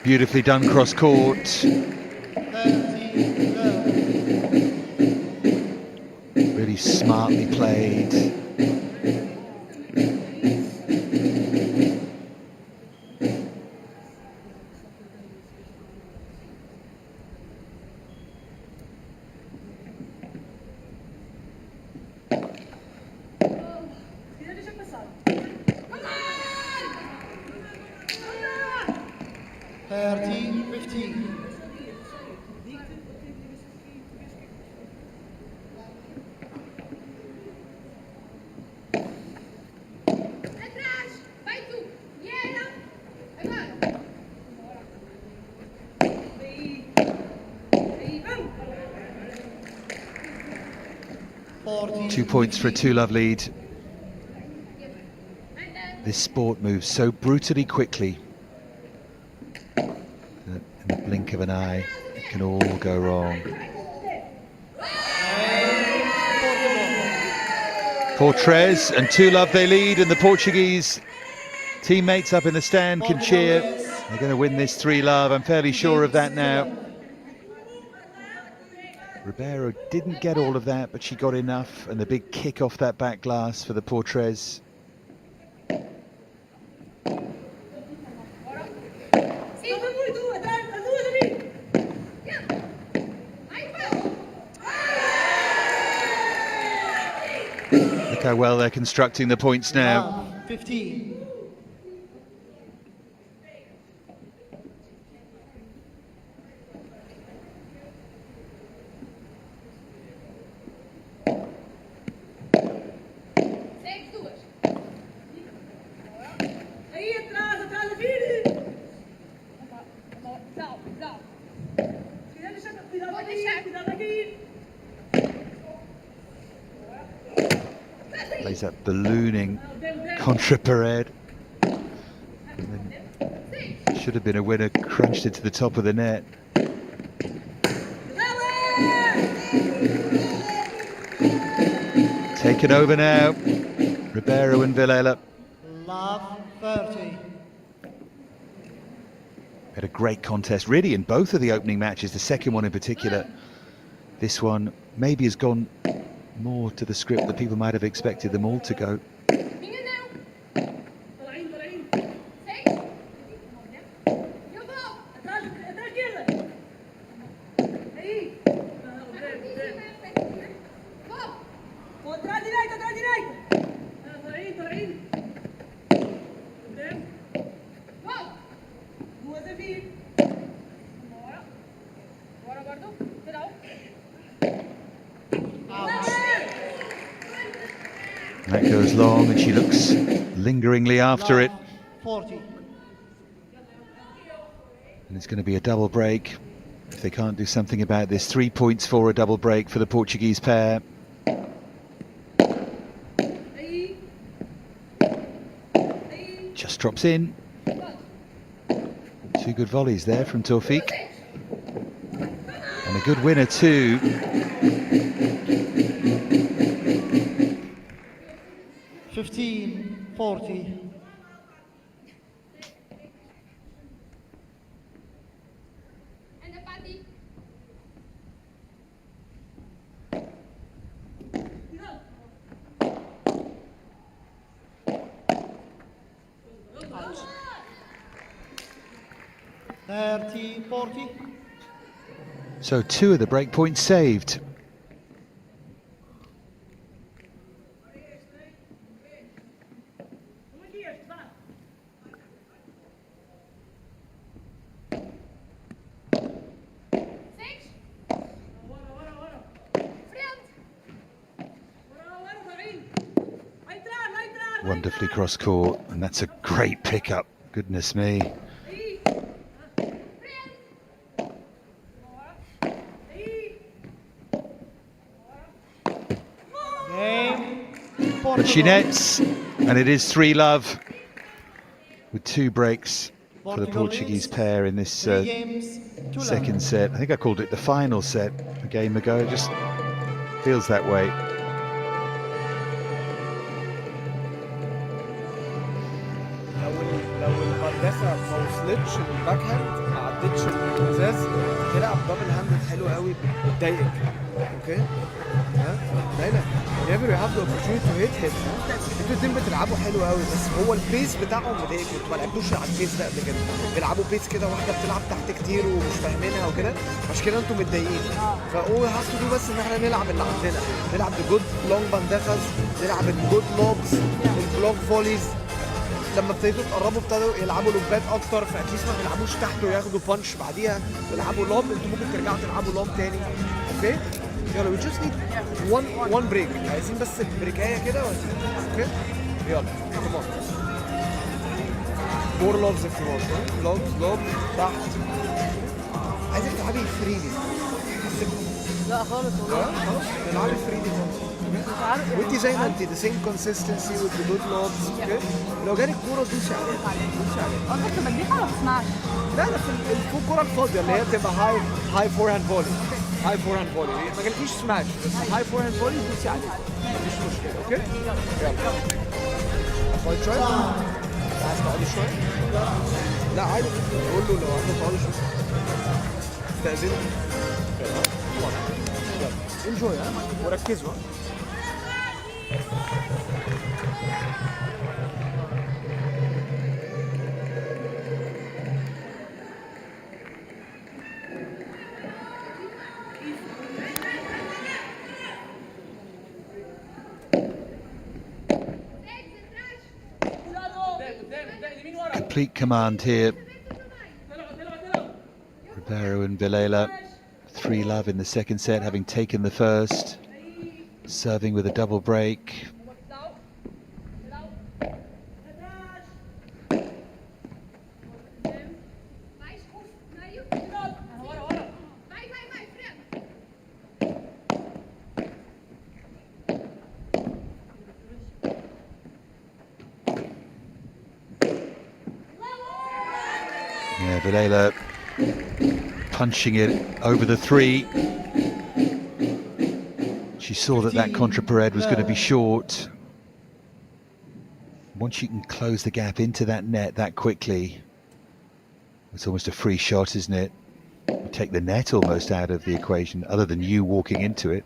Beautifully done cross court. Really smartly played. Two points for a two-love lead. This sport moves so brutally quickly that in the blink of an eye, it can all go wrong. Portres and two-love they lead, and the Portuguese teammates up in the stand can cheer. They're going to win this 3-love, I'm fairly sure of that now. Rivero didn't get all of that, but she got enough, and the big kick off that back glass for the Portres. Look how well they're constructing the points now. 15. Plays that ballooning contra pared. Should have been a winner, crunched it to the top of the net. Taken over now, Rivero and Vilela. Love 30. Had a great contest, really, in both of the opening matches, the second one in particular. This one maybe has gone more to the script that people might have expected them all to go. That goes long, and she looks lingeringly after it. 40. And it's going to be a double break if they can't do something about this. 3 points for a double break for the Portuguese pair. Just drops in. Two good volleys there from TAWFIK. And a good winner too. $15, 40. $30, 40. So two of the break points saved. Wonderfully cross court, and that's a great pickup. Goodness me. She nets, and it is 3-love with 2 breaks for the Portuguese pair in this second set. I think I called it the final set a game ago. It just feels that way. لو الهندسه ما وصلتش للباك هاند ما عدتش الازاز تلعب دبل هاند حلو قوي بتضايقك. اوكي؟ ها؟ ليلى whenever you have the opportunity to hit hit انتوا الاتنين بتلعبوا حلو قوي بس هو البيس بتاعهم مضايقك. انتوا ما لعبتوش على البيس ده قبل كده. بيلعبوا بيس كده واحده بتلعب تحت كتير ومش فاهمينها وكده عشان كده انتوا متضايقين. فهو هاف تو دو بس ان احنا نلعب اللي عندنا. نلعب بجود لونج باندخز، نلعب الجود لوبز، البلوك فوليز. لما ابتديتوا تقربوا ابتدوا يلعبوا لوبات اكتر فاتليست ما بيلعبوش تحت وياخدوا بانش بعديها بيلعبوا لوب. انتوا ممكن ترجعوا تلعبوا لوب تاني. اوكي يلا we just need one break. عايزين بس بريكايه كده وهتيجي. اوكي يلا كمان مور لوبز if you want. لوب تحت. عايزك تلعبي فريدي. لا خالص والله. خلاص تلعبي فريدي خالص. وانتي زي ما انتي the same consistency with the good lobs. اوكي لو جالك كوره دوسي عليها. دوسي عليها. قصدك تبديها ولا بتسمعش؟ لا لا في الكوره الفاضيه اللي هي بتبقى هاي فور هاند فولي. هاي فور هاند فولي ما جالكيش سماش بس هاي فور هاند فولي دوسي عليها. مفيش مشكله. اوكي يلا اقعدي شويه. عايز تقعدي شويه؟ لا عادي قول له لو عايزه تقعدي شويه استاذنك. يلا انجوي ها وركزوا. Complete command here. Rivero and Vilela, 3-love in the second set, having taken the first. Serving with a double break. Yeah, Vilela punching it over the 3. She saw that contra-parade was going to be short. Once you can close the gap into that net that quickly, it's almost a free shot, isn't it? You take the net almost out of the equation, other than you walking into it.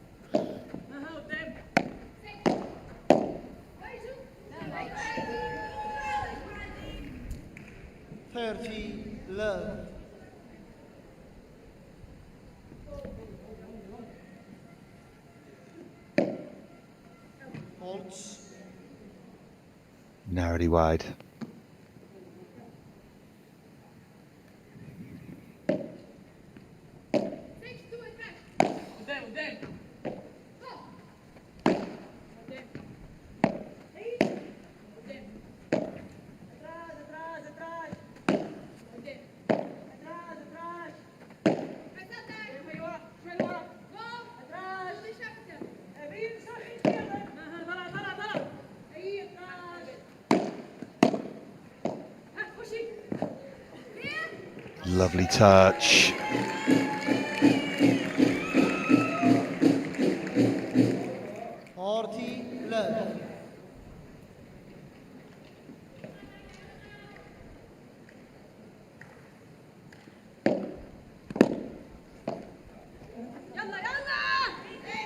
30-love. Holds. Narrowly wide. Lovely touch. love.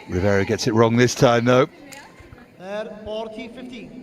Rivero gets it wrong this time, though. 40-15.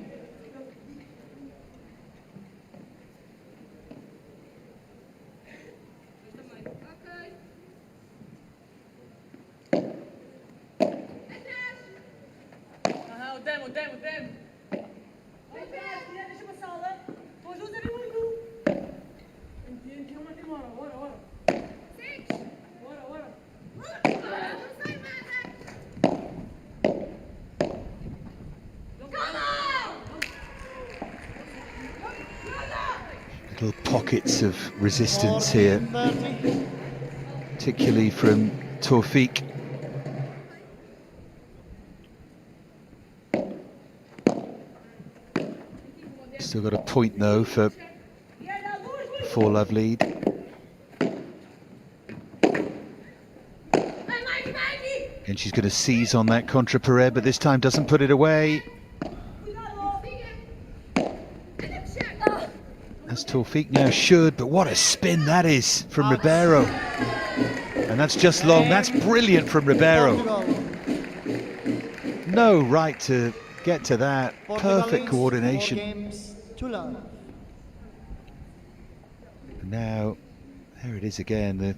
Little pockets of resistance here, particularly from TAWFIK. Still got a point though for the 4-love lead. And she's going to seize on that contra pared, but this time doesn't put it away. As TAWFIK now should, but what a spin that is from Rivero. And that's just long. That's brilliant from Rivero. No right to get to that. Perfect coordination. And now, there it is again, the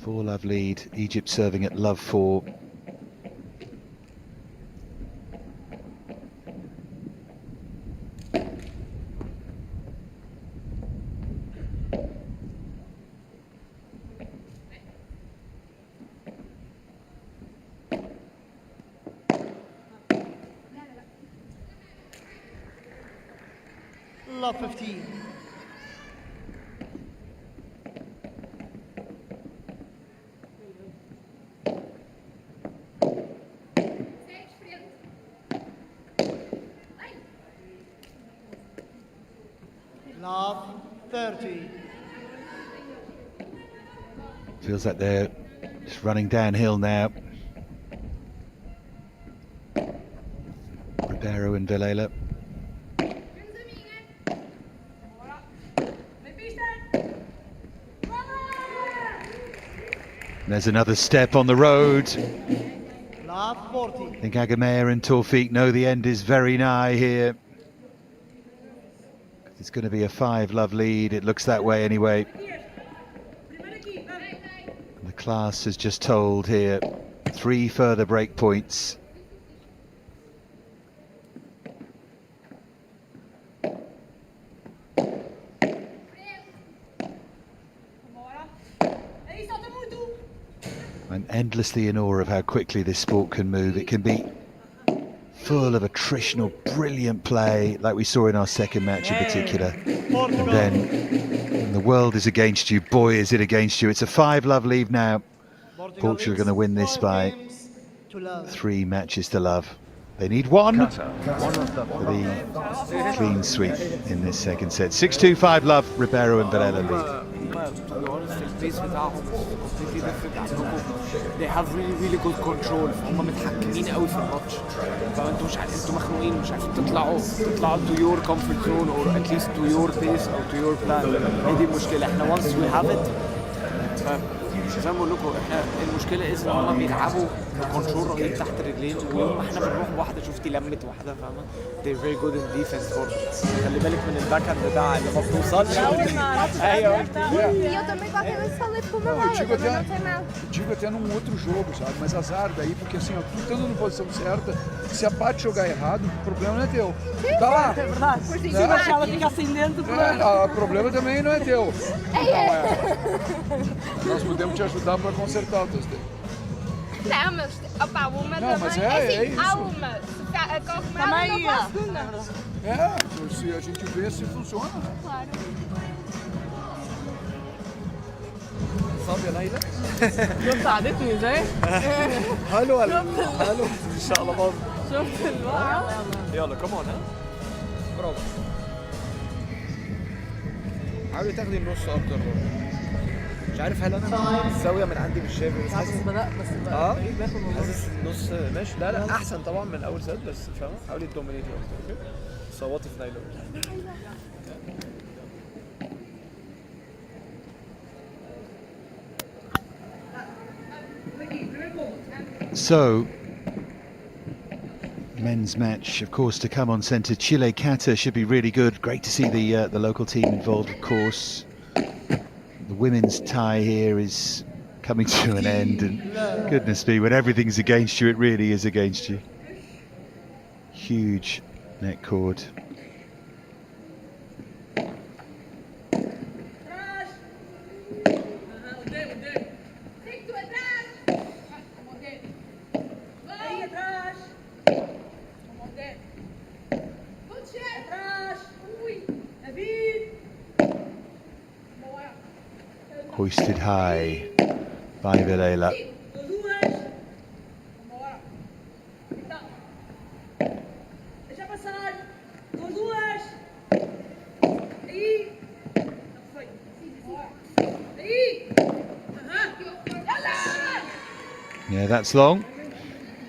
4-love lead. Egypt serving at love 4. Love 15. Love 30. Feels like they're just running downhill now. Rivero and Vilela. There's another step on the road. Love 40. I think AGAMEYA and TAWFIK know the end is very nigh here. It's going to be a 5-love lead. It looks that way anyway. The class has just told here 3 further break points. I'm endlessly in awe of how quickly this sport can move. It can be full of attritional, brilliant play, like we saw in our second match in particular. And then, when the world is against you, boy, is it against you. It's a 5-love lead now. Portugal are going to win this by 3 matches to love. They need 1 for the clean sweep in this second set. 6-2, 5-love, Rivero and Vilela lead. They have really good control. هم متحكمين قوي في الماتش. فانتوا مش عارفين، انتوا مخنوقين، مش عارفين تطلعوا to your comfort zone or at least to your pace or to your plan. هي دي المشكلة. احنا once we have it زي ما بقول لكم احنا المشكله ان هم بيلعبوا بكنترول رهيب تحت رجلين، ويوم ما احنا بنروح واحده شفتي لمت واحده فاهمه they're very good in defense برضه. خلي بالك من الباك هاند بتاع اللي ما بتوصلش. ايوه E eu também gosto desse falei pro meu lado, eu também não sei nada. Digo até num outro jogo, sabe? Mas azar daí, porque assim, ó, tu estando na posição certa, se a parte jogar errado, o problema não é teu. Tá lá. É verdade. Por isso que ela fica assim dentro. O problema também não é teu. Nós podemos te ajudar para consertar o teu step. Não, mas opa, uma não, também. Mas é assim, isso. há uma. Se corre mal, não faz segunda. Se a gente vê se funciona. Claro. صافي يا ليلى. شفت عادتني ازاي؟ حلو ولا حلو ان شاء الله برضه. شفت الوقعه؟ يلا كمان ها. برافو. حاولي تاخدي النص اكتر برضه. مش عارف هل انا الزاويه من عندي مش شايف بس حاسس حاسس النص ماشي. لا احسن طبعا من اول سد بس فاهمه. حاولي تدومينيتي اكتر. اوكي صوتي في نايلون. So, men's match, of course, to come on centre. Chile QATAR should be really good. Great to see the local team involved, of course. The women's tie here is coming to an end, and goodness me, when everything's against you, it really is against you. Huge net cord. Hoisted high by Vilela. that's long.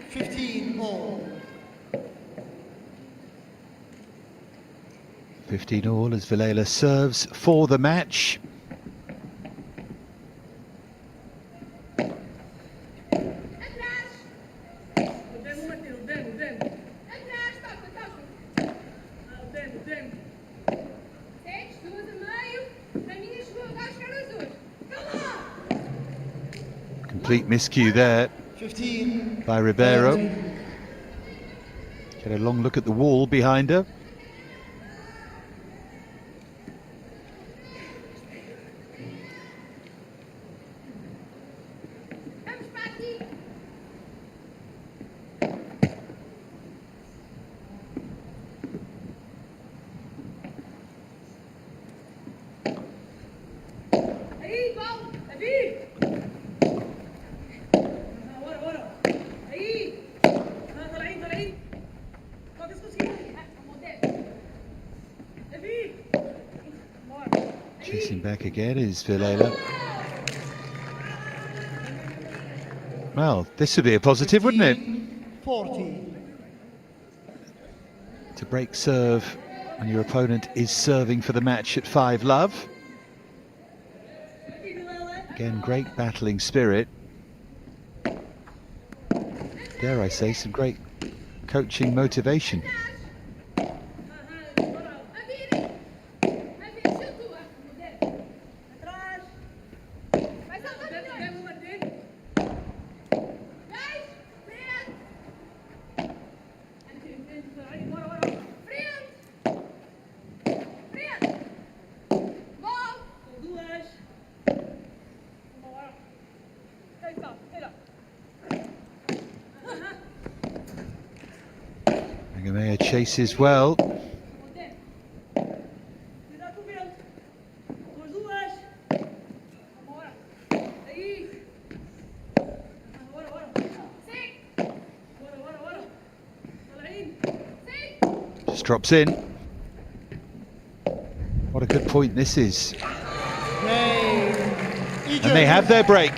15 all. 15 all as Vilela serves for the match. Complete miscue there 15 by Rivero. Get a long look at the wall behind her. Chasing back again is Vilela. Well, this would be a positive, wouldn't it? 40. To break serve when your opponent is serving for the match at 5-love. Again, great battling spirit. Dare I say, some great coaching motivation. AGAMEYA chases well. Just drops in. What a good point this is. And they have their break.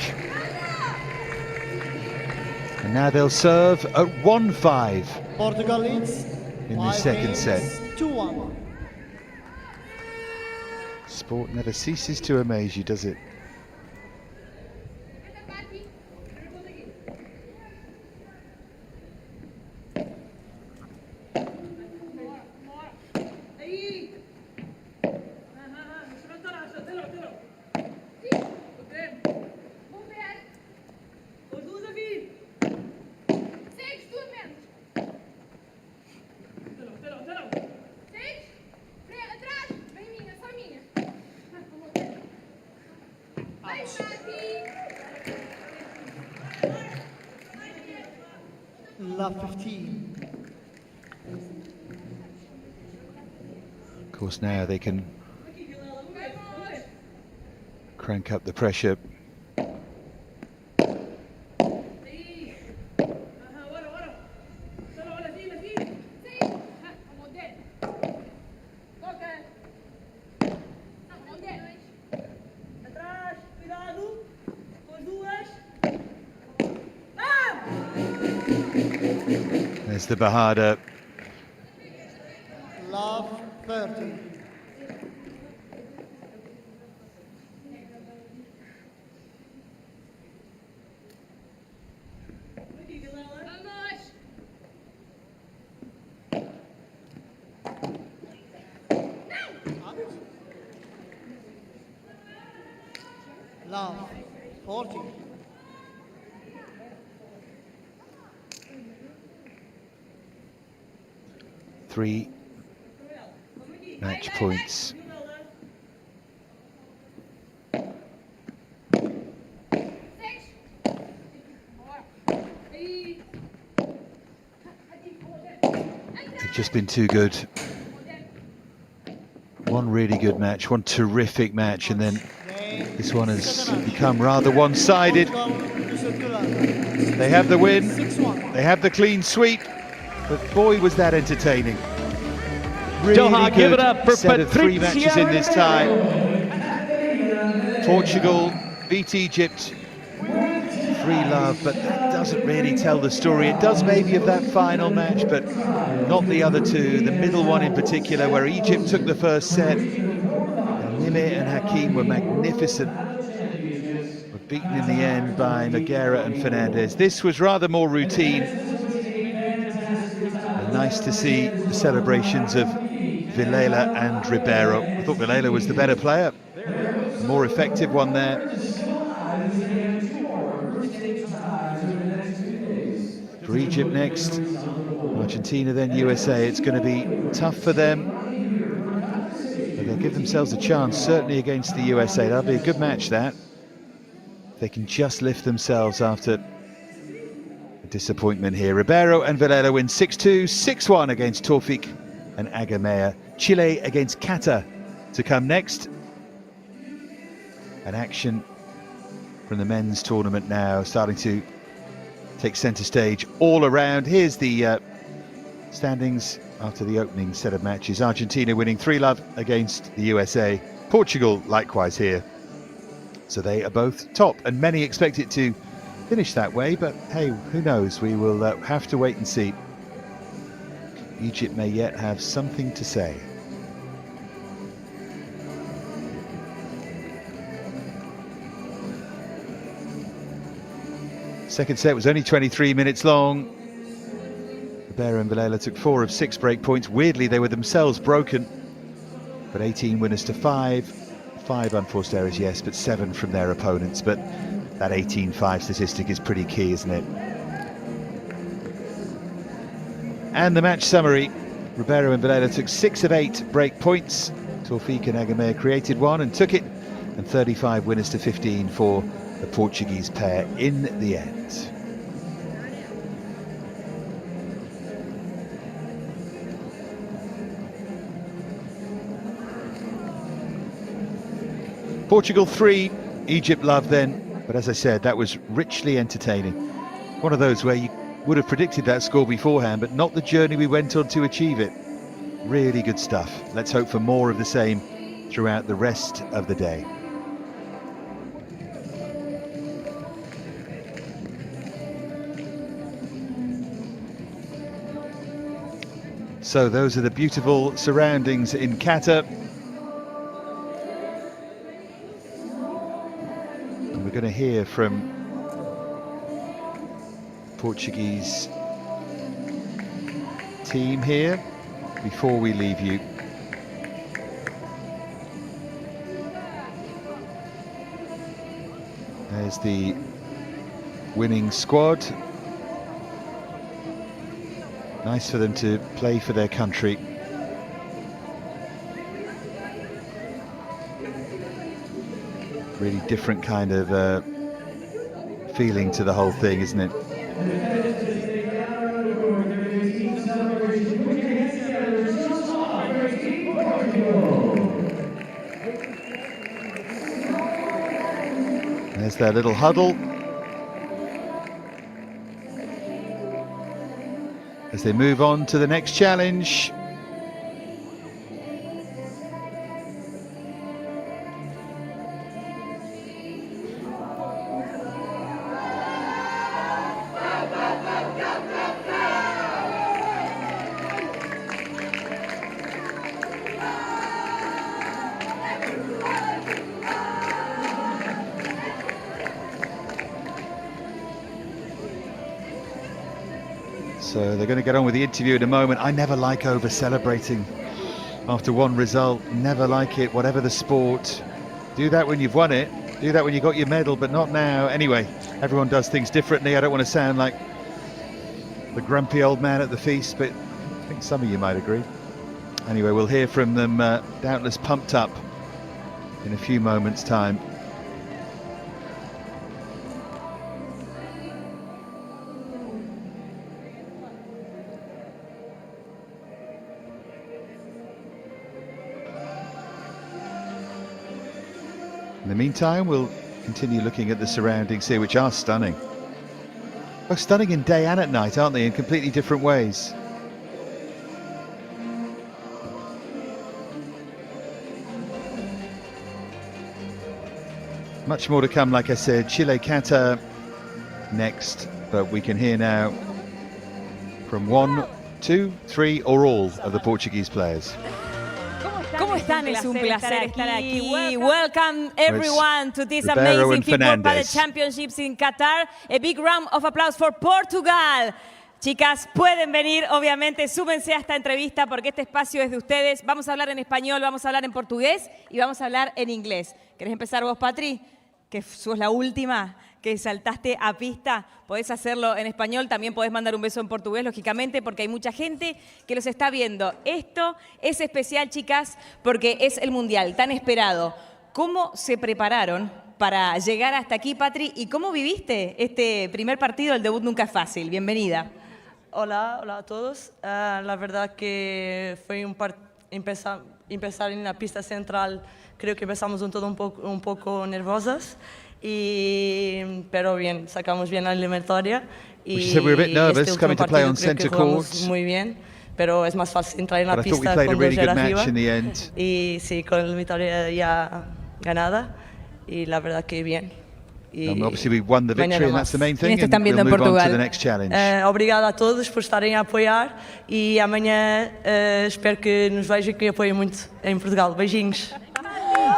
And now they'll serve at 1-5. Portugal leads in the second set. 2-1. Sport never ceases to amaze you, does it? Love 15. Of course, now they can crank up the pressure. There's the Bahada. Love 30. Love 40. Three match points. They've just been too good. One really good match, one terrific match, and then this one has become rather one-sided. They have the win, they have the clean sweep. But boy, was that entertaining. Really Doha, good give it up for set of three Patricia. matches in this time. Portugal beat Egypt 3-love, but that doesn't really tell the story. It does maybe of that final match, but not the other two. The middle one in particular, where Egypt took the first set. And NIMR and HAKIM were magnificent. Were beaten in the end by Nogueira and Fernandez. This was rather more routine. And nice to see the celebrations of Vilela and Ribeiro. I thought Vilela was the better player, the more effective one there. For Egypt next, Argentina, then USA. It's going to be tough for them, but they'll give themselves a chance, certainly against the USA. That'll be a good match, that. They can just lift themselves after a disappointment here. Rivero and Vilela win 6-2, 6-1 against TAWFIK and AGAMEYA. Chile against QATAR to come next. An action from the men's tournament now starting to take centre stage all around. Here's the standings after the opening set of matches. Argentina winning 3-love against the USA. Portugal likewise here. So they are both top, and many expect it to finish that way, but hey, who knows? We will have to wait and see. Egypt may yet have something to say. Second set was only 23 minutes long. Rivero and Vilela took 4 of 6 break points. Weirdly, they were themselves broken, but 18 winners to 5. 5 unforced errors, yes, but 7 from their opponents. But that 18-5 statistic is pretty key, isn't it? And the match summary. Rivero and Vilela took 6 of 8 break points. TAWFIK and AGAMEYA created 1 and took it. And 35 winners to 15 for the Portuguese pair in the end. Portugal 3, Egypt love then, but as I said, that was richly entertaining. One of those where you would have predicted that score beforehand, but not the journey we went on to achieve it. Really good stuff. Let's hope for more of the same throughout the rest of the day. So those are the beautiful surroundings in Qatar. And we're going to hear from Portuguese team here before we leave you. There's the winning squad. Nice for them to play for their country. Really different kind of feeling to the whole thing, isn't it? There's their little huddle as they move on to the next challenge. So they're going to get on with the interview in a moment. I never like over celebrating after one result, never like it, whatever the sport. Do that when you've won it, do that when you got your medal, but not now. Anyway, everyone does things differently. I don't want to sound like the grumpy old man at the feast, but I think some of you might agree. Anyway, we'll hear from them, doubtless pumped up in a few moments' time. In the meantime, we'll continue looking at the surroundings here, which are stunning. Oh, stunning in day and at night, aren't they, in completely different ways. Much more to come, like I said. Chile, QATAR next, but we can hear now from 1, 2, 3 or all of the Portuguese players. ¿Cómo están? Es un placer estar aquí. Welcome everyone to this Rivero amazing and FIP World Padel Fernandez. Championships in Qatar. A big round of applause for Portugal. Chicas, pueden venir, obviamente, súmense a esta entrevista porque este espacio es de ustedes. Vamos a hablar en español, vamos a hablar en portugués y vamos a hablar en inglés. ¿Querés empezar vos, Patri? Que sos la última que saltaste a pista. Podés hacerlo en español, también podés mandar un beso en portugués, lógicamente, porque hay mucha gente que los está viendo. Esto es especial, chicas, porque es el Mundial tan esperado. ¿Cómo se prepararon para llegar hasta aquí, Patri? ¿Y cómo viviste este primer partido? El debut nunca es fácil. Bienvenida. Hola a todos. La verdad que fue empezar en la pista central. Creo que empezamos un poco nerviosas, pero bien, sacamos bien la eliminatoria. You said we were a bit nervous coming to play on centre court. Muy bien, pero es más fácil entrar en la But I thought we pista played a con really dos good arriba. match in the end. Y sí, con la eliminatoria ya ganada. Y la verdad que bien. Obviously we won the victory and that's the main thing. Esto están And viendo we'll en move on to Portugal. the next challenge. Obrigada a todos por estarem a apoiar e amanhã espero que nos vejam e que apoiem muito em Portugal. Beijinhos.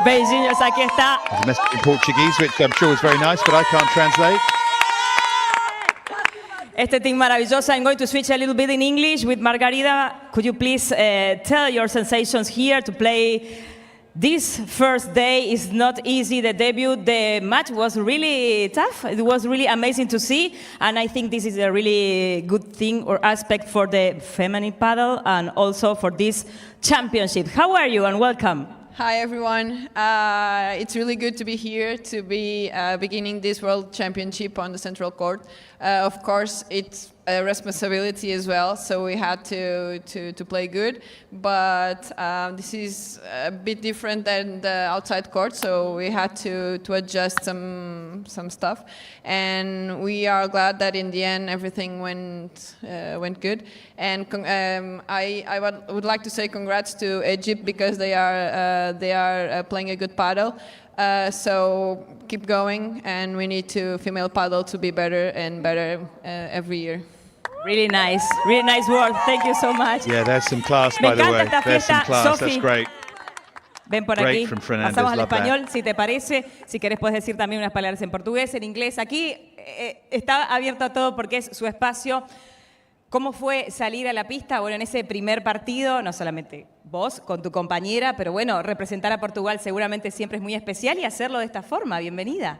Beijinhos, aquí está. There's a message in Portuguese, which I'm sure was very nice, but I can't translate. Este team maravilloso. I'm going to switch a little bit in English with Margarida. Could you please tell your sensations here to play? This first day is not easy, the debut. The match was really tough. It was really amazing to see. And I think this is a really good thing or aspect for the feminine paddle and also for this championship. How are you and welcome? Hi everyone. It's really good to be here, to be beginning this World Championship on the Central Court. Of course, it's a responsibility as well, so we had to play good. But this is a bit different than the outside court, so we had to adjust some stuff. And we are glad that in the end everything went good. And I would like to say congrats to Egypt because they are playing a good paddle. So keep going, and we need female paddle to be better and better every year. Really nice word. Thank you so much. Yeah, there's some class, by the way. There's some class. That's great. Ven por Great aquí. from Fernandez, Pasamos al love that. español, si te parece. Si querés puedes decir también unas palabras en portugués, en inglés. Aquí está abierto a todo porque es su espacio. ¿Cómo fue salir a la pista? Bueno, en ese primer partido, no solamente vos con tu compañera, pero bueno, representar a Portugal seguramente siempre es muy especial y hacerlo de esta forma. Bienvenida.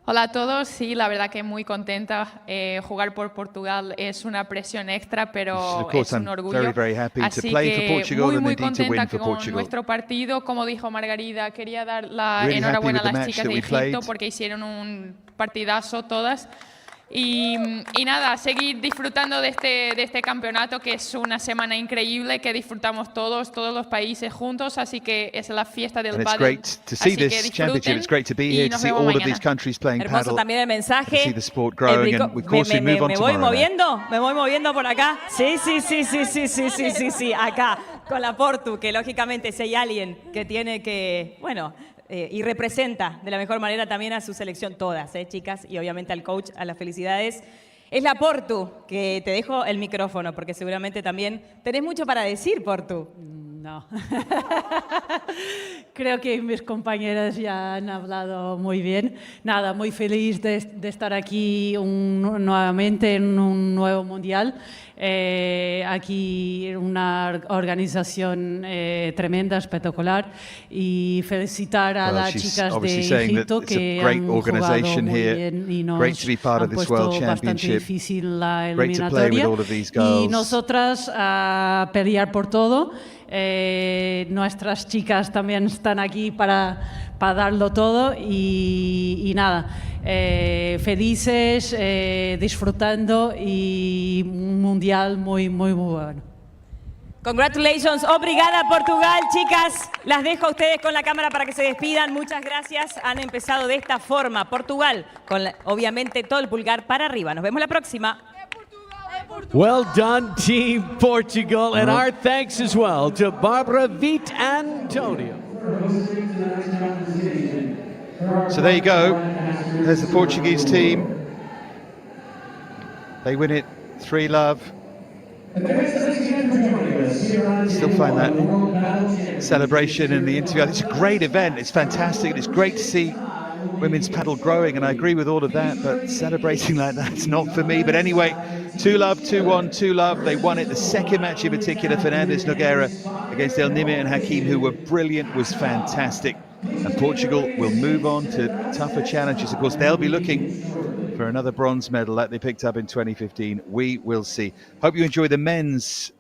Hola a todos, sí, la verdad que muy contenta. Jugar por Portugal es una presión extra, pero es un orgullo. Así que muy contenta con nuestro partido. Como dijo Margarida, quería dar la enhorabuena a las chicas de Egipto porque hicieron un partidazo todas. Y nada, seguir disfrutando de este campeonato, que es una semana increíble, que disfrutamos todos los países juntos, así que es la fiesta del And it's pádel. great to see this championship. It's great to be here, to see all of these countries playing Hermoso paddle. también el mensaje. To see the sport growing, and of course we move on me voy tomorrow. me voy moviendo por acá. Sí, acá, con la Portu, que lógicamente si hay alguien que tiene que, bueno, y representa de la mejor manera también a su selección, todas, chicas, y obviamente al coach, a las felicidades. Es la Portu, que te dejo el micrófono, porque seguramente también tenés mucho para decir, Portu. No. Creo que mis compañeras ya han hablado muy bien. Nada, muy feliz de estar aquí nuevamente en un nuevo mundial. Aquí una organización tremenda, espectacular, y felicitar a las chicas de Egipto que han jugado muy bien y nos han puesto bastante difícil la eliminatoria. Y nosotras a pelear por todo. Nuestras chicas también están aquí para darlo todo y nada, felices, disfrutando y un mundial muy bueno. Congratulations, obrigada Portugal, chicas. Las dejo a ustedes con la cámara para que se despidan. Muchas gracias. Han empezado de esta forma. Portugal, con obviamente todo el pulgar para arriba. Nos vemos la próxima. Well done, Team Portugal, and our thanks as well to Barbara Veit Antonio. So there you go. There's the Portuguese team They win it 3-love. Still find that celebration in the interview. It's a great event. It's fantastic. It's great to see women's paddle growing, and I agree with all of that, but celebrating like that's not for me. But anyway, 2-love, 2-1, 2-love. They won it. The second match in particular, Fernandez, Nogueira against NIMR and HAKIM, who were brilliant, was fantastic. And Portugal will move on to tougher challenges. Of course, they'll be looking for another bronze medal that they picked up in 2015. We will see. Hope you enjoy the men's